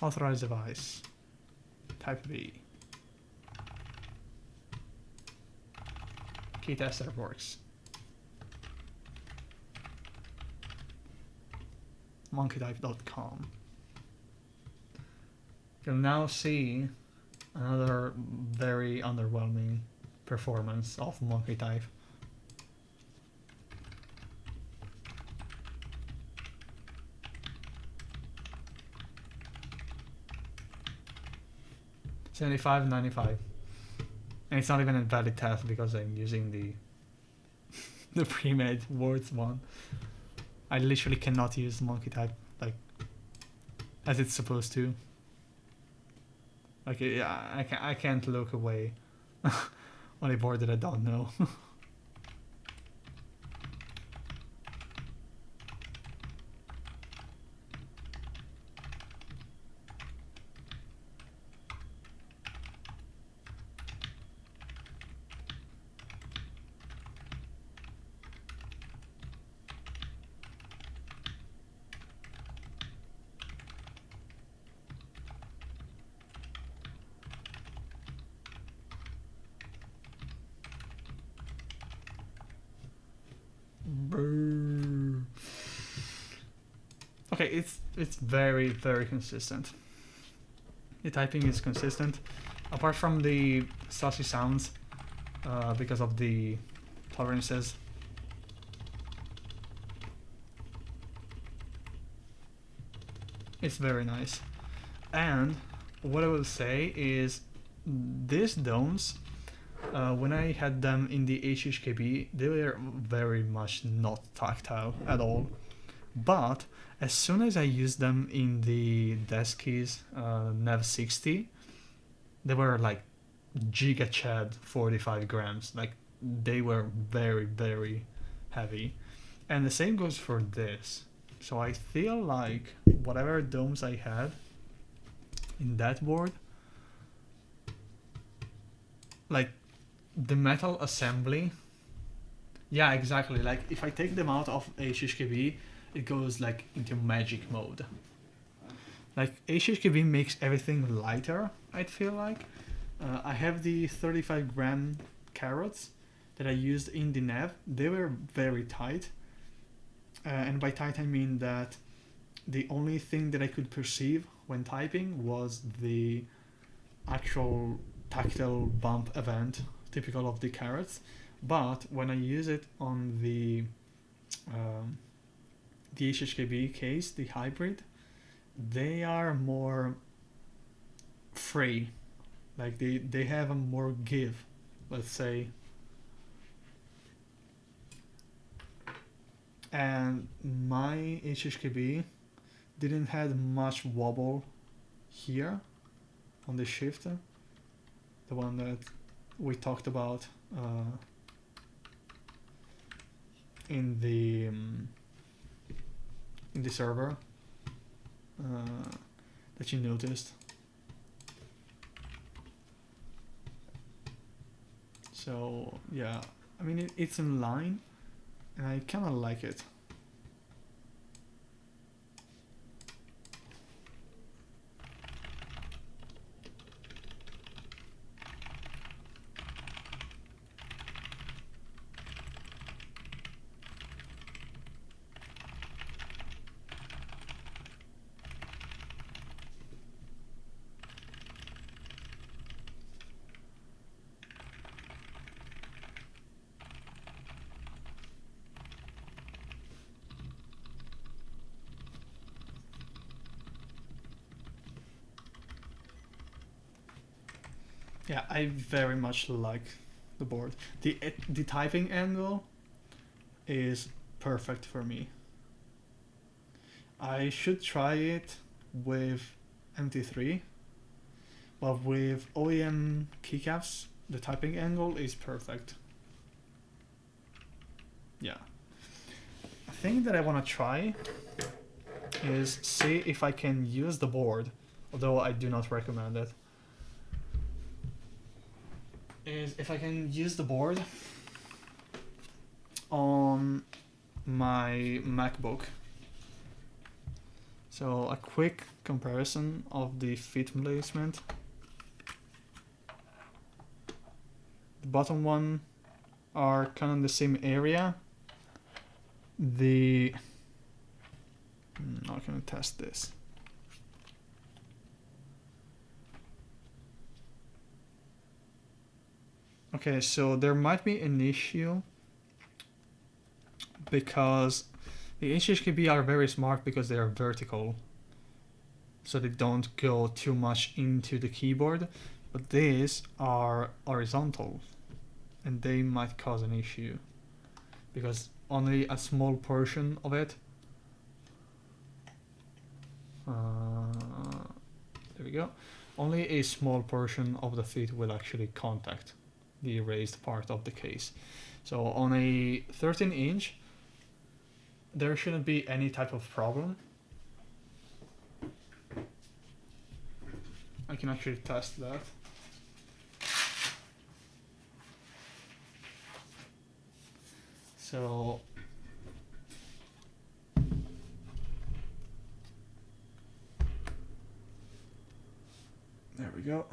Authorized device. Type B. Key tester works. monkeytype.com. You'll now see another very underwhelming performance of monkey type. $75, $95. And it's not even a valid test because I'm using the the pre-made words one. I literally cannot use monkey type like as it's supposed to. Like I can't look away on a board that I don't know. Okay, it's very consistent. The typing is consistent, apart from the saucy sounds, because of the tolerances. It's very nice. And what I will say is, these domes, when I had them in the HHKB, they were very much not tactile at all. But as soon as I used them in the Deskies Nev 60, they were like Giga Chad 45 grams. Like they were very heavy. And the same goes for this. So I feel like whatever domes I had in that board, like the metal assembly, yeah, exactly. Like if I take them out of HHKB, it goes like into magic mode. Like HHKB makes everything lighter, I feel like. I have the 35 gram carrots that I used in the nav. They were very tight. And by tight I mean that the only thing that I could perceive when typing was the actual tactile bump event typical of the carrots. But when I use it on the HHKB case, the hybrid, they are more free. Like they have a more give, let's say. And my HHKB didn't have much wobble here on the shifter, the one that we talked about in the server that you noticed. So yeah, I mean it's in line, and I kind of like it. Yeah, I very much like the board. The typing angle is perfect for me. I should try it with MT3, but with OEM keycaps, the typing angle is perfect. Yeah. A thing that I want to try is see if I can use the board, although I do not recommend it. Is if I can use the board on my MacBook. So a quick comparison of the feet placement. The bottom one are kind of in the same area. I'm not gonna test this. Okay, so there might be an issue because the HHKB are very smart because they are vertical, so they don't go too much into the keyboard, but these are horizontal and they might cause an issue because only a small portion of it there we go, only a small portion of the feet will actually contact the raised part of the case. So on a 13-inch there shouldn't be any type of problem. I can actually test that. So there we go.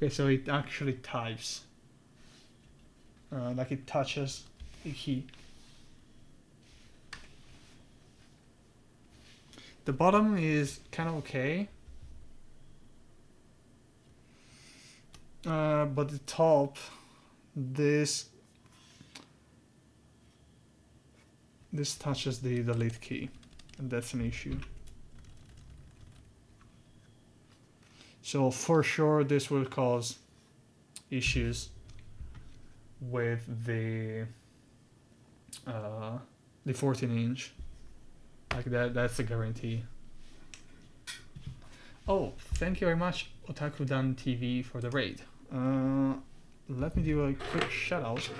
Okay, so it actually types. Like it touches the key. The bottom is kind of okay. But the top, this touches the delete key, and that's an issue. So for sure this will cause issues with the 14-inch. Like that's a guarantee. Oh, thank you very much, Otaku-dan TV, for the raid. Let me do a quick shout out.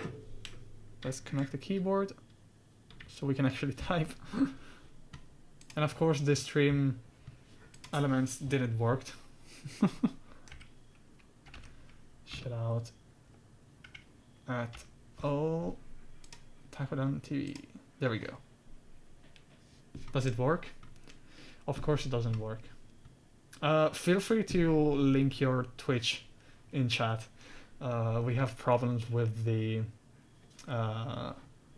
Let's connect the keyboard so we can actually type. And of course the stream elements didn't work. Shout out at Otaku-dan TV. There we go. Does it work? Of course it doesn't work. Feel free to link your Twitch in chat. We have problems with the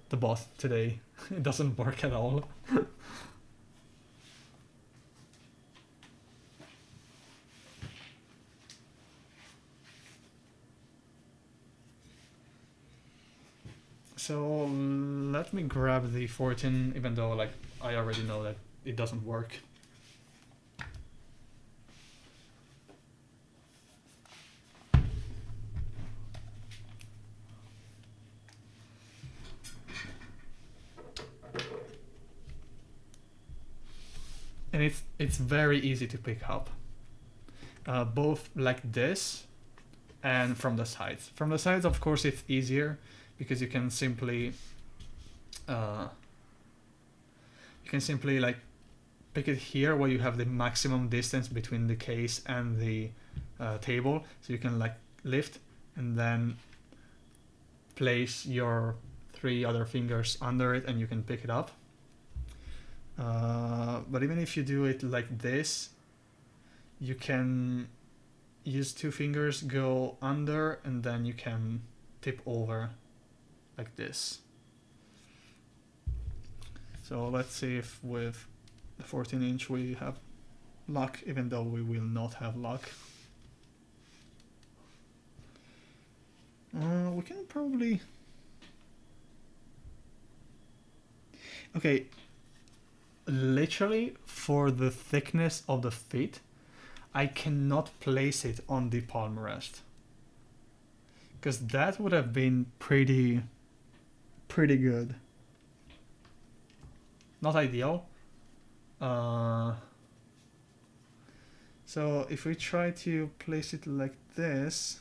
bot today. It doesn't work at all. So let me grab the 14, even though like I already know that it doesn't work. And it's very easy to pick up, both like this and from the sides. From the sides, of course, it's easier because you can simply like pick it here where you have the maximum distance between the case and the table, so you can like lift and then place your 3 other fingers under it and you can pick it up. But even if you do it like this, you can use 2 fingers, go under, and then you can tip over like this. So let's see if with the 14-inch we have luck, even though we will not have luck. We can probably... Okay, literally for the thickness of the feet, I cannot place it on the palm rest. Because that would have been pretty good. Not ideal. So if we try to place it like this...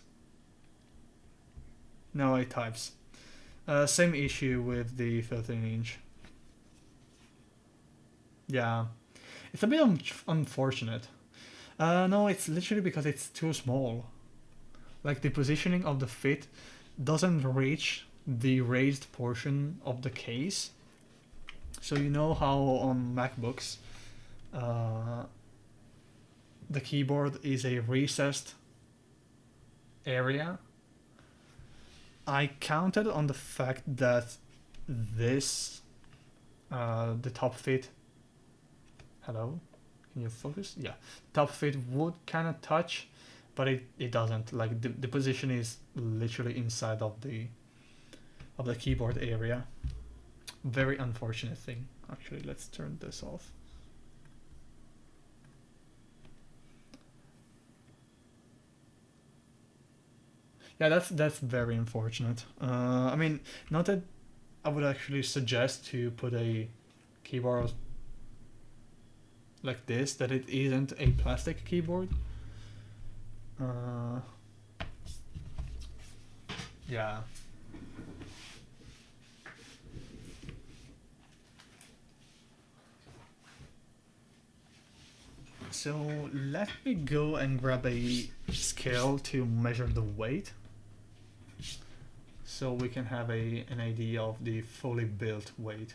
No, it types. Same issue with the 13-inch. Yeah. It's a bit unfortunate. No, it's literally because it's too small. Like the positioning of the fit doesn't reach the raised portion of the case. So you know how on MacBooks the keyboard is a recessed area? I counted on the fact that this, the top fit, hello? Can you focus? Yeah. Top fit would kind of touch, but it doesn't. Like the position is literally inside of the keyboard area. Very unfortunate thing. Actually, let's turn this off. Yeah, that's very unfortunate. I mean, not that I would actually suggest to put a keyboard like this, that it isn't a plastic keyboard. Yeah. So let me go and grab a scale to measure the weight, so we can have an idea of the fully built weight.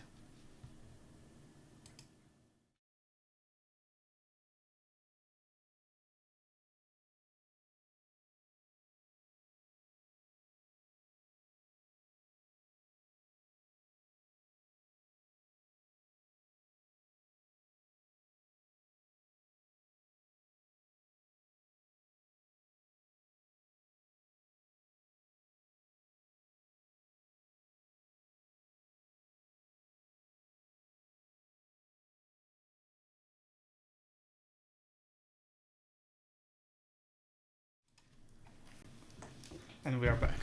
And we are back.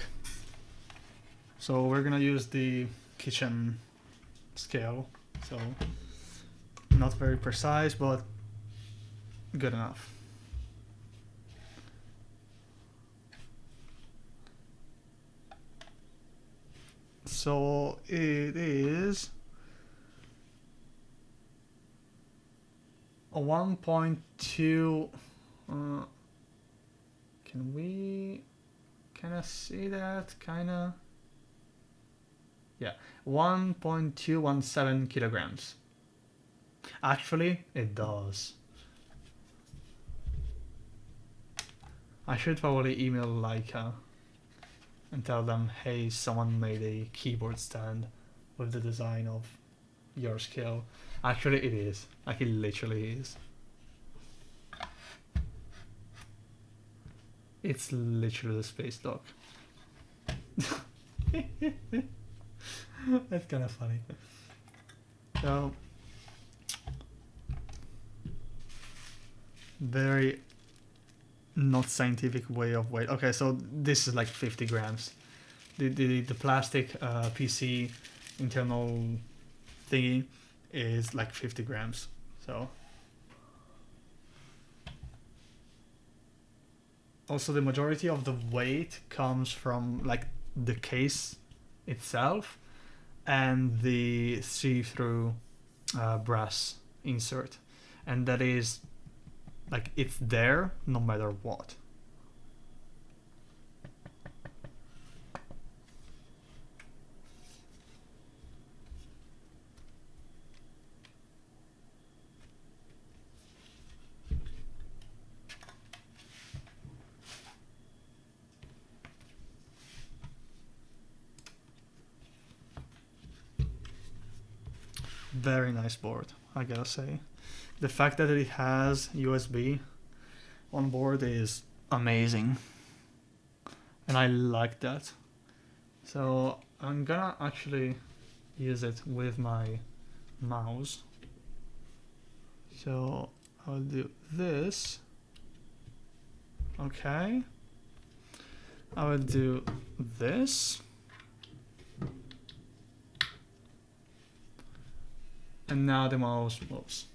So we're gonna use the kitchen scale. So not very precise, but good enough. So it is a 1.2. Can we kind of see that? Kind of. Yeah, 1.217 kilograms. Actually, it does. I should probably email Leica and tell them, hey, someone made a keyboard stand with the design of your scale. Actually, it is. Like, it literally is. It's literally the space dock. That's kind of funny. So, very not scientific way of weight. Okay, so this is like 50 grams. The plastic PC internal thingy is like 50 grams. So also the majority of the weight comes from like the case itself and the see-through brass insert, and that is like it's there no matter what. Very nice board, I gotta say. The fact that it has USB on board is amazing, and I like that. So I'm gonna actually use it with my mouse. So I'll do this. Okay. I will do this. And now the mouse moves.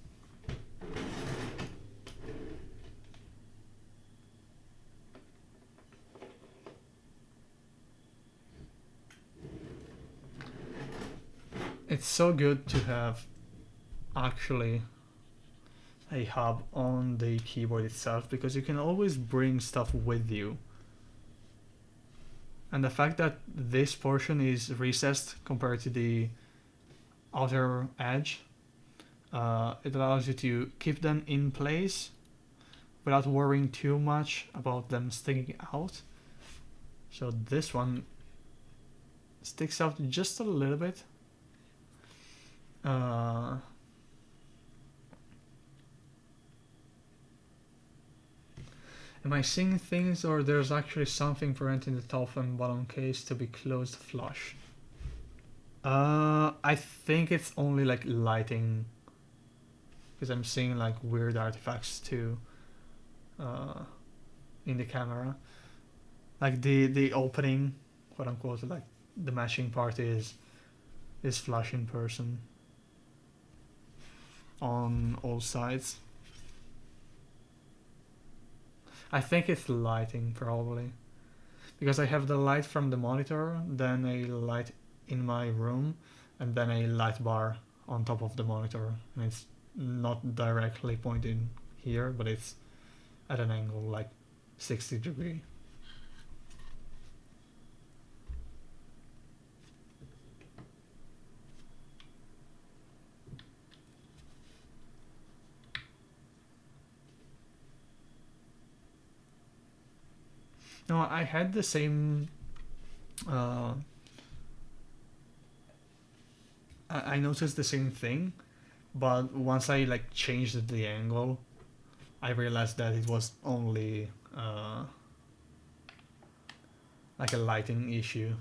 It's so good to have actually a hub on the keyboard itself, because you can always bring stuff with you. And the fact that this portion is recessed compared to the outer edge, it allows you to keep them in place without worrying too much about them sticking out. So this one sticks out just a little bit. Am I seeing things, or there's actually something preventing the top and bottom case to be closed flush? I think it's only like lighting, because I'm seeing like weird artifacts too in the camera. Like the opening, quote unquote, like the matching part is flush in person on all sides. I think it's lighting probably, because I have the light from the monitor, then a light in my room, and then a light bar on top of the monitor, and it's not directly pointing here, but it's at an angle like 60 degree. No, I had the same. I noticed the same thing, but once I like changed the angle, I realized that it was only like a lighting issue.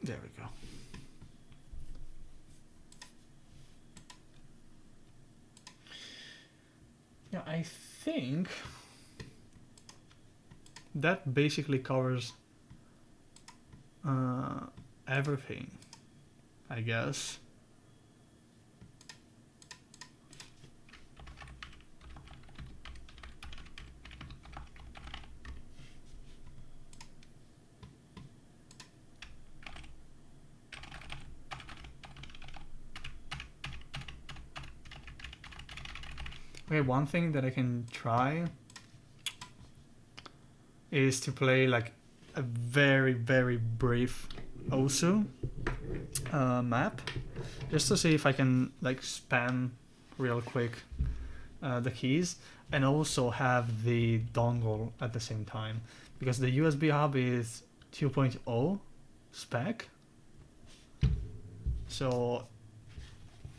There we go. Yeah, I think that basically covers everything, I guess. Okay, one thing that I can try is to play like a very, very brief Osu map, just to see if I can like spam real quick the keys, and also have the dongle at the same time, because the USB hub is 2.0 spec. So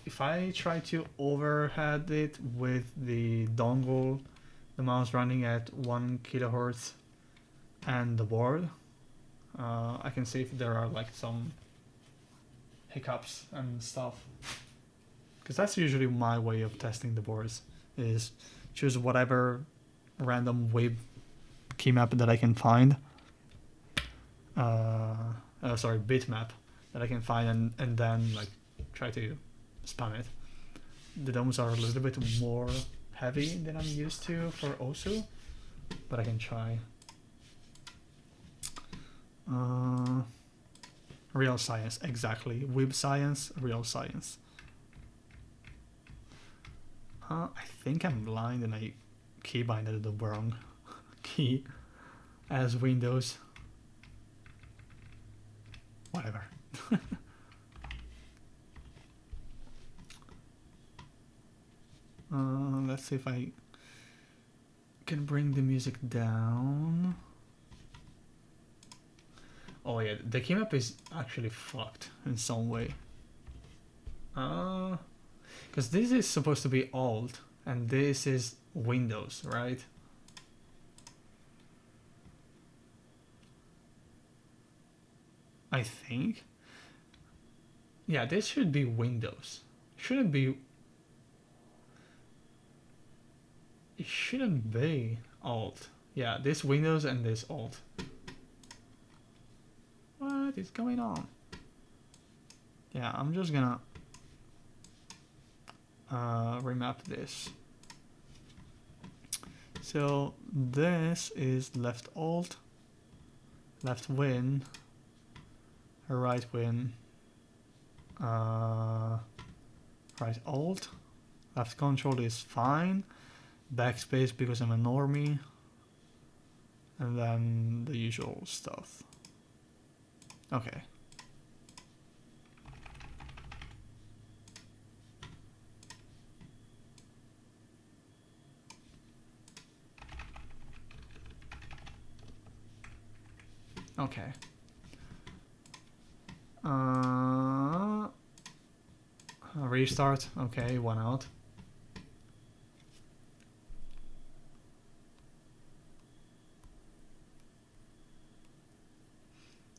if I try to overhead it with the dongle, the mouse running at 1 kilohertz, and the board, I can see if there are like some hiccups and stuff. Because that's usually my way of testing the boards, is choose whatever random wave key map that I can find. Sorry, bitmap that I can find, and then like try to spam it. The domes are a little bit more heavy than I'm used to for Osu, but I can try. Real science, exactly. Web science, real science. I think I'm blind and I keybinded the wrong key as Windows. Whatever. Let's see if I can bring the music down. Oh yeah, the keymap is actually fucked in some way. Because this is supposed to be Alt, and this is Windows, right? I think. Yeah, this should be Windows. Shouldn't be. It shouldn't be Alt. Yeah, this Windows and this Alt. What is going on? Yeah, I'm just gonna remap this. So this is left Alt, left Win, right Win, right Alt, left Control is fine, backspace because I'm a normie, and then the usual stuff. Okay. Okay. Restart. Okay, one out.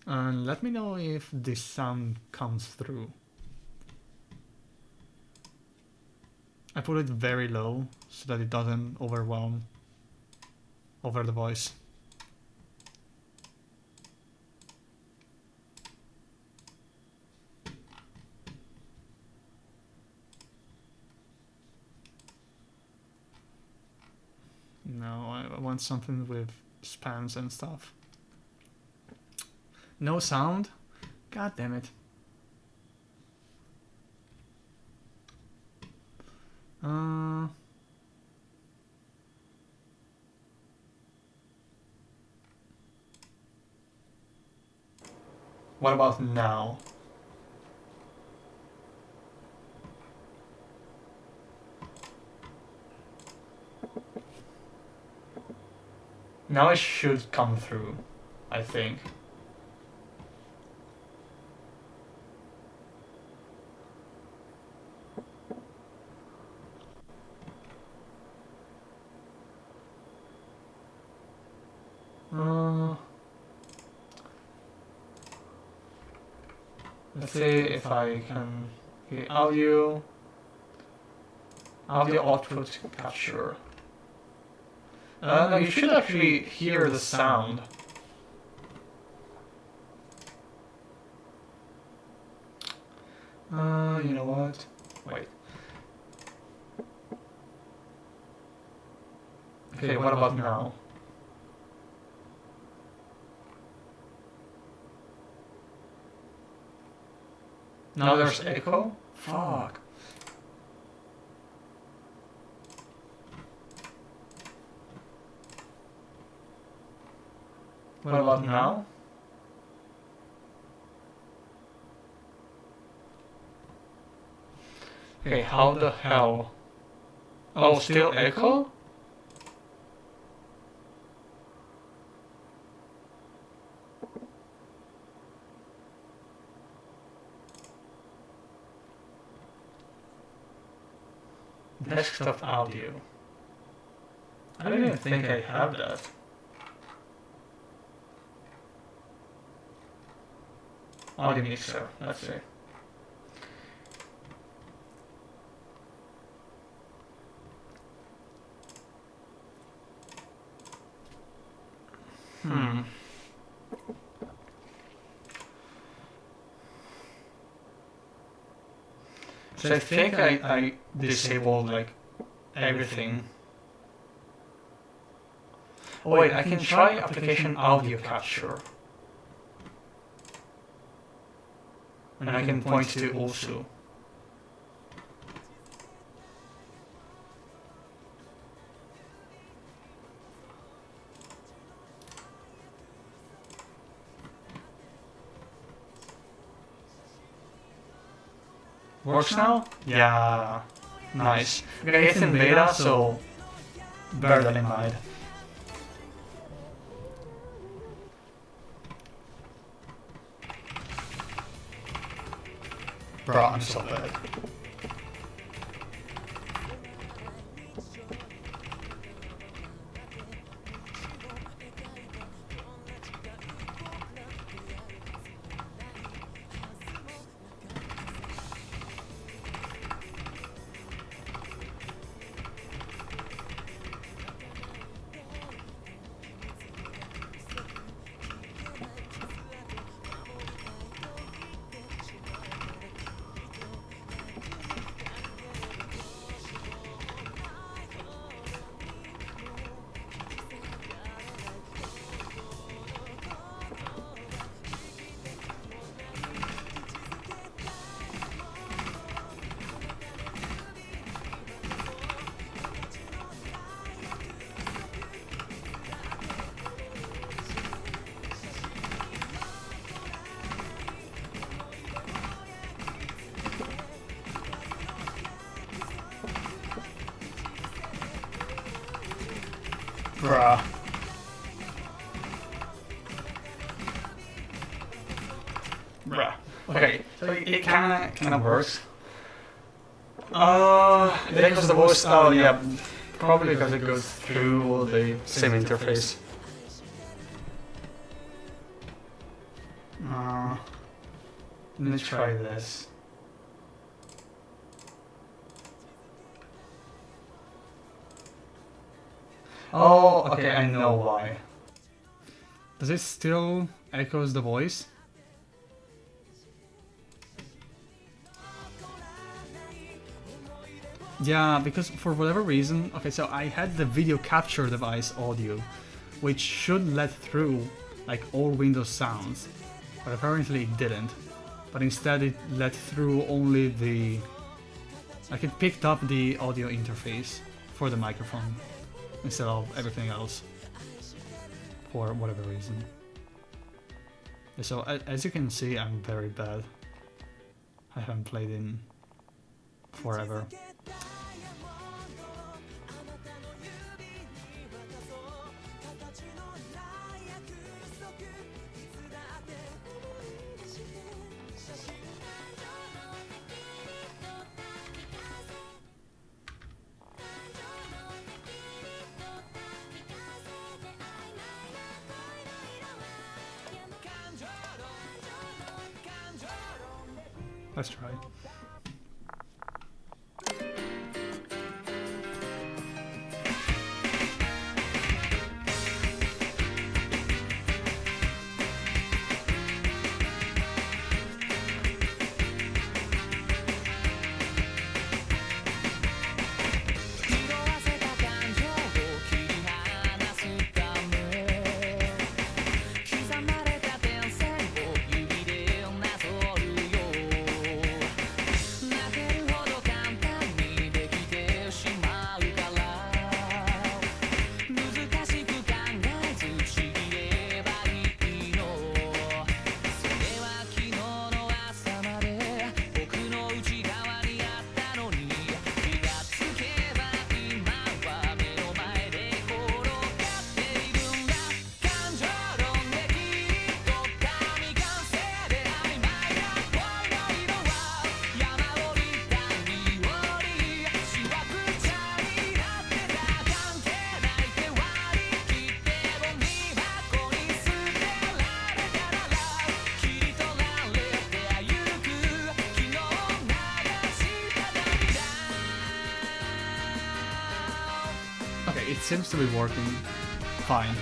And let me know if this sound comes through. I put it very low so that it doesn't overwhelm over the voice. No, I want something with spans and stuff. No sound? God damn it. What about now? Now it should come through, I think. Let's see if I can get audio output capture. No, you should actually hear the sound. You know what? Wait. Okay, what about now? Now there's echo? Fuck. What about now? Okay, how the hell? Oh, still echo? Desktop audio. I don't even think I have that. Audio mixer, let's see. So I think I disabled like everything. Oh wait, I can try application audio capture. And I can point to also. Works now? Yeah. Nice. Okay, it's in beta, so bear that in mind. Bro, I'm so bad. Bruh. Bruh. Okay, so it kinda works. Because the voice, oh yeah, probably because it goes through the same interface. Let me try this. Oh, okay, I know why. Does it still echoes the voice? Yeah, because for whatever reason, okay, so I had the video capture device audio, which should let through like all Windows sounds, but apparently it didn't. But instead it let through only the, like it picked up the audio interface for the microphone instead of everything else, for whatever reason. So as you can see, I'm very bad. I haven't played in forever. Let's try. Okay, it seems to be working fine.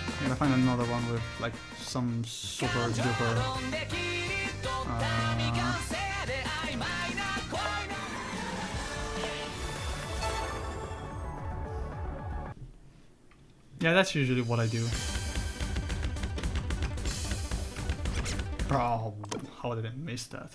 I'm gonna find another one with like some super duper. Yeah, that's usually what I do. Bro, how did I miss that?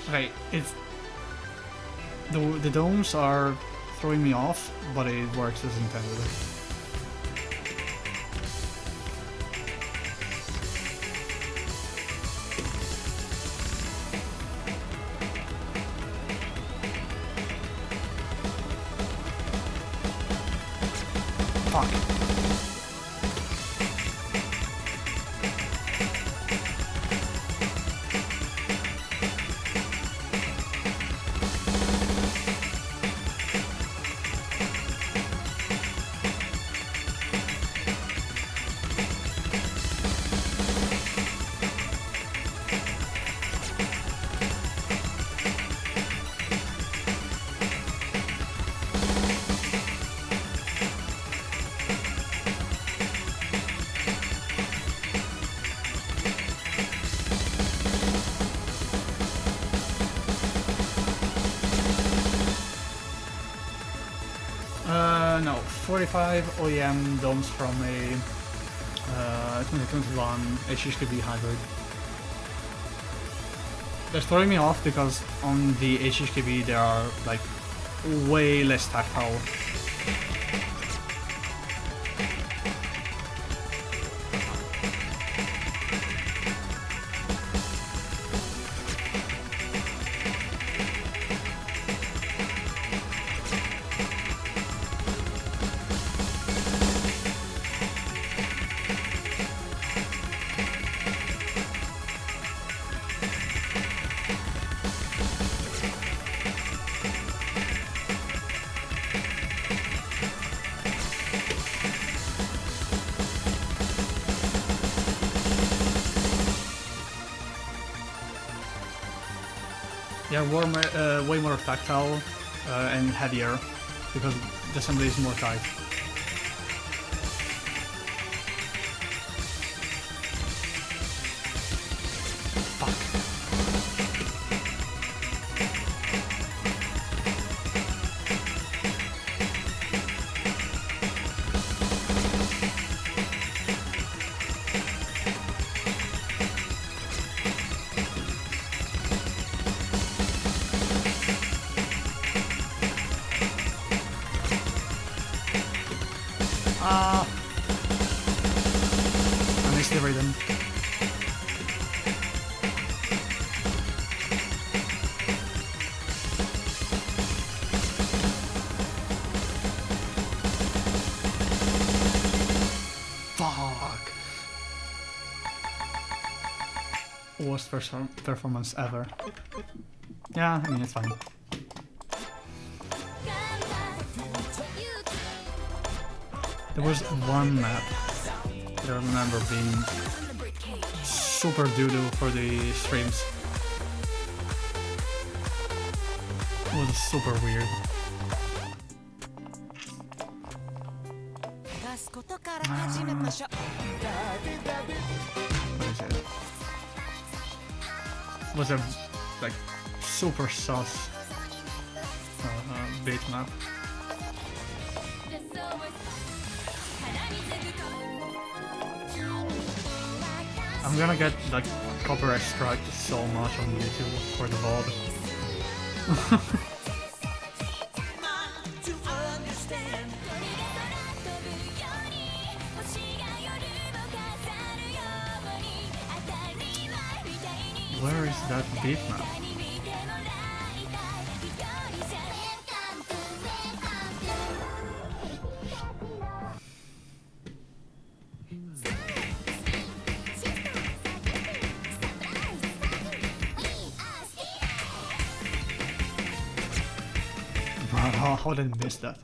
Okay, it's the domes are throwing me off, but it works as intended. Fuck. No, 45 OEM domes from a 2021 HHKB hybrid. They're throwing me off because on the HHKB they are like way less tactile. Yeah, way more tactile and heavier because the assembly is more tight. Fuck. I missed the rhythm. Fuck. Worst performance ever. Yeah, I mean, it's fine. There was one map that I remember being super doo-doo for the streams. It was super weird. What is it? It was a like super sauce bait map. I'm gonna get like copyright strike so much on YouTube for the VOD. Where is that beat map? How did I miss that?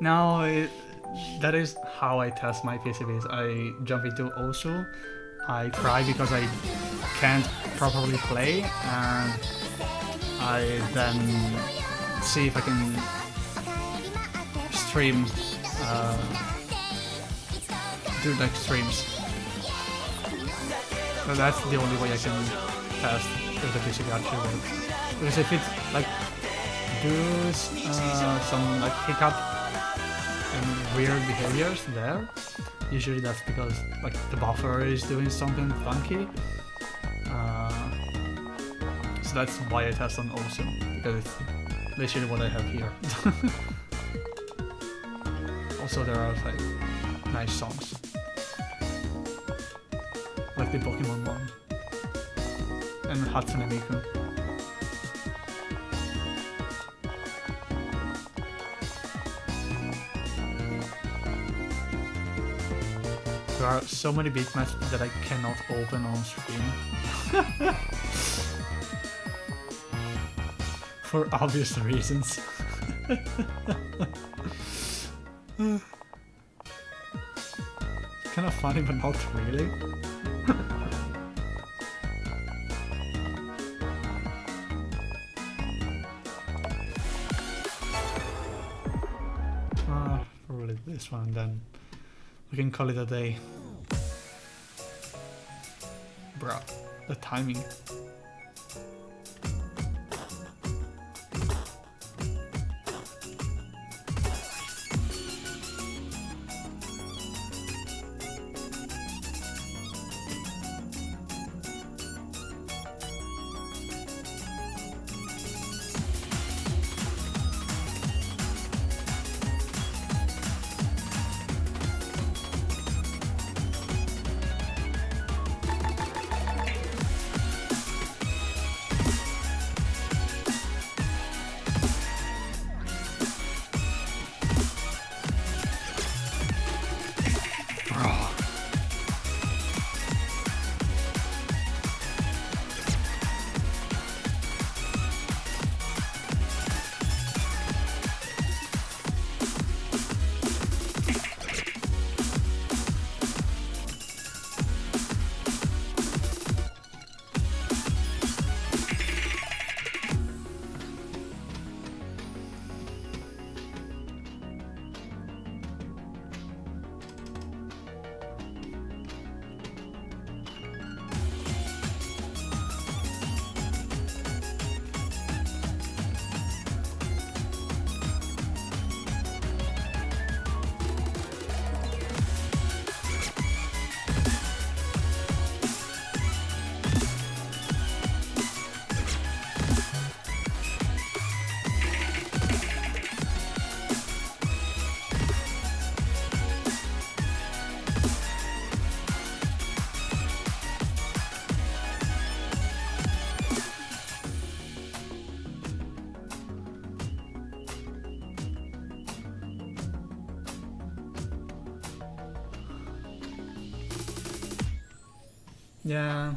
No, that is how I test my PCBs. I jump into Osu, I cry because I can't properly play, and I then see if I can stream, do like streams. So that's the only way I can test if the PCB actually works. Because if it's like does some like hiccup and weird behaviors there, usually that's because like the buffer is doing something funky. So that's why I test on Awesome, because it's literally what I have here. Also there are like nice songs, like the Pokemon one and Hatsune Miku. There are so many bitmaps that I cannot open on stream. For obvious reasons. Kind of funny, but not really. Probably this one, then we can call it a day. Bruh, the timing. Yeah.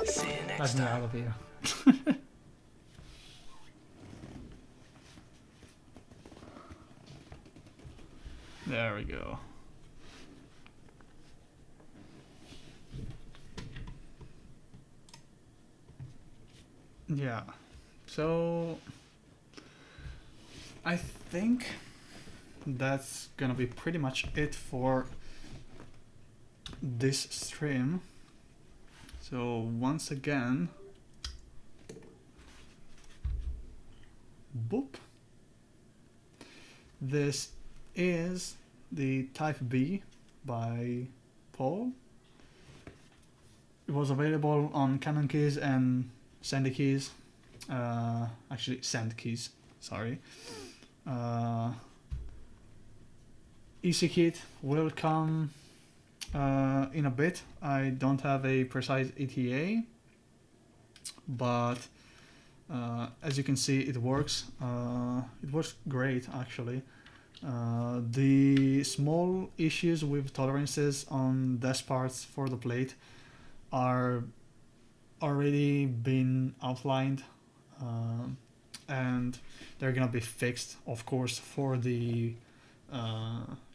See you next Let me time. out of here. There we go. Yeah. So I think that's gonna be pretty much it for this stream. So once again, boop. This is the Type B by Paul. It was available on Canon Keys and Sandy Keys. Actually, Sand Keys, sorry. EC kit will come in a bit. I don't have a precise ETA, but as you can see, it works. It works great, actually. The small issues with tolerances on desk parts for the plate are already been outlined, um, and they're gonna be fixed, of course, for the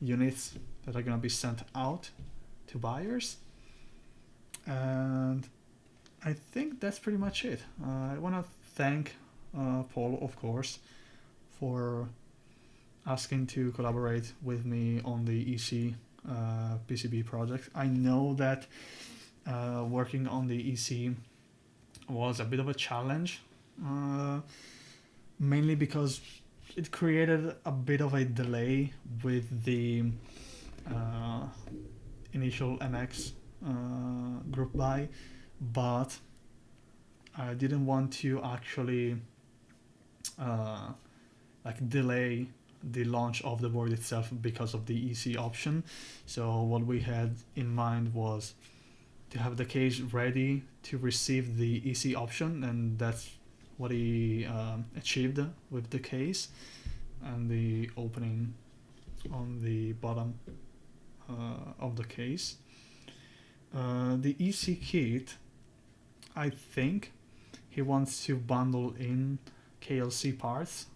units that are gonna be sent out to buyers. And I think that's pretty much it. I want to thank Paul, of course, for asking to collaborate with me on the EC PCB project. I know that working on the EC was a bit of a challenge, mainly because it created a bit of a delay with the uh, initial MX group buy, but I didn't want to actually delay the launch of the board itself because of the EC option. So what we had in mind was to have the case ready to receive the EC option, and that's what he achieved with the case and the opening on the bottom of the case. The EC kit, I think he wants to bundle in KLC parts,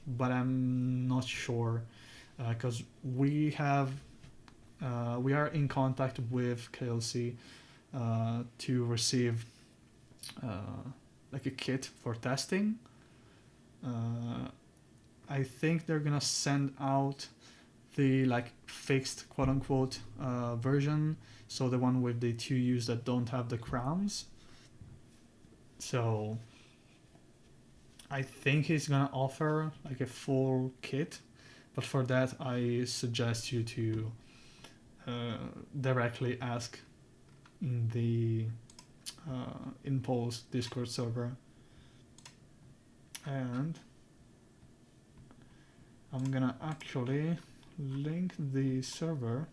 but I'm not sure because we are in contact with KLC to receive like a kit for testing. I think they're gonna send out the like fixed quote unquote version, so the one with the two U's that don't have the crowns. So I think he's gonna offer like a full kit, but for that I suggest you to directly ask in the Impulse Discord server. And I'm gonna actually link the server.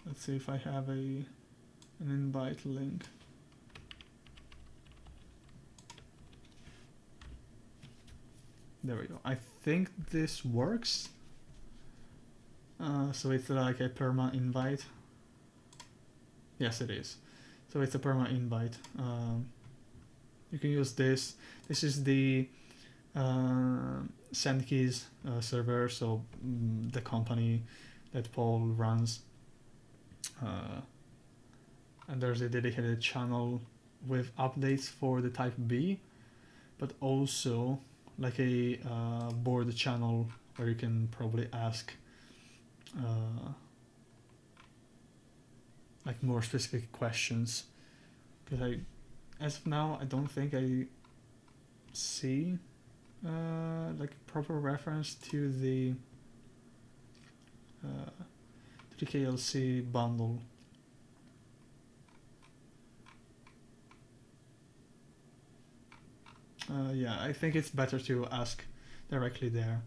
Let's see if I have an invite link. There we go. I think this works. So it's like a perma invite. Yes, it is. So it's a perma invite. You can use this. This is the SendKeys server, so the company that Paul runs. And there's a dedicated channel with updates for the Type B, but also like a board channel where you can probably ask like more specific questions. Because as of now, I don't think I see like proper reference to the KLC bundle. Yeah, I think it's better to ask directly there.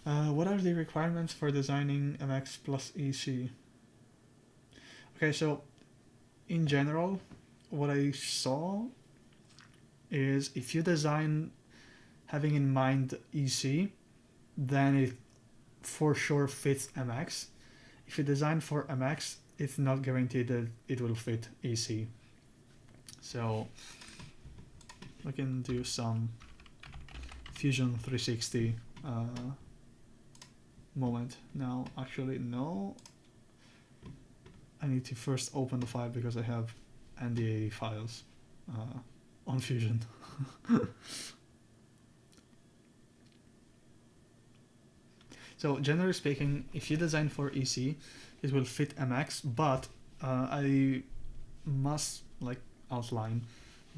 What are the requirements for designing MX plus EC? Okay, so in general, what I saw is if you design having in mind EC, then it for sure fits MX. If you design for MX, it's not guaranteed that it will fit EC. So we can do some Fusion 360 moment. Now, actually, no. I need to first open the file because I have NDA files on Fusion. So generally speaking, if you design for EC, it will fit MX, but I must like outline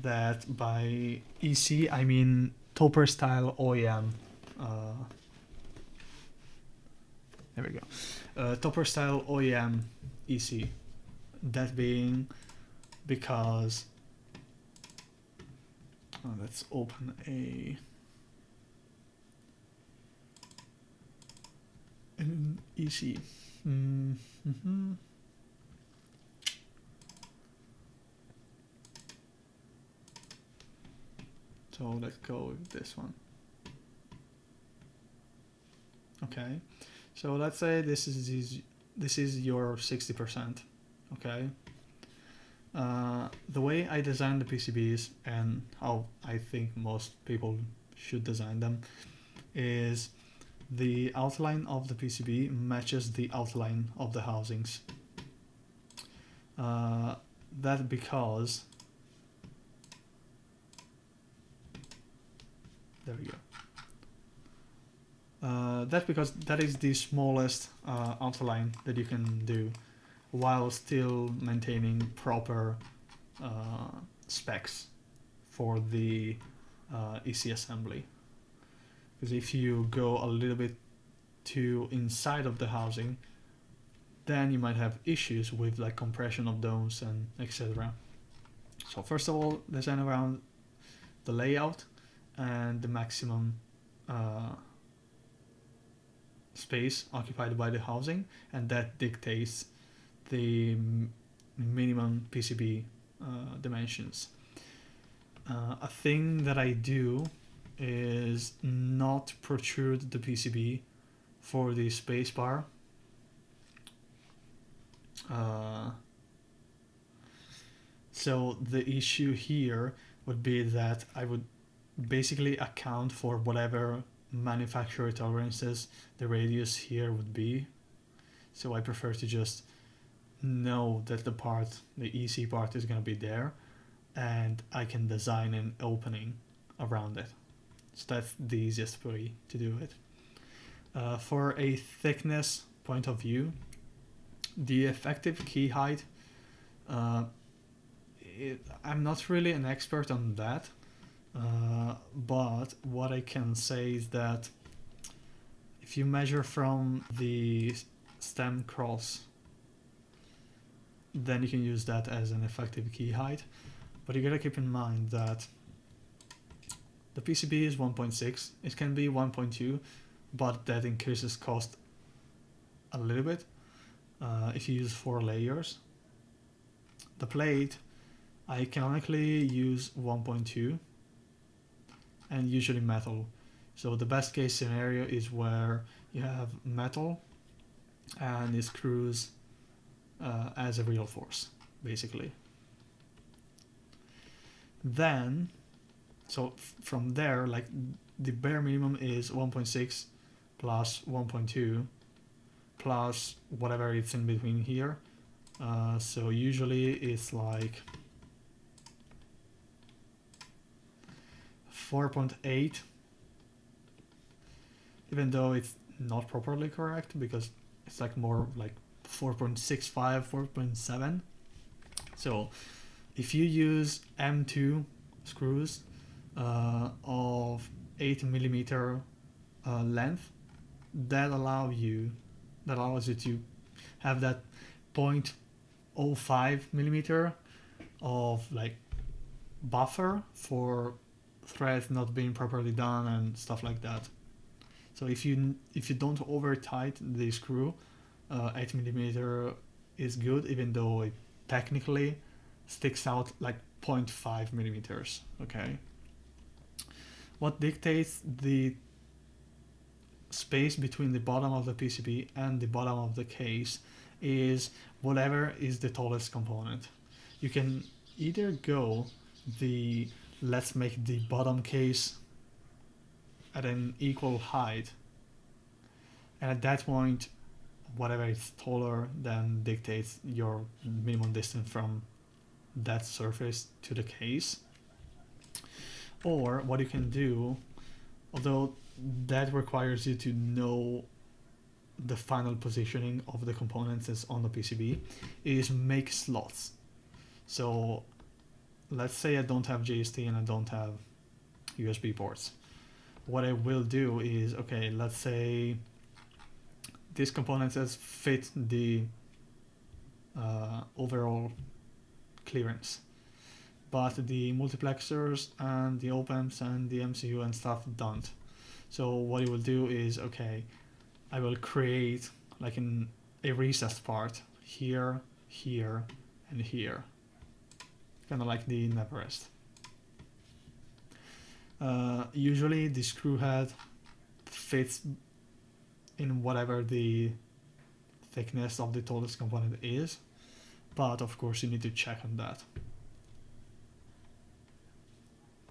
that by EC I mean Topper style OEM. There we go. Topper style OEM EC. That being because let's open an EC. Mm-hmm. So let's go with this one. Okay, so let's say this is this is your 60%, okay? The way I design the PCBs and how I think most people should design them is the outline of the PCB matches the outline of the housings. That because there we go. That because that is the smallest outline that you can do while still maintaining proper specs for the EC assembly. Because if you go a little bit too inside of the housing, then you might have issues with like compression of domes and etc. So first of all, design around the layout and the maximum space occupied by the housing, and that dictates the minimum PCB dimensions. A thing that I do is not protrude the PCB for the spacebar. So the issue here would be that I would basically account for whatever manufacturer tolerances the radius here would be. So I prefer to just know that the EC part is going to be there, and I can design an opening around it. So that's the easiest way to do it. For a thickness point of view, the effective key height, I'm not really an expert on that, but what I can say is that if you measure from the stem cross, then you can use that as an effective key height. But you gotta keep in mind that the PCB is 1.6, it can be 1.2, but that increases cost a little bit if you use 4 layers. The plate, I canonically use 1.2 and usually metal. So the best case scenario is where you have metal and it screws as a real force, basically. Then, so from there, like the bare minimum is 1.6 plus 1.2 plus whatever it's in between here. So usually it's like 4.8, even though it's not properly correct because it's like more like 4.65, 4.7. So if you use M2 screws of 8mm length, that allows you to have that 0.05mm of like buffer for threads not being properly done and stuff like that. So if you don't over tight the screw, 8mm is good, even though it technically sticks out like 0.5mm. Okay. What dictates the space between the bottom of the PCB and the bottom of the case is whatever is the tallest component. You can either go let's make the bottom case at an equal height, and at that point whatever is taller then dictates your minimum distance from that surface to the case. Or what you can do, although that requires you to know the final positioning of the components that's on the PCB, is make slots. So let's say I don't have JST and I don't have USB ports. What I will do is, okay, let's say this component says fit the overall clearance, but the multiplexers and the op-amps and the MCU and stuff don't. So what you will do is, okay, I will create like a recessed part here, here, and here, kind of like the Neverest. Usually the screw head fits in whatever the thickness of the tallest component is, but of course you need to check on that.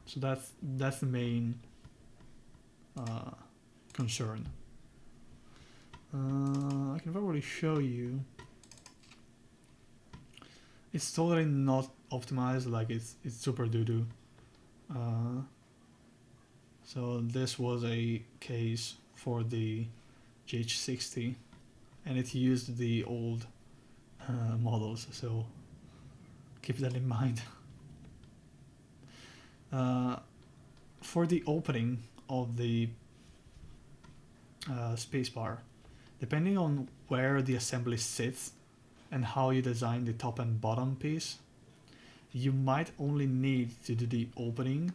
So that's the main concern. I can probably show you. It's totally not optimized, like it's super doo-doo. So this was a case for the GH60, and it used the old models, so keep that in mind. For the opening of the spacebar, depending on where the assembly sits and how you design the top and bottom piece, you might only need to do the opening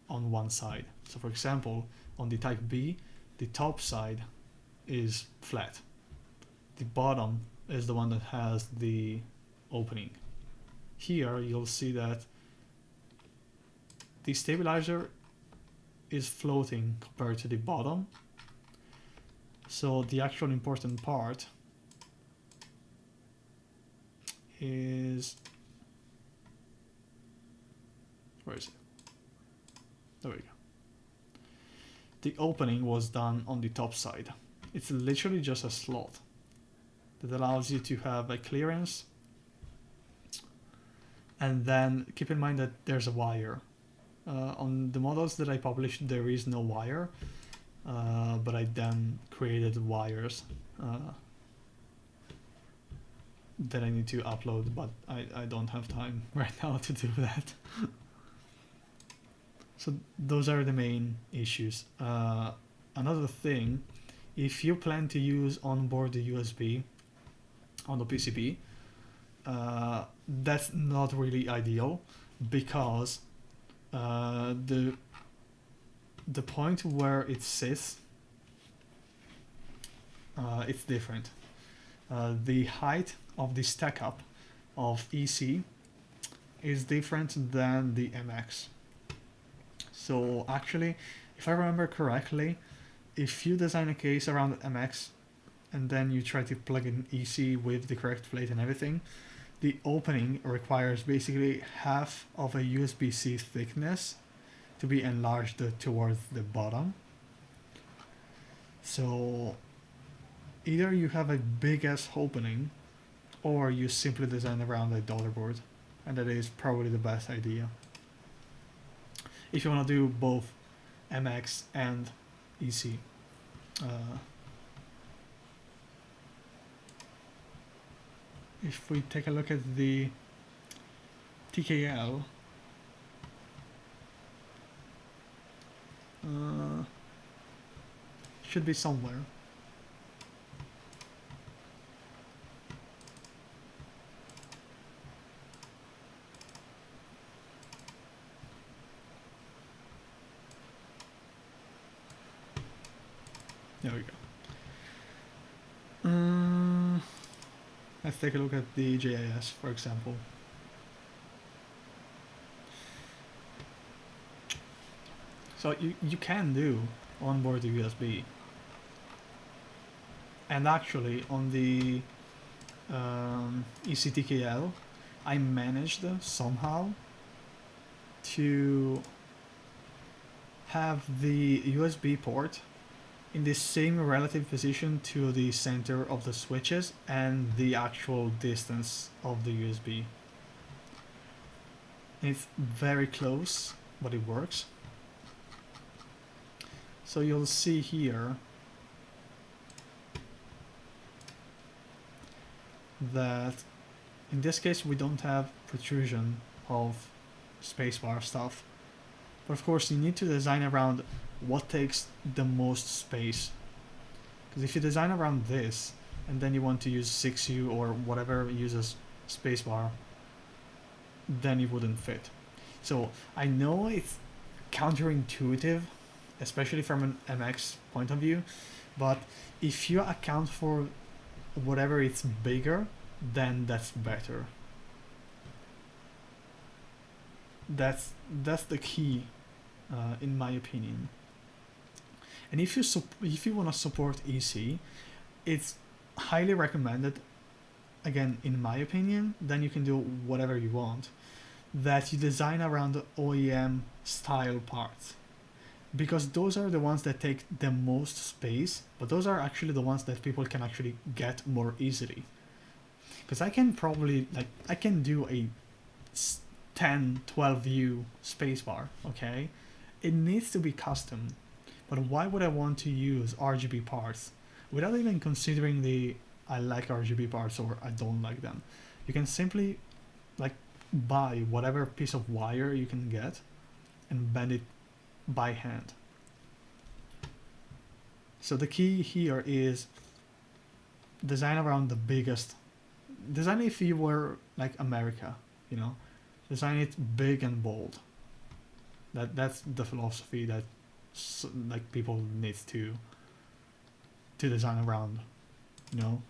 on one side. So for example, on the Type B, the top side is flat. The bottom is the one that has the opening. Here you'll see that the stabilizer is floating compared to the bottom. So the actual important part is, where is it? There we go. The opening was done on the top side. It's literally just a slot that allows you to have a clearance, and then keep in mind that there's a wire. On the models that I published, there is no wire, but I then created wires that I need to upload, but I don't have time right now to do that. So those are the main issues. Another thing, if you plan to use onboard the USB on the PCB, that's not really ideal, because the point where it sits, it's different. The height of the stack up of EC is different than the MX. So actually, if I remember correctly, if you design a case around MX and then you try to plug in EC with the correct plate and everything, the opening requires basically half of a USB-C thickness to be enlarged towards the bottom. So either you have a big ass opening, or you simply design around a daughterboard, and that is probably the best idea if you want to do both MX and EC. If we take a look at the TKL, should be somewhere. There we go. Let's take a look at the JIS, for example. So you can do onboard the USB, and actually on the ECTKL, I managed somehow to have the USB port in the same relative position to the center of the switches and the actual distance of the USB. It's very close, but it works. So you'll see here that in this case we don't have protrusion of spacebar stuff, but of course you need to design around what takes the most space, because if you design around this and then you want to use 6U or whatever uses spacebar, then it wouldn't fit. So I know it's counterintuitive, especially from an MX point of view, but if you account for whatever it's bigger, then that's better. That's the key, in my opinion. And if you want to support EC, it's highly recommended, again, in my opinion, then you can do whatever you want, that you design around OEM style parts. Because those are the ones that take the most space, but those are actually the ones that people can actually get more easily. Because I can probably, like, I can do a 10, 12 view spacebar, okay? It needs to be custom, but why would I want to use RGB parts without even considering the I like RGB parts or I don't like them? You can simply, like, buy whatever piece of wire you can get and bend it by hand. So the key here is design around the biggest. Design if you were like America, you know, design it big and bold. That's the philosophy that like people need to design around, you know.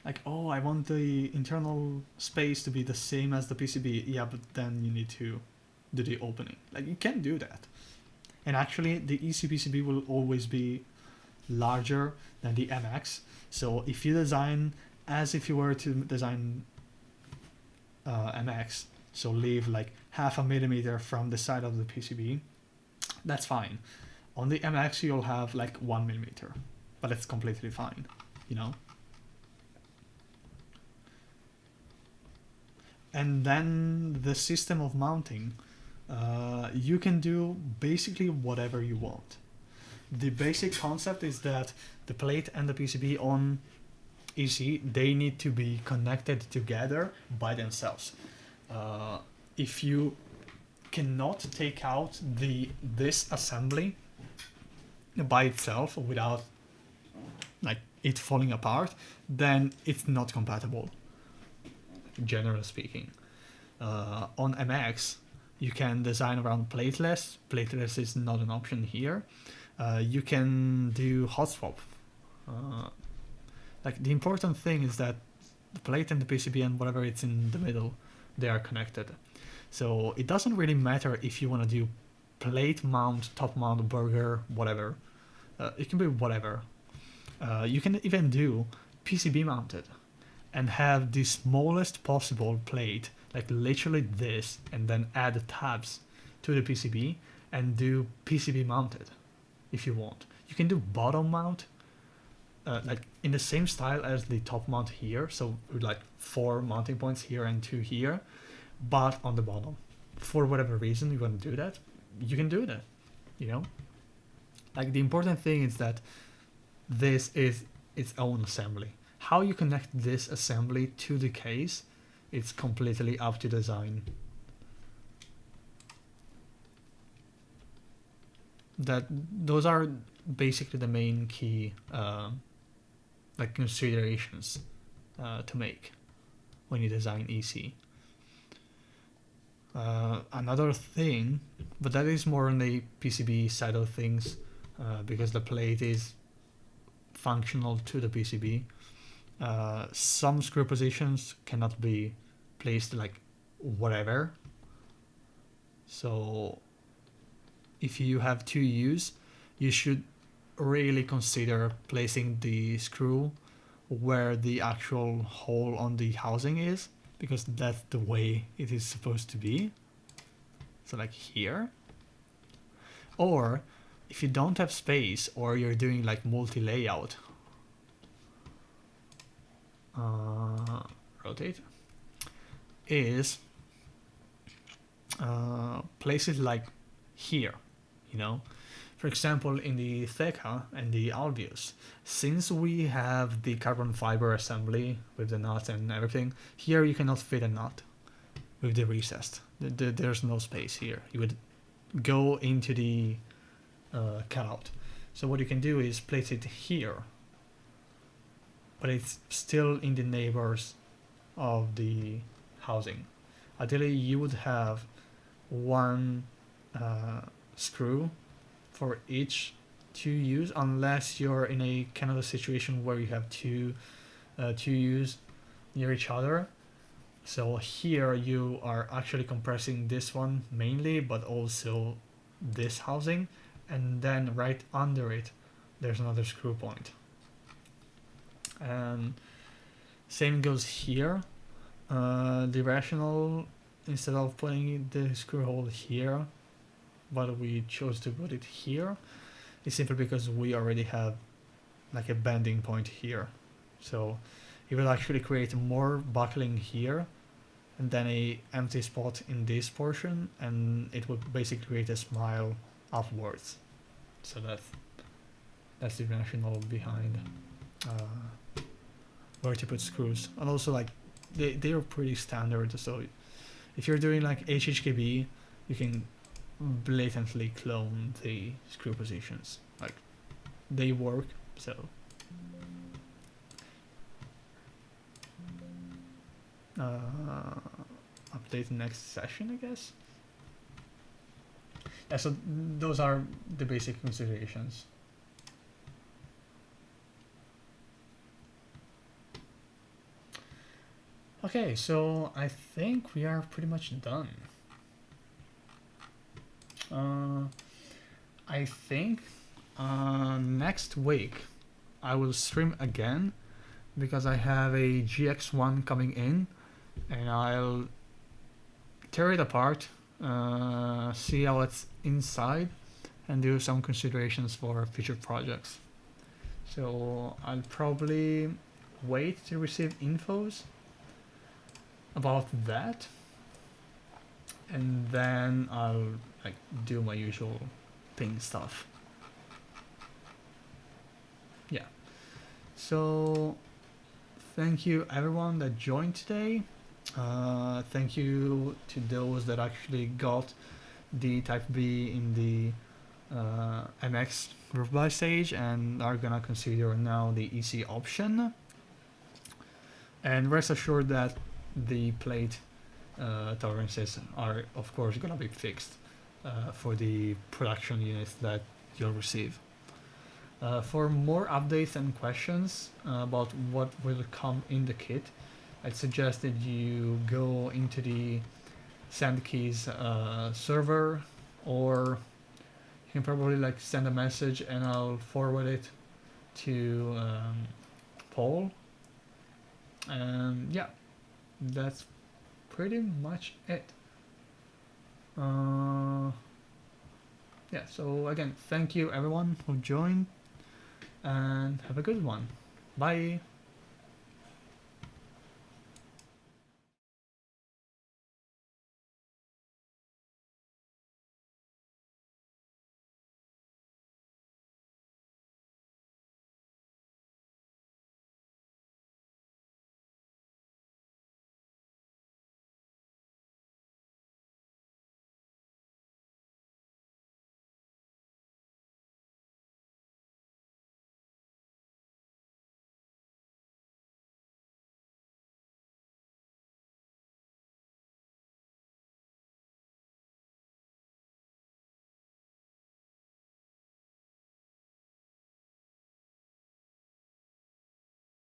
Like, oh, I want the internal space to be the same as the PCB. Yeah, but then you need to do the opening. Like, you can do that. And actually, the ECPCB will always be larger than the MX. So if you design as if you were to design MX, so leave like 0.5 millimeter from the side of the PCB, that's fine. On the MX, you'll have like 1 millimeter, but it's completely fine, you know? And then the system of mounting, you can do basically whatever you want. The basic concept is that the plate and the PCB on EC, they need to be connected together by themselves. If you cannot take out this assembly by itself without like it falling apart, then it's not compatible, generally speaking. On MX, you can design around plateless. Plateless is not an option here. You can do hot swap. Like, the important thing is that the plate and the PCB and whatever it's in the middle, they are connected. So it doesn't really matter if you want to do plate mount, top mount, burger, whatever. It can be whatever. You can even do PCB mounted and have the smallest possible plate, like literally this, and then add tabs to the PCB and do PCB mounted if you want. You can do bottom mount, like in the same style as the top mount here, so like 4 mounting points here and 2 here, but on the bottom. For whatever reason you want to do that, you can do that, you know? Like, the important thing is that this is its own assembly. How you connect this assembly to the case, it's completely up to design. Those are basically the main key like considerations to make when you design EC. Another thing, but that is more on the PCB side of things, because the plate is functional to the PCB. Some screw positions cannot be placed like whatever. So if you have 2 U's, you should really consider placing the screw where the actual hole on the housing is, because that's the way it is supposed to be. So like here. Or if you don't have space, or you're doing like multi-layout, rotate, is place it like here, you know. For example, in the Theka and the Albius, since we have the carbon fiber assembly with the nuts and everything, here you cannot fit a nut with the recessed. There's no space here. You would go into the cutout. So what you can do is place it here, but it's still in the neighbors of the housing. Ideally, you would have 1 screw for each 2 U's, unless you're in a kind of a situation where you have two U's near each other. So here you are actually compressing this one mainly, but also this housing, and then right under it there's another screw point. And same goes here. The rational, instead of putting the screw hole here, but we chose to put it here, is simply because we already have like a bending point here. So it will actually create more buckling here and then a empty spot in this portion, and it would basically create a smile upwards. So that's the rationale behind where to put screws. And also like they are pretty standard, so if you're doing like HHKB, you can blatantly clone the screw positions. Like they work, so update next session, I guess. Yeah, so those are the basic considerations. Okay, so I think we are pretty much done. I think next week I will stream again because I have a GX1 coming in, and I'll tear it apart, see how it's inside, and do some considerations for future projects. So I'll probably wait to receive infos about that, and then I'll like do my usual ping stuff. Yeah. So thank you everyone that joined today. Thank you to those that actually got the Type B in the MX group buy stage and are gonna consider now the EC option. And rest assured that the plate tolerances are of course gonna be fixed for the production units that you'll receive. For more updates and questions about what will come in the kit, I'd suggest that you go into the SendKeys server, or you can probably like send a message and I'll forward it to Paul. And yeah, that's pretty much it. Yeah, so again, thank you everyone who joined, and have a good one. Bye.